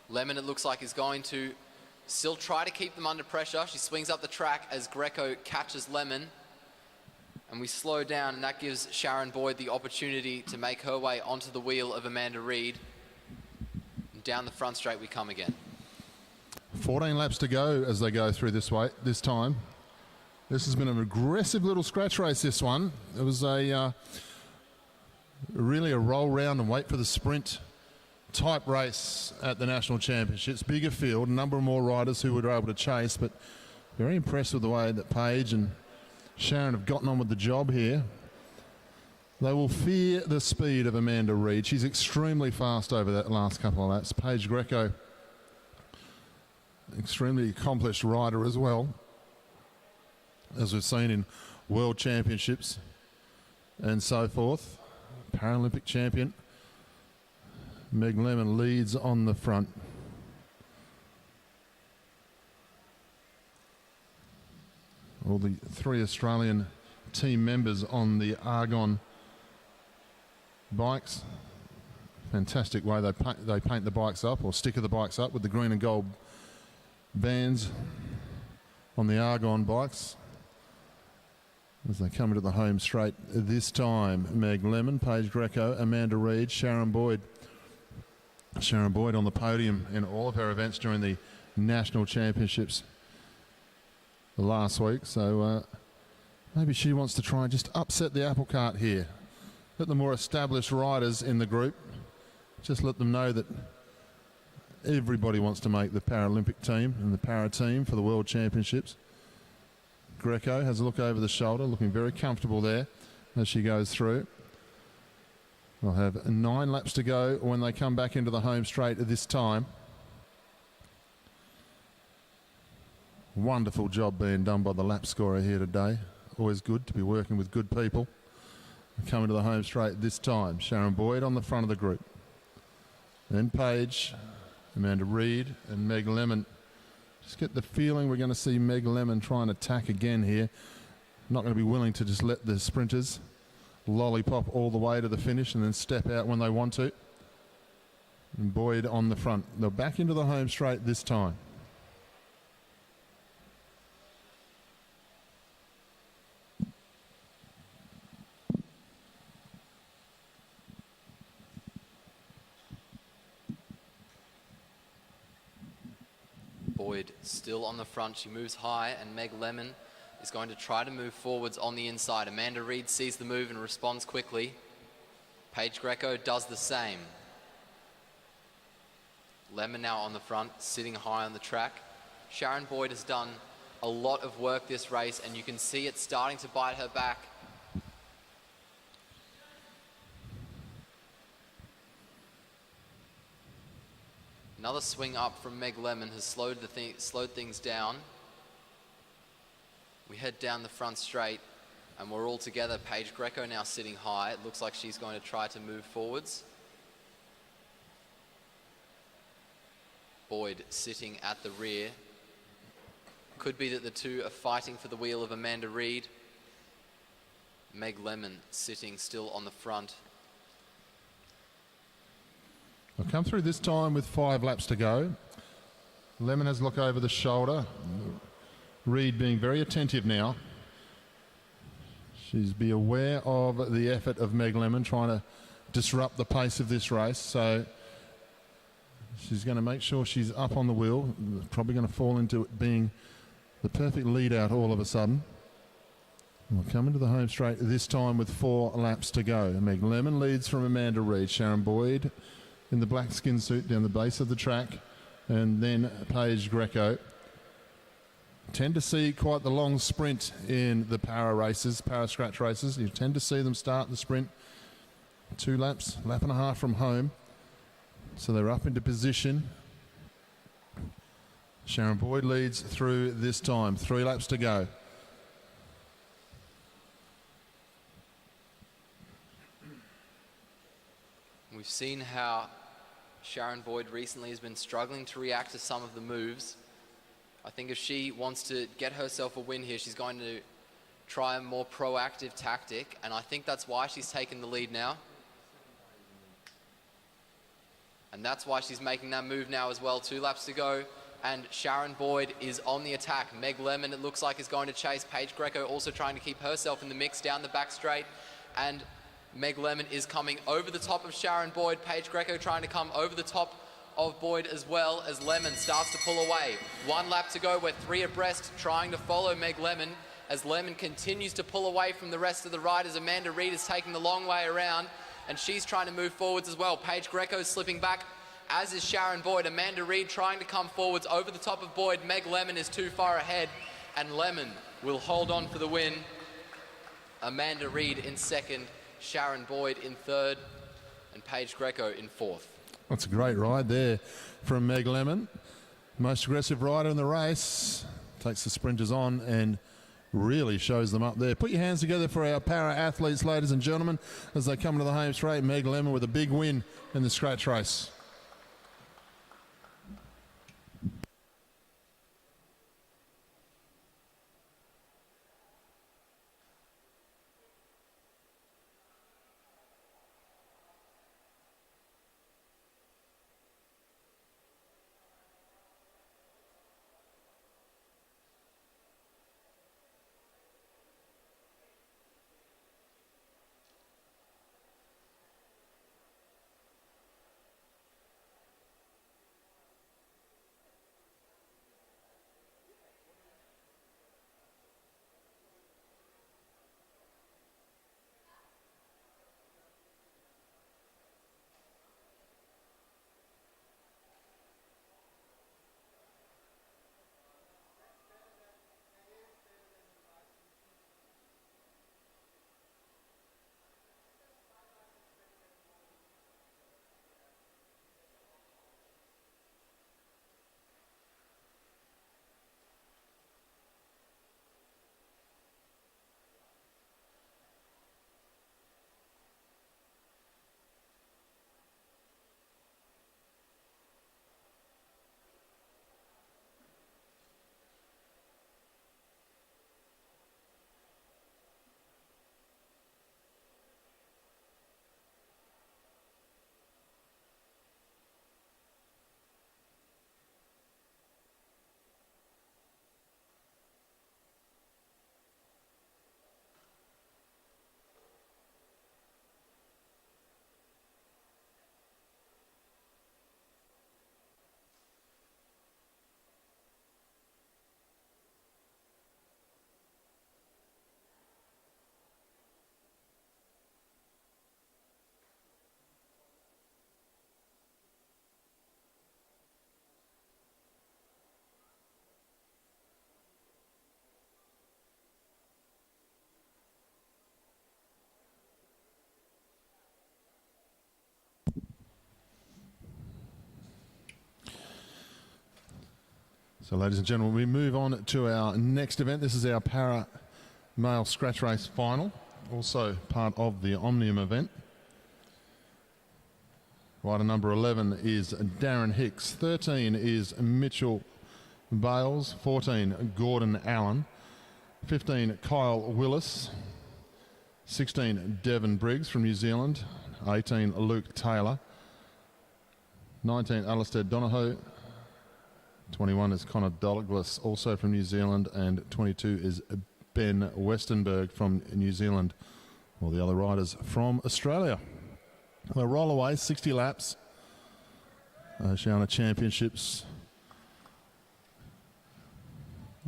Lemon, it looks like, is going to still try to keep them under pressure. She swings up the track as Greco catches Lemon. And we slow down, and that gives Sharon Boyd the opportunity to make her way onto the wheel of Amanda Reid. And down the front straight we come again. 14 laps to go as they go through this time. This has been an aggressive little scratch race, this one. It was really a roll round and wait for the sprint type race at the National Championships. Bigger field, a number of more riders who were able to chase, but very impressed with the way that Paige and Sharon have gotten on with the job here. They will fear the speed of Amanda Reid. She's extremely fast over that last couple of laps. Paige Greco, extremely accomplished rider as well, as we've seen in World Championships and so forth. Paralympic champion. Meg Lemon leads on the front. All the 3 Australian team members on the Argon bikes. Fantastic way they paint the bikes up, or sticker the bikes up with the green and gold bands on the Argon bikes. As they come into the home straight this time, Meg Lemon, Paige Greco, Amanda Reid, Sharon Boyd. Sharon Boyd on the podium in all of her events during the National Championships last week. So maybe she wants to try and just upset the apple cart here. Let the more established riders in the group, just let them know that everybody wants to make the Paralympic team and the para team for the World Championships. Greco has a look over the shoulder, looking very comfortable there as she goes through. We'll have 9 laps to go when they come back into the home straight at this time. Wonderful job being done by the lap scorer here today. Always good to be working with good people. Coming to the home straight this time. Sharon Boyd on the front of the group. Then Paige, Amanda Reid and Meg Lemon. Just get the feeling we're going to see Meg Lemon try and attack again here. Not going to be willing to just let the sprinters lollipop all the way to the finish and then step out when they want to. And Boyd on the front. They're back into the home straight this time. Boyd still on the front. She moves high, and Meg Lemon is going to try to move forwards on the inside. Amanda Reid sees the move and responds quickly. Paige Greco does the same. Lemon now on the front, sitting high on the track. Sharon Boyd has done a lot of work this race, and you can see it starting to bite her back. Another swing up from Meg Lemon has slowed things down. We head down the front straight, and we're all together. Paige Greco now sitting high. It looks like she's going to try to move forwards. Boyd sitting at the rear. Could be that the two are fighting for the wheel of Amanda Reid. Meg Lemon sitting still on the front. They'll come through this time with 5 laps to go. Lemon has a look over the shoulder. Reid being very attentive now. She's be aware of the effort of Meg Lemon trying to disrupt the pace of this race. So she's going to make sure she's up on the wheel. Probably going to fall into it being the perfect lead out all of a sudden. We'll come into the home straight this time with 4 laps to go. Meg Lemon leads from Amanda Reid. Sharon Boyd in the black skin suit down the base of the track, and then Paige Greco. Tend to see quite the long sprint in the para races, para scratch races. You tend to see them start the sprint 2 laps, lap and a half from home. So they're up into position. Sharon Boyd leads through this time. 3 laps to go. We've seen how Sharon Boyd recently has been struggling to react to some of the moves. I think if she wants to get herself a win here, she's going to try a more proactive tactic, and I think that's why she's taken the lead now. And that's why she's making that move now as well. 2 laps to go, and Sharon Boyd is on the attack. Meg Lemon, it looks like, is going to chase. Paige Greco also trying to keep herself in the mix down the back straight, and Meg Lemon is coming over the top of Sharon Boyd. Paige Greco trying to come over the top of Boyd as well, as Lemon starts to pull away. 1 lap to go. We're 3 abreast, trying to follow Meg Lemon as Lemon continues to pull away from the rest of the riders. Amanda Reid is taking the long way around, and she's trying to move forwards as well. Paige Greco is slipping back, as is Sharon Boyd. Amanda Reid trying to come forwards over the top of Boyd. Meg Lemon is too far ahead, and Lemon will hold on for the win. Amanda Reid in second, Sharon Boyd in third, and Paige Greco in fourth. That's a great ride there from Meg Lemon. Most aggressive rider in the race. Takes the sprinters on and really shows them up there. Put your hands together for our para-athletes, ladies and gentlemen, as they come to the home straight. Meg Lemon with a big win in the scratch race. So, ladies and gentlemen, we move on to our next event. This is our para male scratch race final, also part of the Omnium event. Rider number 11 is Darren Hicks. 13 is Mitchell Bales. 14, Gordon Allen. 15, Kyle Willis. 16, Devon Briggs from New Zealand. 18, Luke Taylor. 19, Alistair Donohoe. 21 is Connor Douglas, also from New Zealand, and 22 is Ben Westenberg from New Zealand. All the other riders from Australia. We'll roll away 60 laps. Oceania Championships.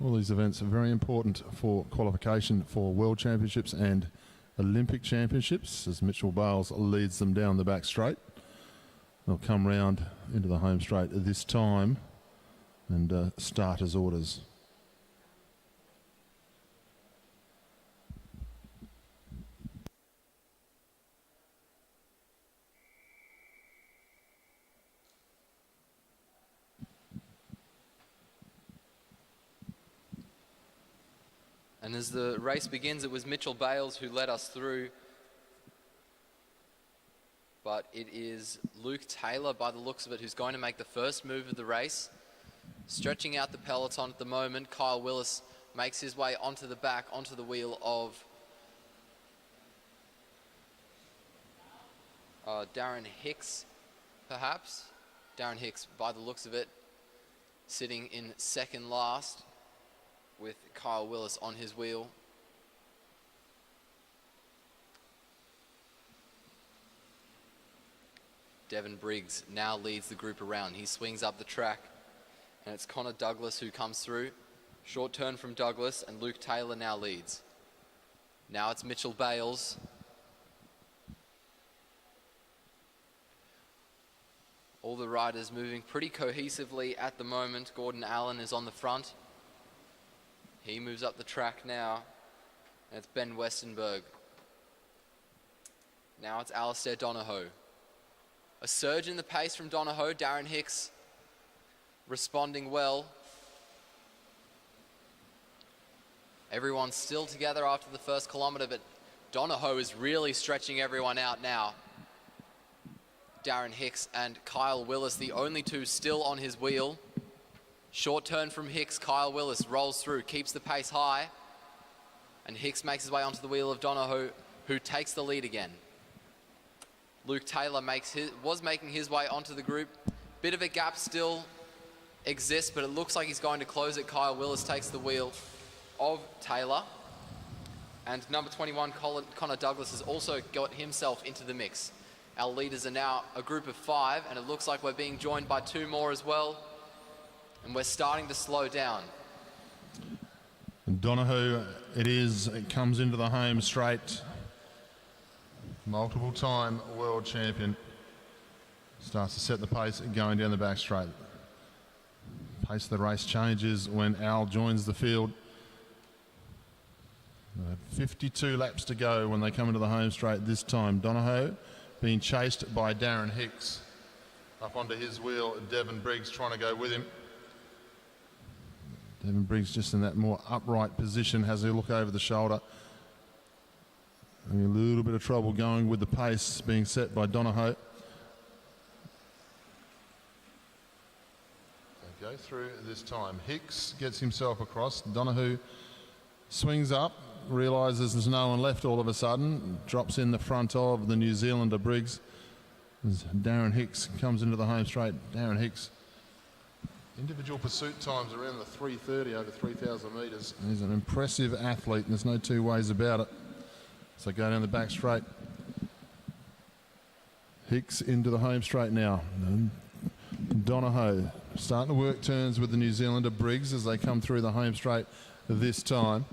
All these events are very important for qualification for World Championships and Olympic Championships, as Mitchell Bales leads them down the back straight. They'll come round into the home straight this time and starters orders. And as the race begins, it was Mitchell Bales who led us through. But but it is Luke Taylor, by the looks of it, who's going to make the first move of the race. Stretching out the peloton at the moment, Kyle Willis makes his way onto the back, onto the wheel of Darren Hicks, perhaps. Darren Hicks, by the looks of it, sitting in second last with Kyle Willis on his wheel. Devon Briggs now leads the group around. He swings up the track, and it's Connor Douglas who comes through. Short turn from Douglas, and Luke Taylor now leads. Now it's Mitchell Bales. All the riders moving pretty cohesively at the moment. Gordon Allen is on the front. He moves up the track now, and it's Ben Westenberg. Now it's Alistair Donohoe. A surge in the pace from Donohoe. Darren Hicks responding well. Everyone's still together after the first kilometre, but Donohoe is really stretching everyone out now. Darren Hicks and Kyle Willis, the only two still on his wheel. Short turn from Hicks. Kyle Willis rolls through, keeps the pace high, and Hicks makes his way onto the wheel of Donohoe, who takes the lead again. Luke Taylor was making his way onto the group. Bit of a gap still exists, but it looks like he's going to close it. Kyle Willis takes the wheel of Taylor. And number 21, Connor Douglas, has also got himself into the mix. Our leaders are now a group of 5, and it looks like we're being joined by 2 more as well. And we're starting to slow down. Donohoe, it comes into the home straight. Multiple time world champion. Starts to set the pace going down the back straight. Pace of the race changes when Al joins the field. 52 laps to go when they come into the home straight this time. Donohoe being chased by Darren Hicks. Up onto his wheel, Devon Briggs trying to go with him. Devon Briggs just in that more upright position, has a look over the shoulder. Having a little bit of trouble going with the pace being set by Donohoe. They go through this time. Hicks gets himself across. Donohoe swings up, realises there's no one left all of a sudden, drops in the front of the New Zealander Briggs. As Darren Hicks comes into the home straight. Darren Hicks, individual pursuit times around the 3:30 over 3,000 metres. He's an impressive athlete, and there's no two ways about it. So go down the back straight. Hicks into the home straight now. And Donohoe starting to work turns with the New Zealander Briggs as they come through the home straight this time.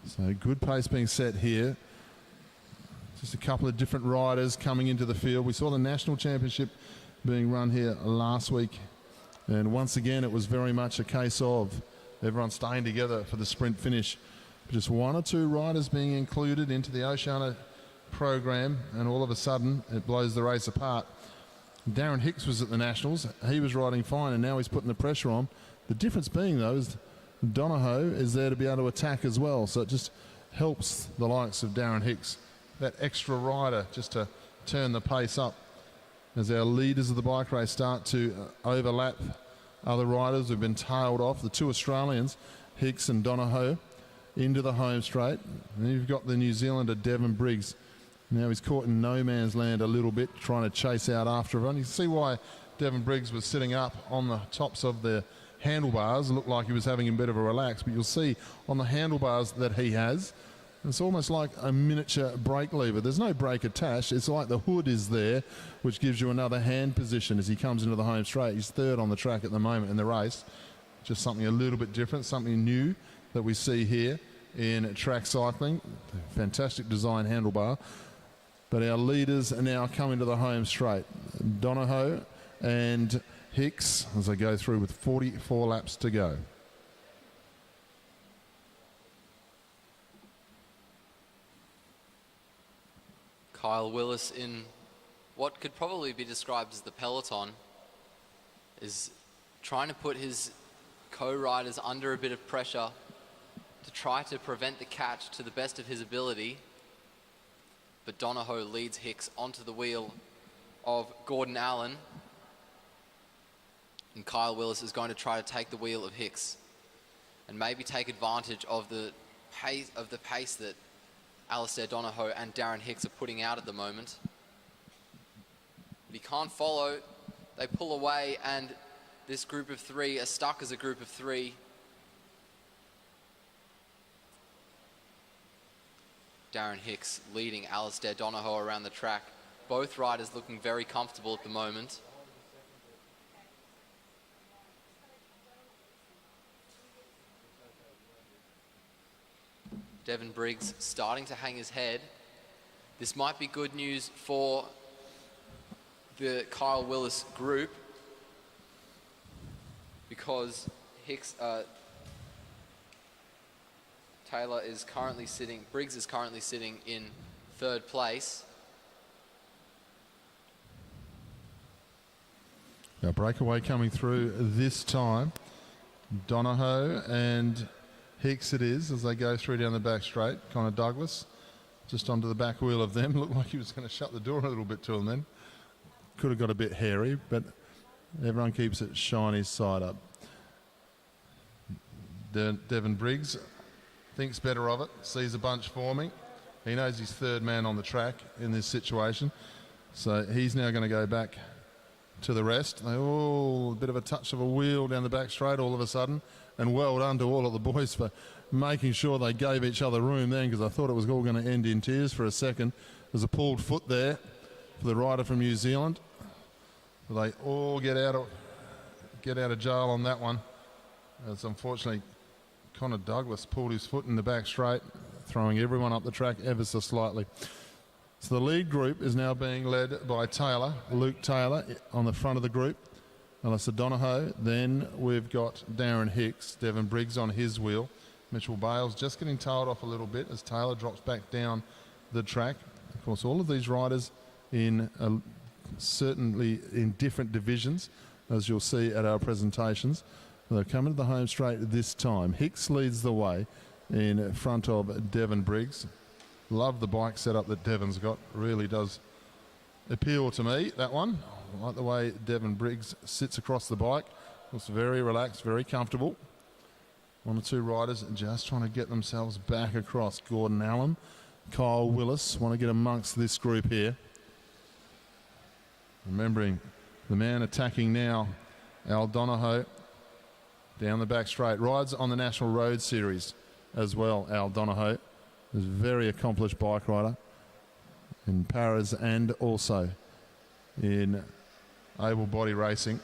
So good pace being set here. Just a couple of different riders coming into the field. We saw the National Championship being run here last week. And once again, it was very much a case of everyone staying together for the sprint finish. Just 1 or 2 riders being included into the Oceania program, and all of a sudden it blows the race apart. Darren Hicks was at the Nationals. He was riding fine, and now he's putting the pressure on. The difference being, though, is Donohoe is there to be able to attack as well, so it just helps the likes of Darren Hicks. That extra rider just to turn the pace up as our leaders of the bike race start to overlap other riders who've been tailed off. The 2 Australians, Hicks and Donohoe, into the home straight. And you've got the New Zealander Devon Briggs. Now he's caught in no man's land a little bit, trying to chase out after everyone. You can see why Devon Briggs was sitting up on the tops of the handlebars. It looked like he was having a bit of a relax, but you'll see on the handlebars that he has, it's almost like a miniature brake lever. There's no brake attached. It's like the hood is there, which gives you another hand position as he comes into the home straight. He's 3rd on the track at the moment in the race. Just something a little bit different, something new that we see here in track cycling. Fantastic design handlebar. But our leaders are now coming to the home straight. Donohoe and Hicks as they go through with 44 laps to go. Kyle Willis, in what could probably be described as the peloton, is trying to put his co-riders under a bit of pressure to try to prevent the catch to the best of his ability. But Donohoe leads Hicks onto the wheel of Gordon Allen. And Kyle Willis is going to try to take the wheel of Hicks and maybe take advantage of the pace that Alistair Donohoe and Darren Hicks are putting out at the moment. But he can't follow. They pull away, and this group of three are stuck as a group of three. Darren Hicks leading Alistair Donohoe around the track. Both riders looking very comfortable at the moment. Devon Briggs starting to hang his head. This might be good news for the Kyle Willis group, because Briggs is currently sitting in third place. Now breakaway coming through this time. Donohoe and Hicks it is as they go through down the back straight. Connor Douglas just onto the back wheel of them. Looked like he was going to shut the door a little bit to him then. Could have got a bit hairy, but everyone keeps it shiny side up. Devon Briggs thinks better of it, sees a bunch forming. He knows he's third man on the track in this situation. So he's now going to go back to the rest. A bit of a touch of a wheel down the back straight all of a sudden. And well done to all of the boys for making sure they gave each other room then, because I thought it was all going to end in tears for a second. There's a pulled foot there for the rider from New Zealand. They all get out of jail on that one. As unfortunately Connor Douglas pulled his foot in the back straight, throwing everyone up the track ever so slightly. So the lead group is now being led by Luke Taylor on the front of the group. Alistair Donohoe. Then we've got Darren Hicks, Devon Briggs on his wheel. Mitchell Bales just getting tailed off a little bit as Taylor drops back down the track. Of course, all of these riders in certainly in different divisions, as you'll see at our presentations. They're coming to the home straight this time. Hicks leads the way in front of Devon Briggs. Love the bike setup that Devon's got. Really does appeal to me, that one. I like the way Devon Briggs sits across the bike. Looks very relaxed, very comfortable. One or two riders just trying to get themselves back across. Gordon Allen, Kyle Willis want to get amongst this group here. Remembering the man attacking now, Al Donohoe, down the back straight. Rides on the National Road Series as well, Al Donohoe. Is a very accomplished bike rider in paras and also in able body racing.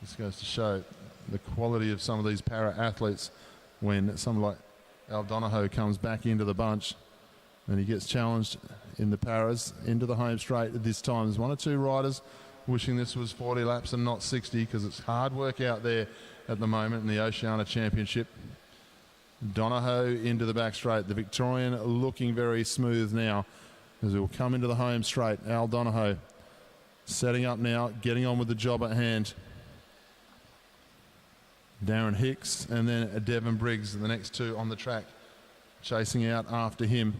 This goes to show the quality of some of these para athletes when someone like Al Donohoe comes back into the bunch and he gets challenged in the paras into the home straight this time. There's one or two riders wishing this was 40 laps and not 60, because it's hard work out there at the moment in the Oceania Championship. Donohoe into the back straight. The Victorian looking very smooth now as he'll come into the home straight. Al Donohoe setting up now, getting on with the job at hand. Darren Hicks and then Devon Briggs, the next two on the track, chasing out after him.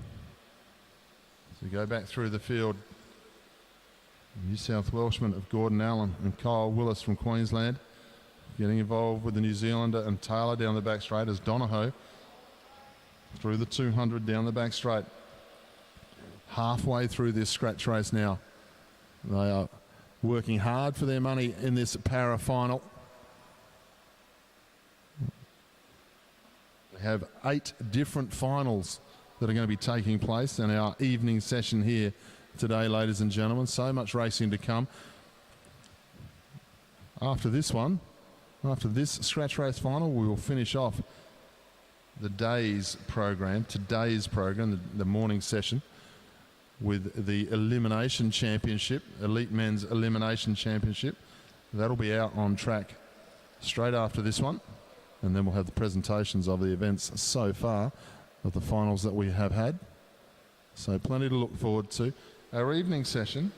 So we go back through the field. New South Welshman of Gordon Allen and Kyle Willis from Queensland getting involved with the New Zealander and Taylor down the back straight as Donohoe through the 200 down the back straight. Halfway through this scratch race now. They are working hard for their money in this para final. We have 8 different finals that are going to be taking place in our evening session here today, ladies and gentlemen. So much racing to come. After this one, after this scratch race final, we will finish off today's program, the morning session, with the Elimination Championship, Elite Men's Elimination Championship. That'll be out on track straight after this one. And then we'll have the presentations of the events so far, of the finals that we have had. So plenty to look forward to. Our evening session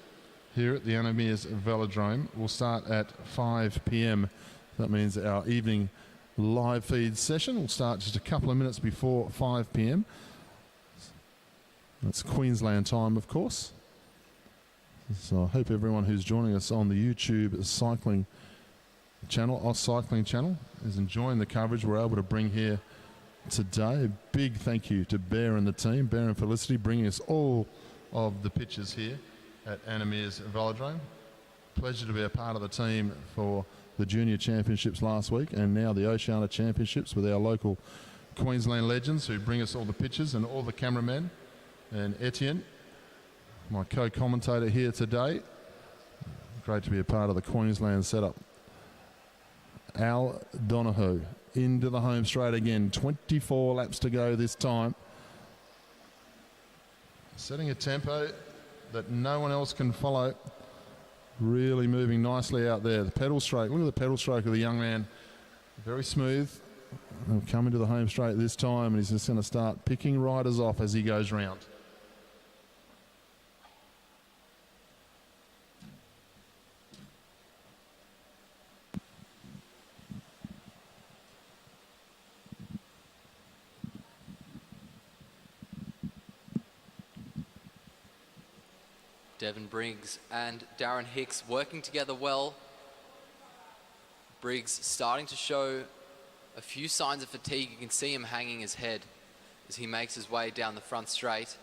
here at the Meares Velodrome will start at 5 p.m. That means our evening live feed session will start just a couple of minutes before 5 p.m. That's Queensland time, of course. So I hope everyone who's joining us on the YouTube cycling channel, Cycling channel, is enjoying the coverage we're able to bring here today. A big thank you to Bear and the team, Bear and Felicity, bringing us all of the pictures here at Meares Velodrome. Pleasure to be a part of the team for the Junior Championships last week and now the Oceania Championships with our local Queensland legends who bring us all the pictures, and all the cameramen, and Etienne, my co-commentator here today. Great to be a part of the Queensland setup. Al Donohoe into the home straight again. 24 laps to go this time. Setting a tempo that no one else can follow. Really moving nicely out there. The pedal stroke, look at the pedal stroke of the young man. Very smooth. He'll come into the home straight this time, and he's just going to start picking riders off as he goes round. Devin Briggs and Darren Hicks working together well. Briggs starting to show a few signs of fatigue. You can see him hanging his head as he makes his way down the front straight.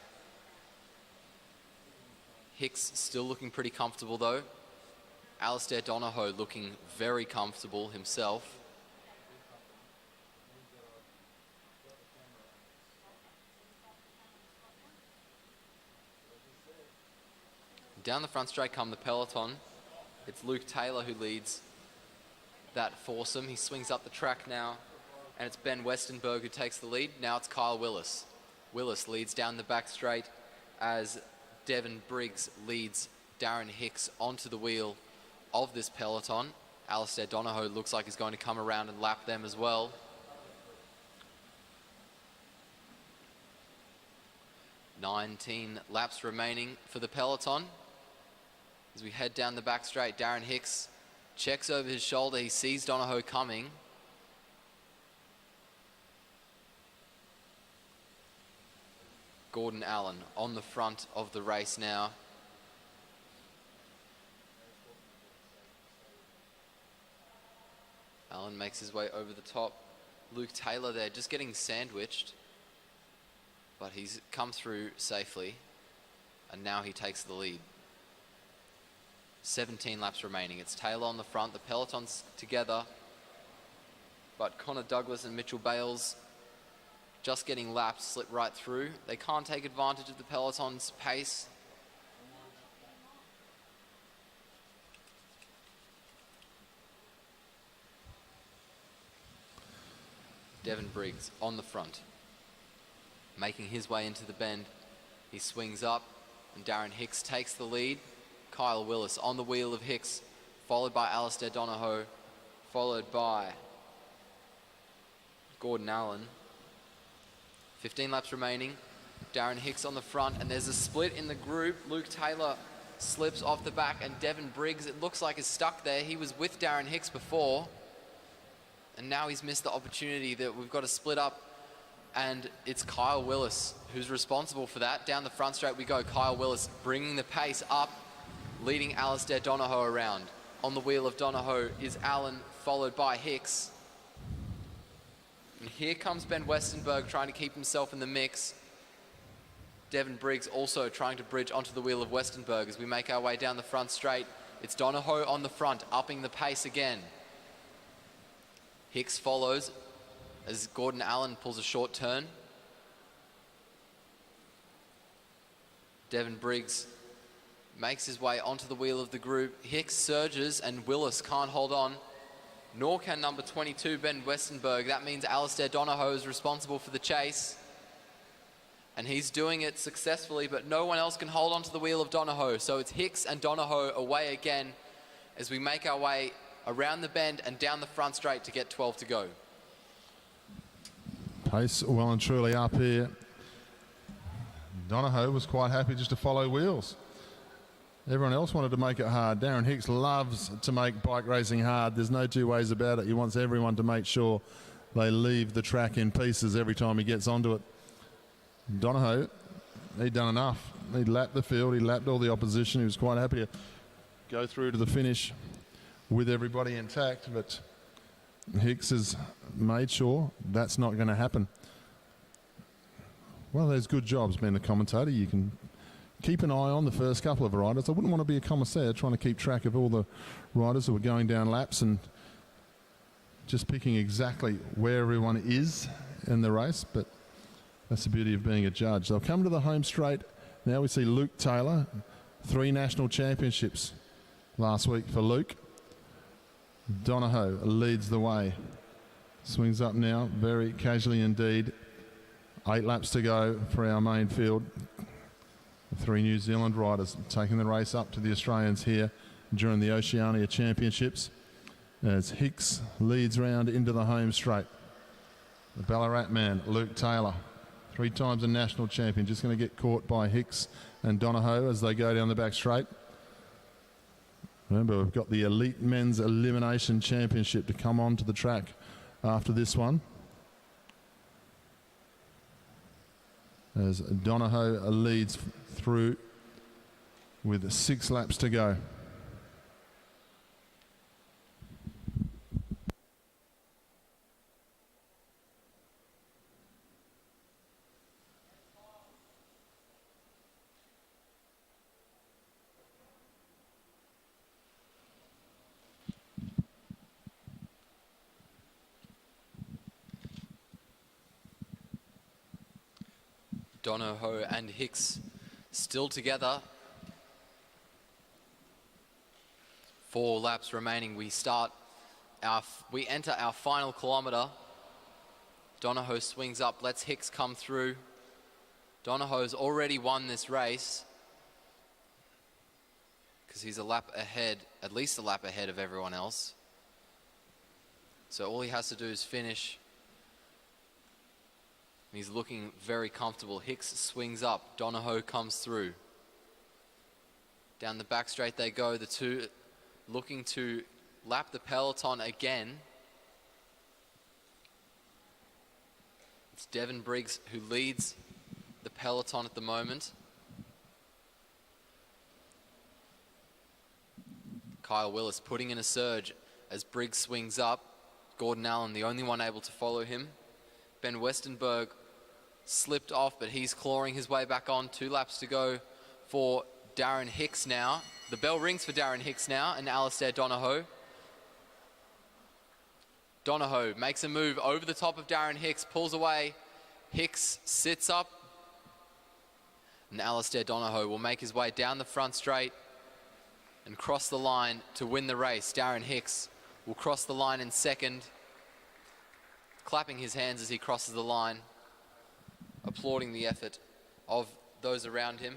Hicks still looking pretty comfortable though. Alistair Donohoe looking very comfortable himself. Down the front straight come the peloton. It's Luke Taylor who leads that foursome. He swings up the track now, and it's Ben Westenberg who takes the lead. Now it's Kyle Willis. Willis leads down the back straight as Devin Briggs leads Darren Hicks onto the wheel of this peloton. Alistair Donohoe looks like he's going to come around and lap them as well. "19 laps remaining for the peloton. As we head down the back straight, Darren Hicks checks over his shoulder. He sees Donohoe coming. Gordon Allen on the front of the race now. Allen makes his way over the top. Luke Taylor there just getting sandwiched, but he's come through safely, and now he takes the lead. 17 laps remaining. It's Taylor on the front. The peloton's together, but Connor Douglas and Mitchell Bales just getting lapped, slip right through. They can't take advantage of the peloton's pace. Devin Briggs on the front, making his way into the bend. He swings up, and Darren Hicks takes the lead. Kyle Willis on the wheel of Hicks, followed by Alistair Donohoe, followed by Gordon Allen. 15 laps remaining. Darren Hicks on the front, and there's a split in the group. Luke Taylor slips off the back, and Devin Briggs, it looks like, is stuck there. He was with Darren Hicks before, and now he's missed the opportunity that we've got to split up, and it's Kyle Willis who's responsible for that. Down the front straight we go. Kyle Willis bringing the pace up, leading Alistair Donohoe around. On the wheel of Donohoe is Allen, followed by Hicks. And here comes Ben Westenberg trying to keep himself in the mix. Devin Briggs also trying to bridge onto the wheel of Westenberg as we make our way down the front straight. It's Donohoe on the front, upping the pace again. Hicks follows as Gordon Allen pulls a short turn. Devin Briggs makes his way onto the wheel of the group. Hicks surges, and Willis can't hold on. Nor can number 22, Ben Westenberg. That means Alistair Donohoe is responsible for the chase. And he's doing it successfully, but no one else can hold onto the wheel of Donohoe. So it's Hicks and Donohoe away again as we make our way around the bend and down the front straight to get 12 to go. Pace well and truly up here. Donohoe was quite happy just to follow wheels. Everyone else wanted to make it hard. Darren Hicks loves to make bike racing hard. There's no two ways about it. He wants everyone to make sure they leave the track in pieces every time he gets onto it. Donohoe he'd done enough. He'd lapped the field, he lapped all the opposition. He was quite happy to go through to the finish with everybody intact, but Hicks has made sure that's not going to happen. Well, there's good jobs being the commentator. You can keep an eye on the first couple of riders. I wouldn't want to be a commissaire trying to keep track of all the riders who are going down laps and just picking exactly where everyone is in the race, but that's the beauty of being a judge. They'll come to the home straight. Now we see Luke Taylor, 3 national championships last week for Luke. Donohoe leads the way. Swings up now, very casually indeed. 8 laps to go for our main field. 3 New Zealand riders taking the race up to the Australians here during the Oceania Championships as Hicks leads round into the home straight. The Ballarat man, Luke Taylor, 3 times a national champion, just going to get caught by Hicks and Donohoe as they go down the back straight. Remember, we've got the Elite Men's Elimination Championship to come on to the track after this one. As Donohoe leads through with 6 laps to go. Donohoe and Hicks still together. 4 laps remaining. We enter our final kilometre. Donohoe swings up, lets Hicks come through. Donohoe's already won this race because he's a lap ahead, at least a lap ahead of everyone else. So all he has to do is finish. He's looking very comfortable. Hicks swings up. Donohoe comes through. Down the back straight they go. The 2 looking to lap the peloton again. It's Devon Briggs who leads the peloton at the moment. Kyle Willis putting in a surge as Briggs swings up. Gordon Allen, the only one able to follow him. Ben Westenberg slipped off, but he's clawing his way back on. 2 laps to go for Darren Hicks now. The bell rings for Darren Hicks now and Alastair Donohoe. Donohoe makes a move over the top of Darren Hicks, pulls away. Hicks sits up. And Alastair Donohoe will make his way down the front straight and cross the line to win the race. Darren Hicks will cross the line in second, clapping his hands as he crosses the line, applauding the effort of those around him.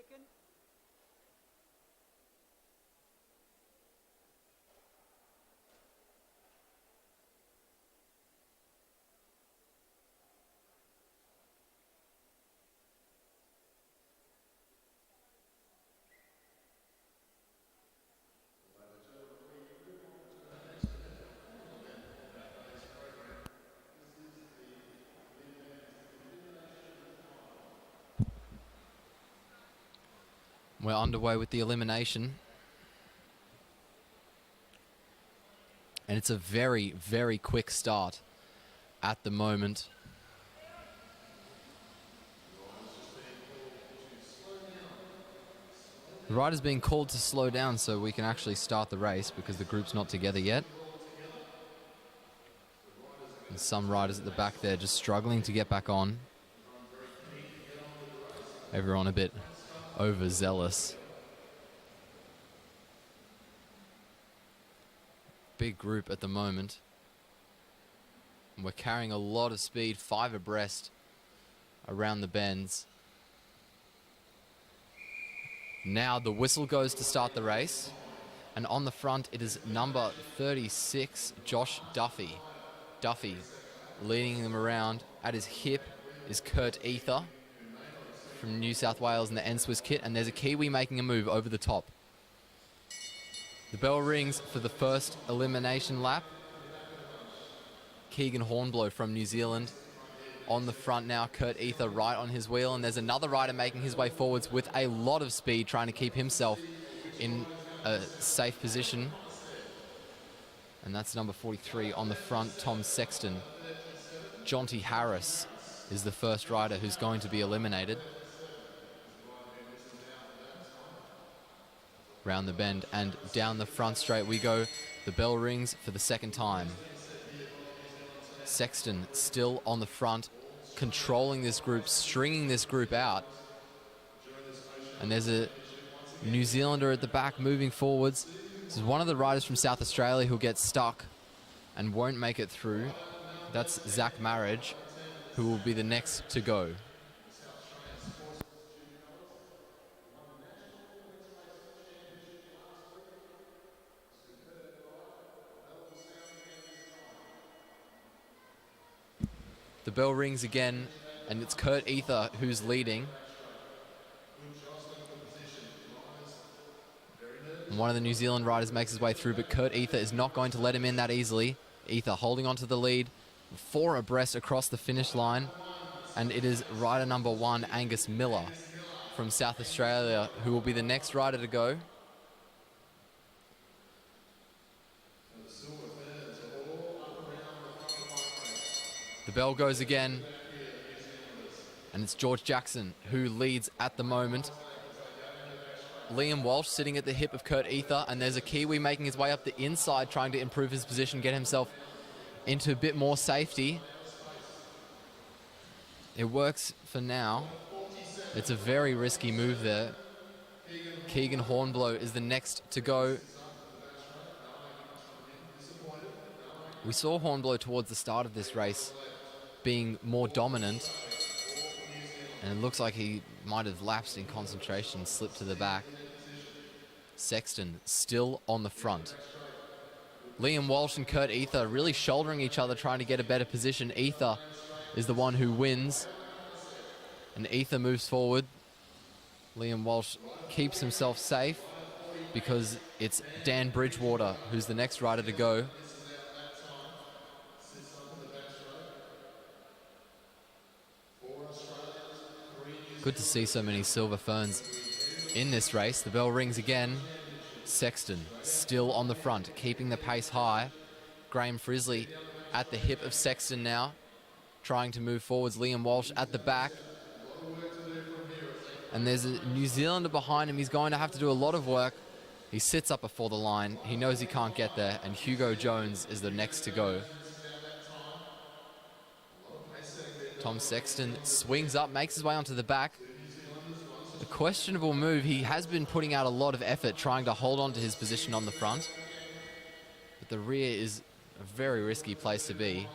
kicking. We're underway with the elimination. And it's a very, very quick start at the moment. The rider's being called to slow down so we can actually start the race because the group's not together yet. And some riders at the back there just struggling to get back on. Everyone a bit overzealous. Big group at the moment. And we're carrying a lot of speed, 5 abreast around the bends. Now the whistle goes to start the race. And on the front it is number 36, Josh Duffy. Duffy leading them around. At his hip is Kurt Ether from New South Wales in the N-Swiss kit, and there's a Kiwi making a move over the top. The bell rings for the first elimination lap. Keegan Hornblow from New Zealand on the front now. Kurt Ether right on his wheel, and there's another rider making his way forwards with a lot of speed, trying to keep himself in a safe position. And that's number 43 on the front, Tom Sexton. Jonty Harris is the first rider who's going to be eliminated. Round the bend and down the front straight we go. The bell rings for the second time. Sexton still on the front, controlling this group, stringing this group out. And there's a New Zealander at the back moving forwards. This is one of the riders from South Australia who'll get stuck and won't make it through. That's Zach Marriage, who will be the next to go. The bell rings again, and it's Kurt Ether who's leading. And one of the New Zealand riders makes his way through, but Kurt Ether is not going to let him in that easily. Ether holding on to the lead, 4 abreast across the finish line. And it is rider number 1, Angus Miller from South Australia, who will be the next rider to go. The bell goes again, and it's George Jackson who leads at the moment. Liam Walsh sitting at the hip of Kurt Ether, and there's a Kiwi making his way up the inside, trying to improve his position, get himself into a bit more safety. It works for now. It's a very risky move there. Keegan Hornblow is the next to go. We saw Hornblow towards the start of this race being more dominant, and it looks like he might have lapsed in concentration, slipped to the back. Sexton still on the front. Liam Walsh and Kurt Ether really shouldering each other, trying to get a better position. Ether is the one who wins, and Ether moves forward. Liam Walsh keeps himself safe because it's Dan Bridgewater who's the next rider to go. Good to see so many silver ferns in this race. The bell rings again. Sexton still on the front, keeping the pace high. Graham Frisley at the hip of Sexton now, trying to move forwards. Liam Walsh at the back. And there's a New Zealander behind him. He's going to have to do a lot of work. He sits up before the line. He knows he can't get there, and Hugo Jones is the next to go. Tom Sexton swings up, makes his way onto the back. A questionable move. He has been putting out a lot of effort trying to hold on to his position on the front. But the rear is a very risky place to be.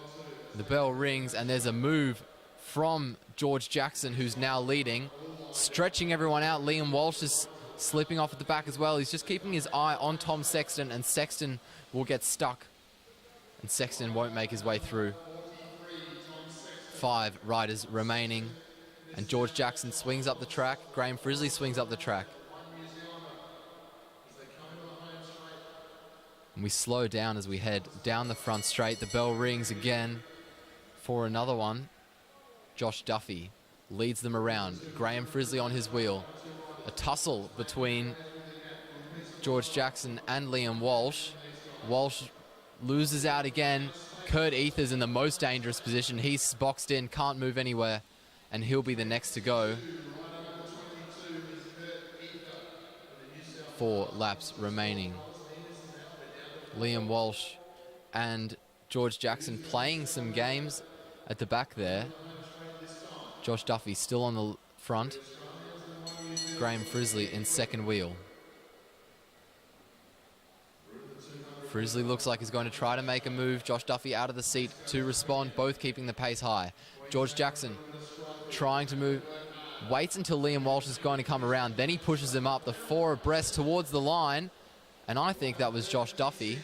The bell rings, and there's a move from George Jackson, who's now leading. stretching everyone out. Liam Walsh is slipping off at the back as well. He's just keeping his eye on Tom Sexton, and Sexton will get stuck. And Sexton won't make his way through. 5 riders remaining. And George Jackson swings up the track. Graham Frizzley swings up the track. And we slow down as we head down the front straight. The bell rings again for another one. Josh Duffy leads them around. Graham Frizzley on his wheel. A tussle between George Jackson and Liam Walsh. Walsh loses out again. Kurt Ether's in the most dangerous position. He's boxed in, can't move anywhere, and he'll be the next to go. 4 laps remaining. Liam Walsh and George Jackson playing some games at the back there. Josh Duffy still on the front. Graham Frizzley in second wheel. Frizzley looks like he's going to try to make a move. Josh Duffy out of the seat to respond, both keeping the pace high. George Jackson trying to move, waits until Liam Walsh is going to come around, then he pushes him up, the 4 abreast towards the line, and I think that was Josh Duffy.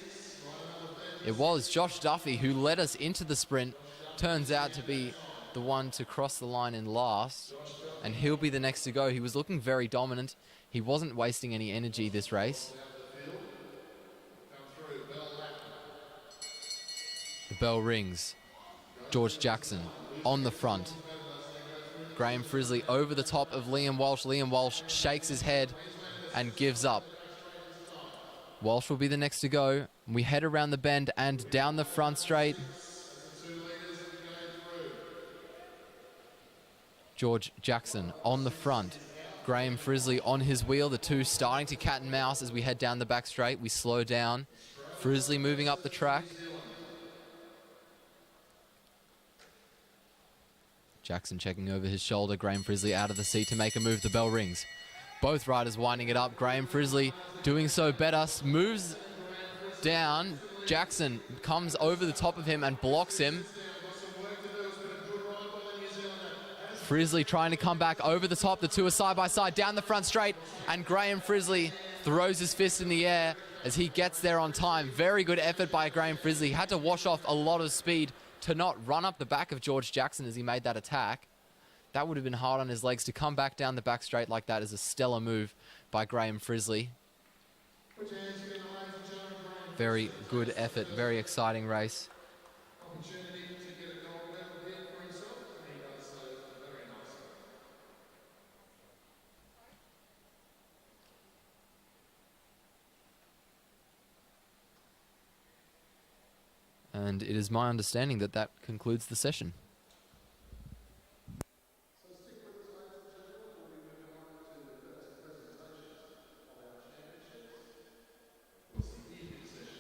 It was Josh Duffy who led us into the sprint, turns out to be the one to cross the line in last, and he'll be the next to go. He was looking very dominant. He wasn't wasting any energy this race. The bell rings. George Jackson on the front. Graham Frizzley over the top of Liam Walsh. Liam Walsh shakes his head and gives up. Walsh will be the next to go. We head around the bend and down the front straight. George Jackson on the front. Graham Frizzley on his wheel. The 2 starting to cat and mouse as we head down the back straight. We slow down. Frizzley moving up the track. Jackson checking over his shoulder. Graham Frizzley out of the seat to make a move. The bell rings. Both riders winding it up. Graham Frizzley doing so better. Moves down. Jackson comes over the top of him and blocks him. Frizzley trying to come back over the top. The 2 are side by side down the front straight. And Graham Frizzley throws his fist in the air as he gets there on time. Very good effort by Graham Frizzley. Had to wash off a lot of speed to not run up the back of George Jackson as he made that attack. That would have been hard on his legs. To come back down the back straight like that is a stellar move by Graham Frizzley. Very good effort, very exciting race. And it is my understanding that that concludes the session.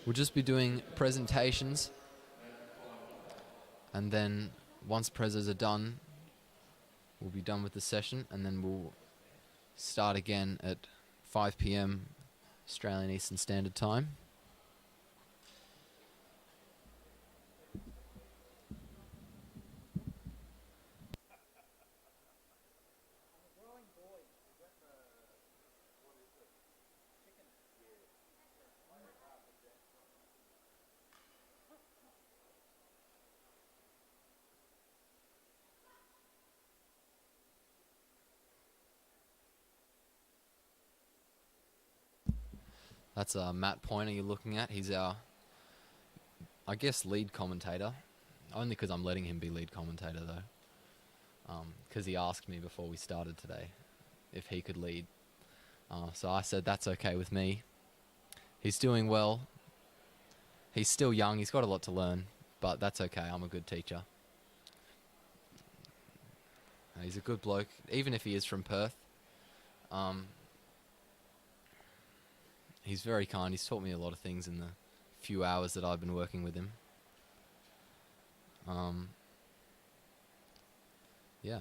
We'll just be doing presentations, and then once presos are done, we'll be done with the session, and then we'll start again at 5 p.m. Australian Eastern Standard Time. That's Matt Pointer you're looking at. He's our, I guess, lead commentator. Only because I'm letting him be lead commentator, though. Because he asked me before we started today if he could lead. So I said that's okay with me. He's doing well. He's still young. He's got a lot to learn. But that's okay. I'm a good teacher. He's a good bloke, even if he is from Perth. He's very kind. He's taught me a lot of things in the few hours that I've been working with him. Yeah.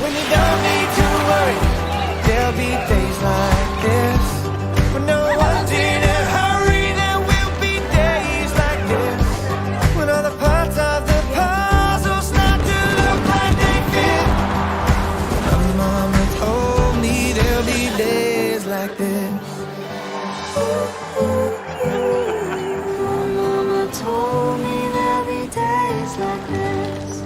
When you don't need to worry, there'll be days like this. When no one's in a hurry, there will be days like this. When all the parts of the puzzle start to look like they fit. My mama told me there'll be days like this. My mama told me there'll be days like this.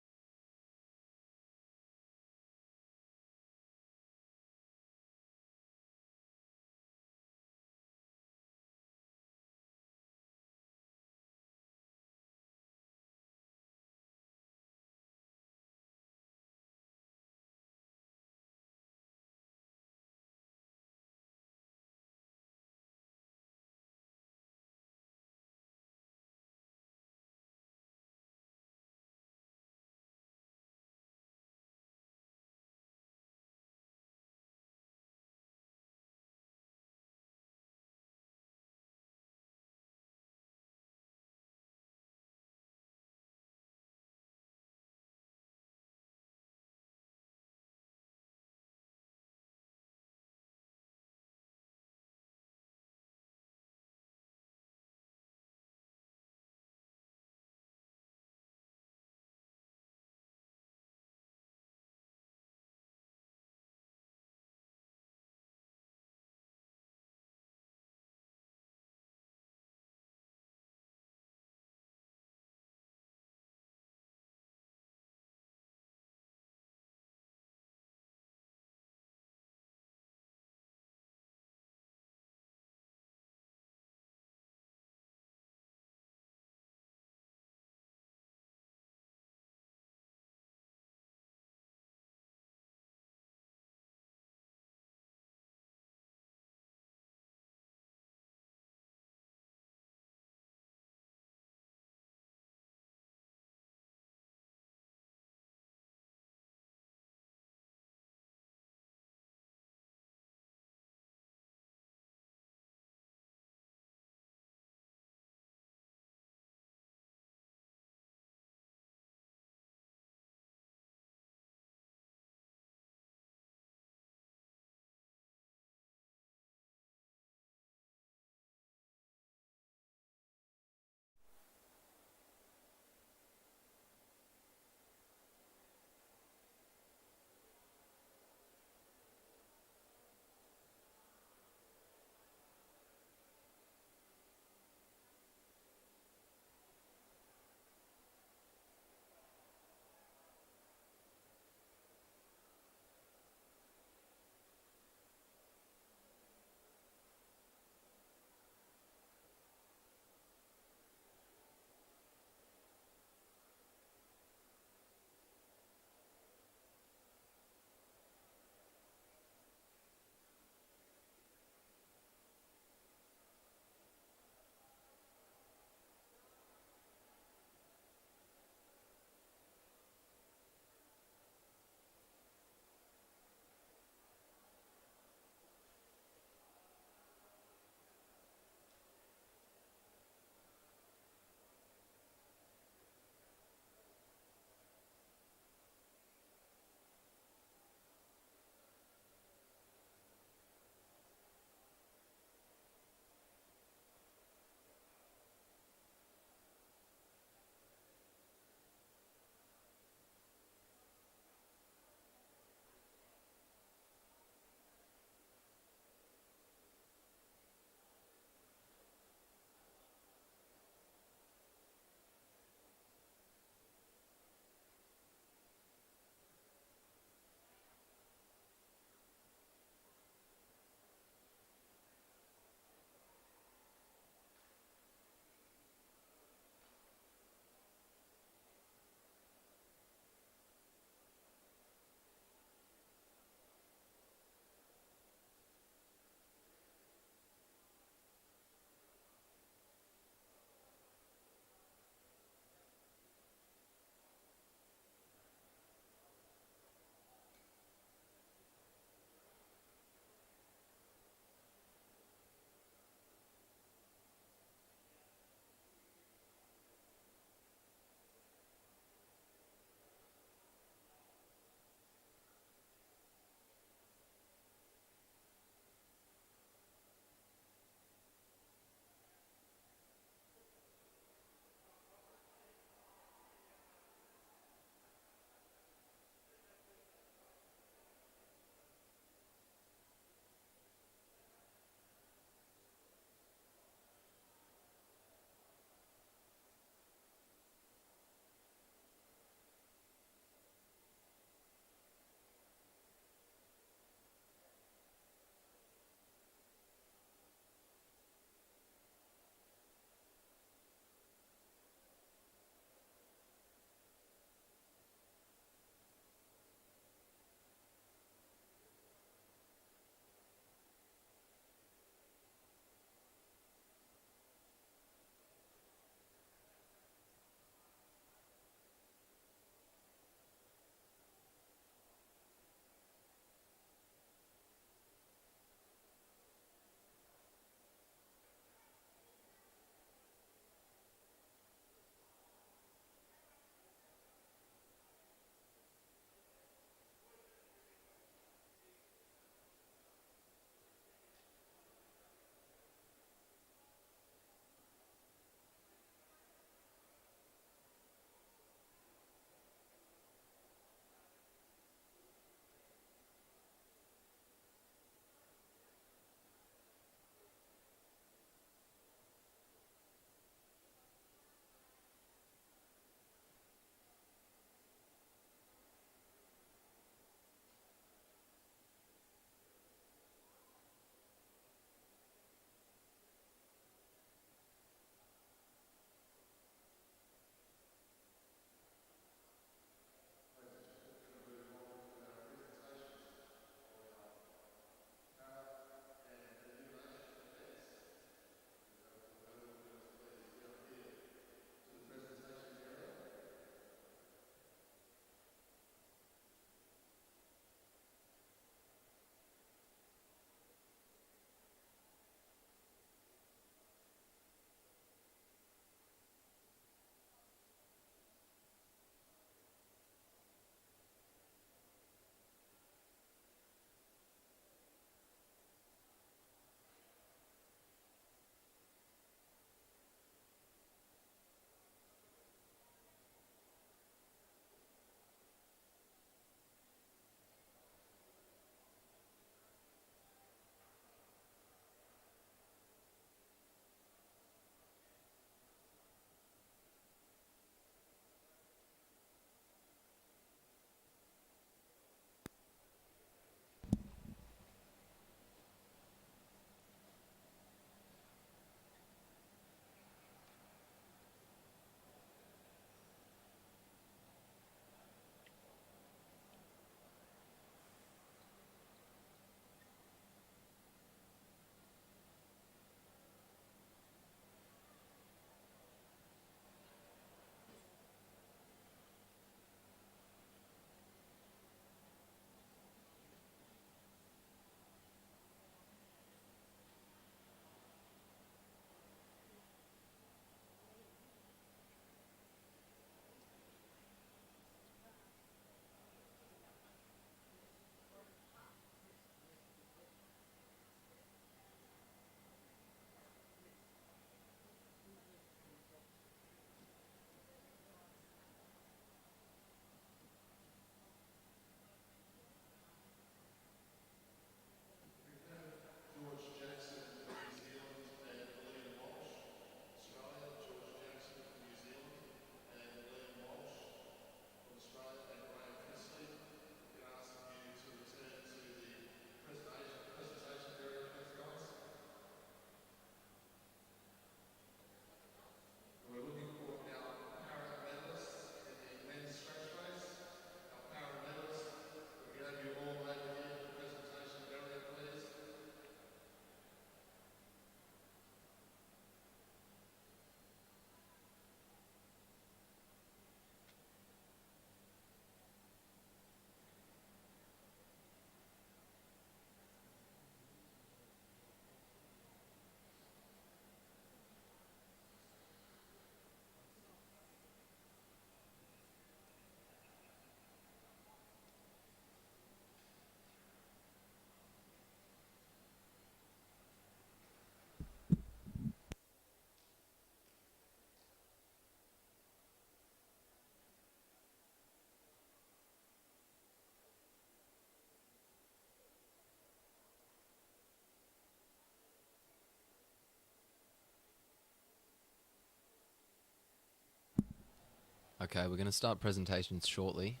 Okay, we're going to start presentations shortly.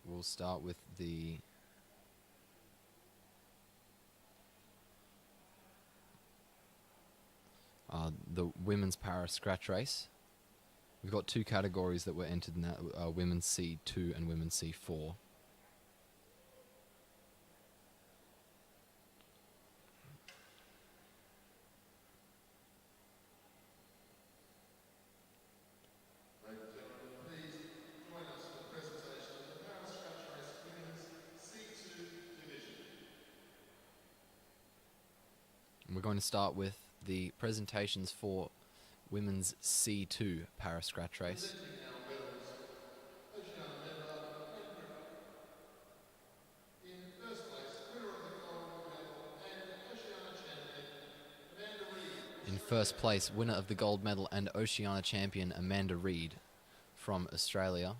We'll start with the women's para scratch race. We've got two categories that were entered in that, women's C2 and women's C4. We're going to start with the presentations for women's C2 para scratch race. In first place, winner of the gold medal and Oceania champion Amanda Reid from Australia.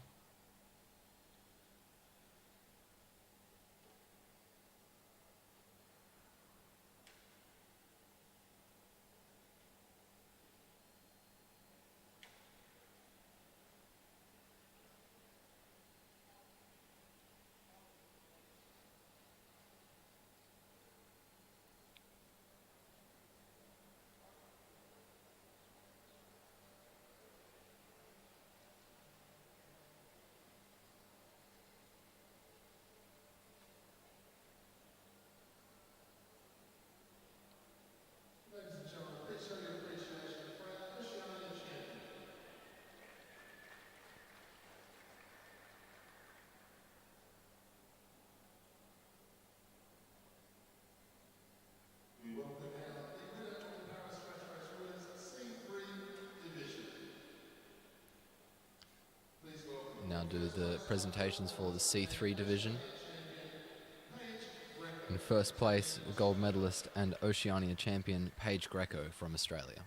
Now do the presentations for the C3 division. In first place, gold medalist and Oceania champion Paige Greco from Australia.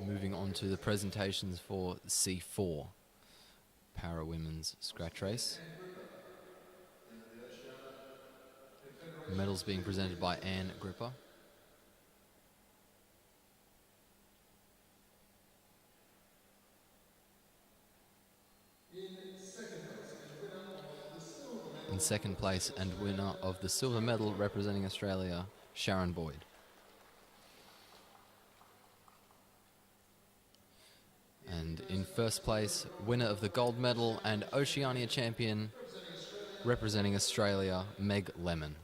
Moving on to the presentations for C4 para women's scratch race. Medals being presented by Anne Gripper. In second place and winner of the silver medal representing Australia, Sharon Boyd. And in first place, winner of the gold medal and Oceania champion representing Australia, Meg Lemon.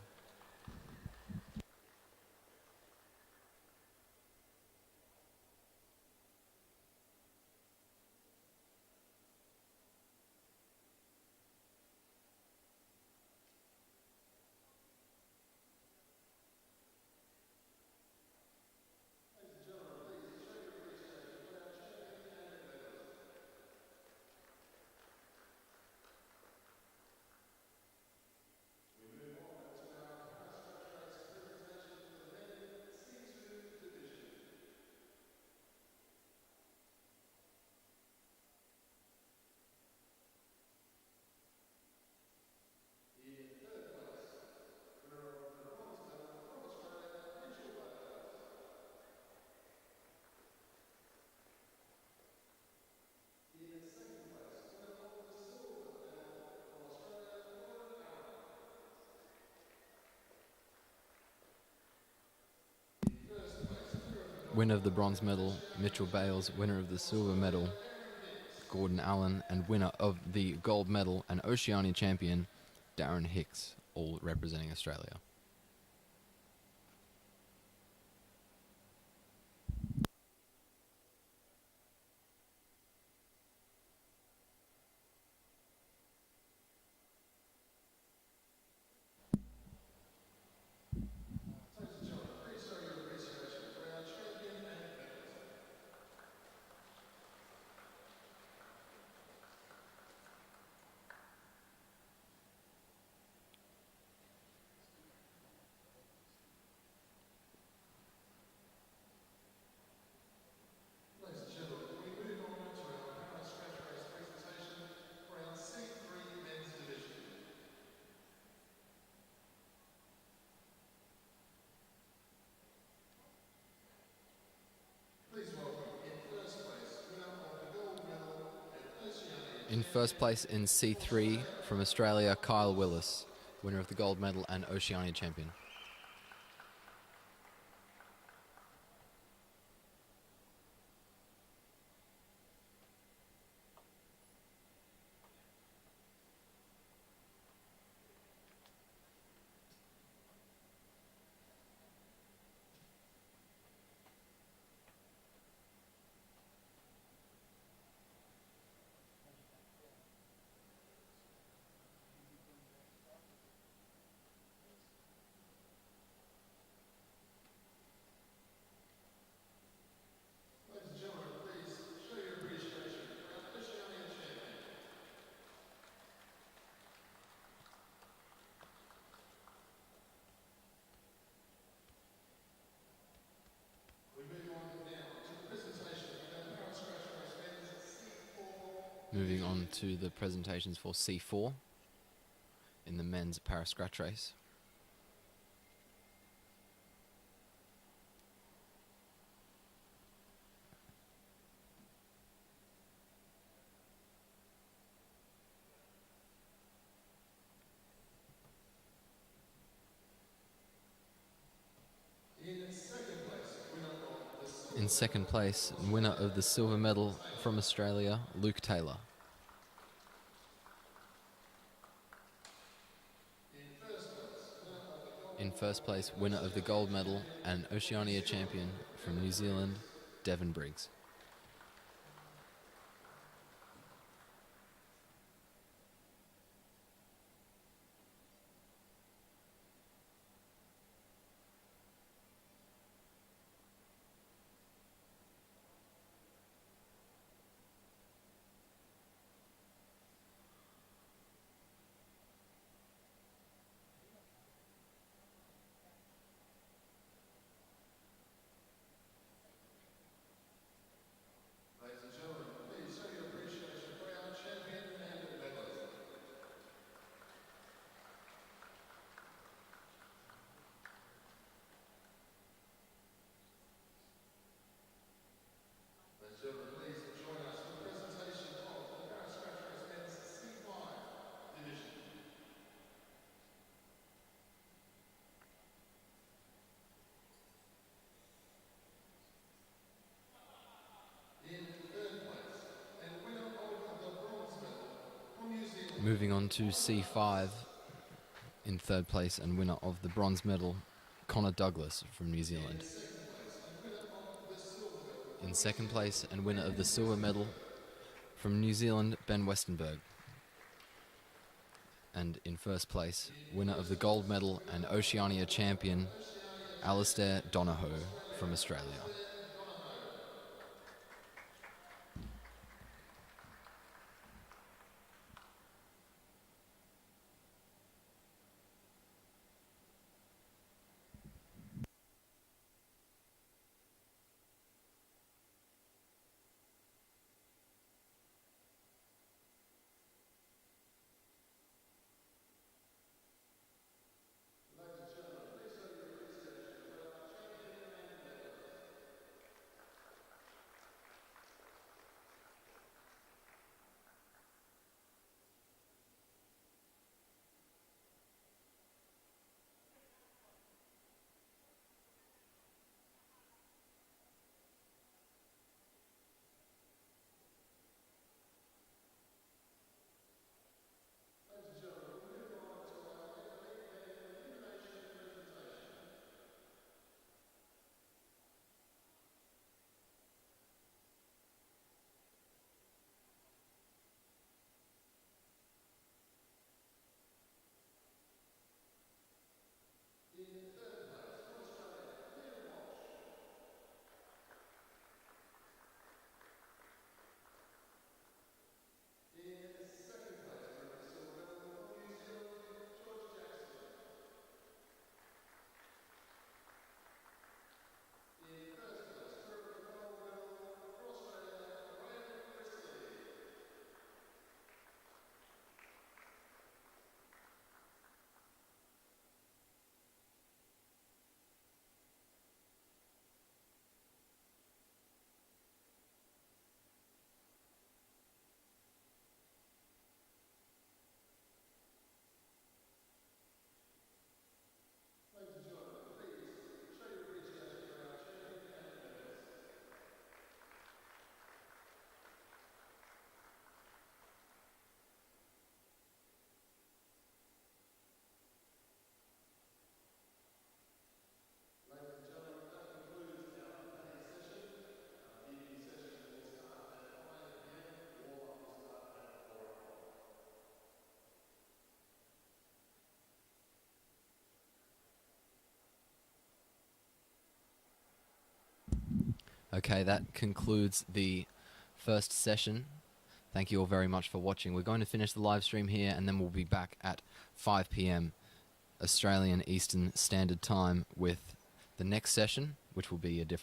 winner of the bronze medal, Mitchell Bales, winner of the silver medal, Gordon Allen, and winner of the gold medal and Oceania champion, Darren Hicks, all representing Australia. In first place in C3 from Australia, Kyle Willis, winner of the gold medal and Oceania champion. Moving on to the presentations for C4 in the men's para scratch race. In second place, winner of the silver medal from Australia, Luke Taylor. In first place, winner of the gold medal and Oceania champion from New Zealand, Devon Briggs. Moving on to C5, in third place and winner of the bronze medal, Connor Douglas from New Zealand. In second place and winner of the silver medal from New Zealand, Ben Westenberg. And in first place, winner of the gold medal and Oceania champion, Alistair Donohoe from Australia. Okay, that concludes the first session. Thank you all very much for watching. We're going to finish the live stream here, and then we'll be back at 5 p.m. Australian Eastern Standard Time with the next session, which will be a different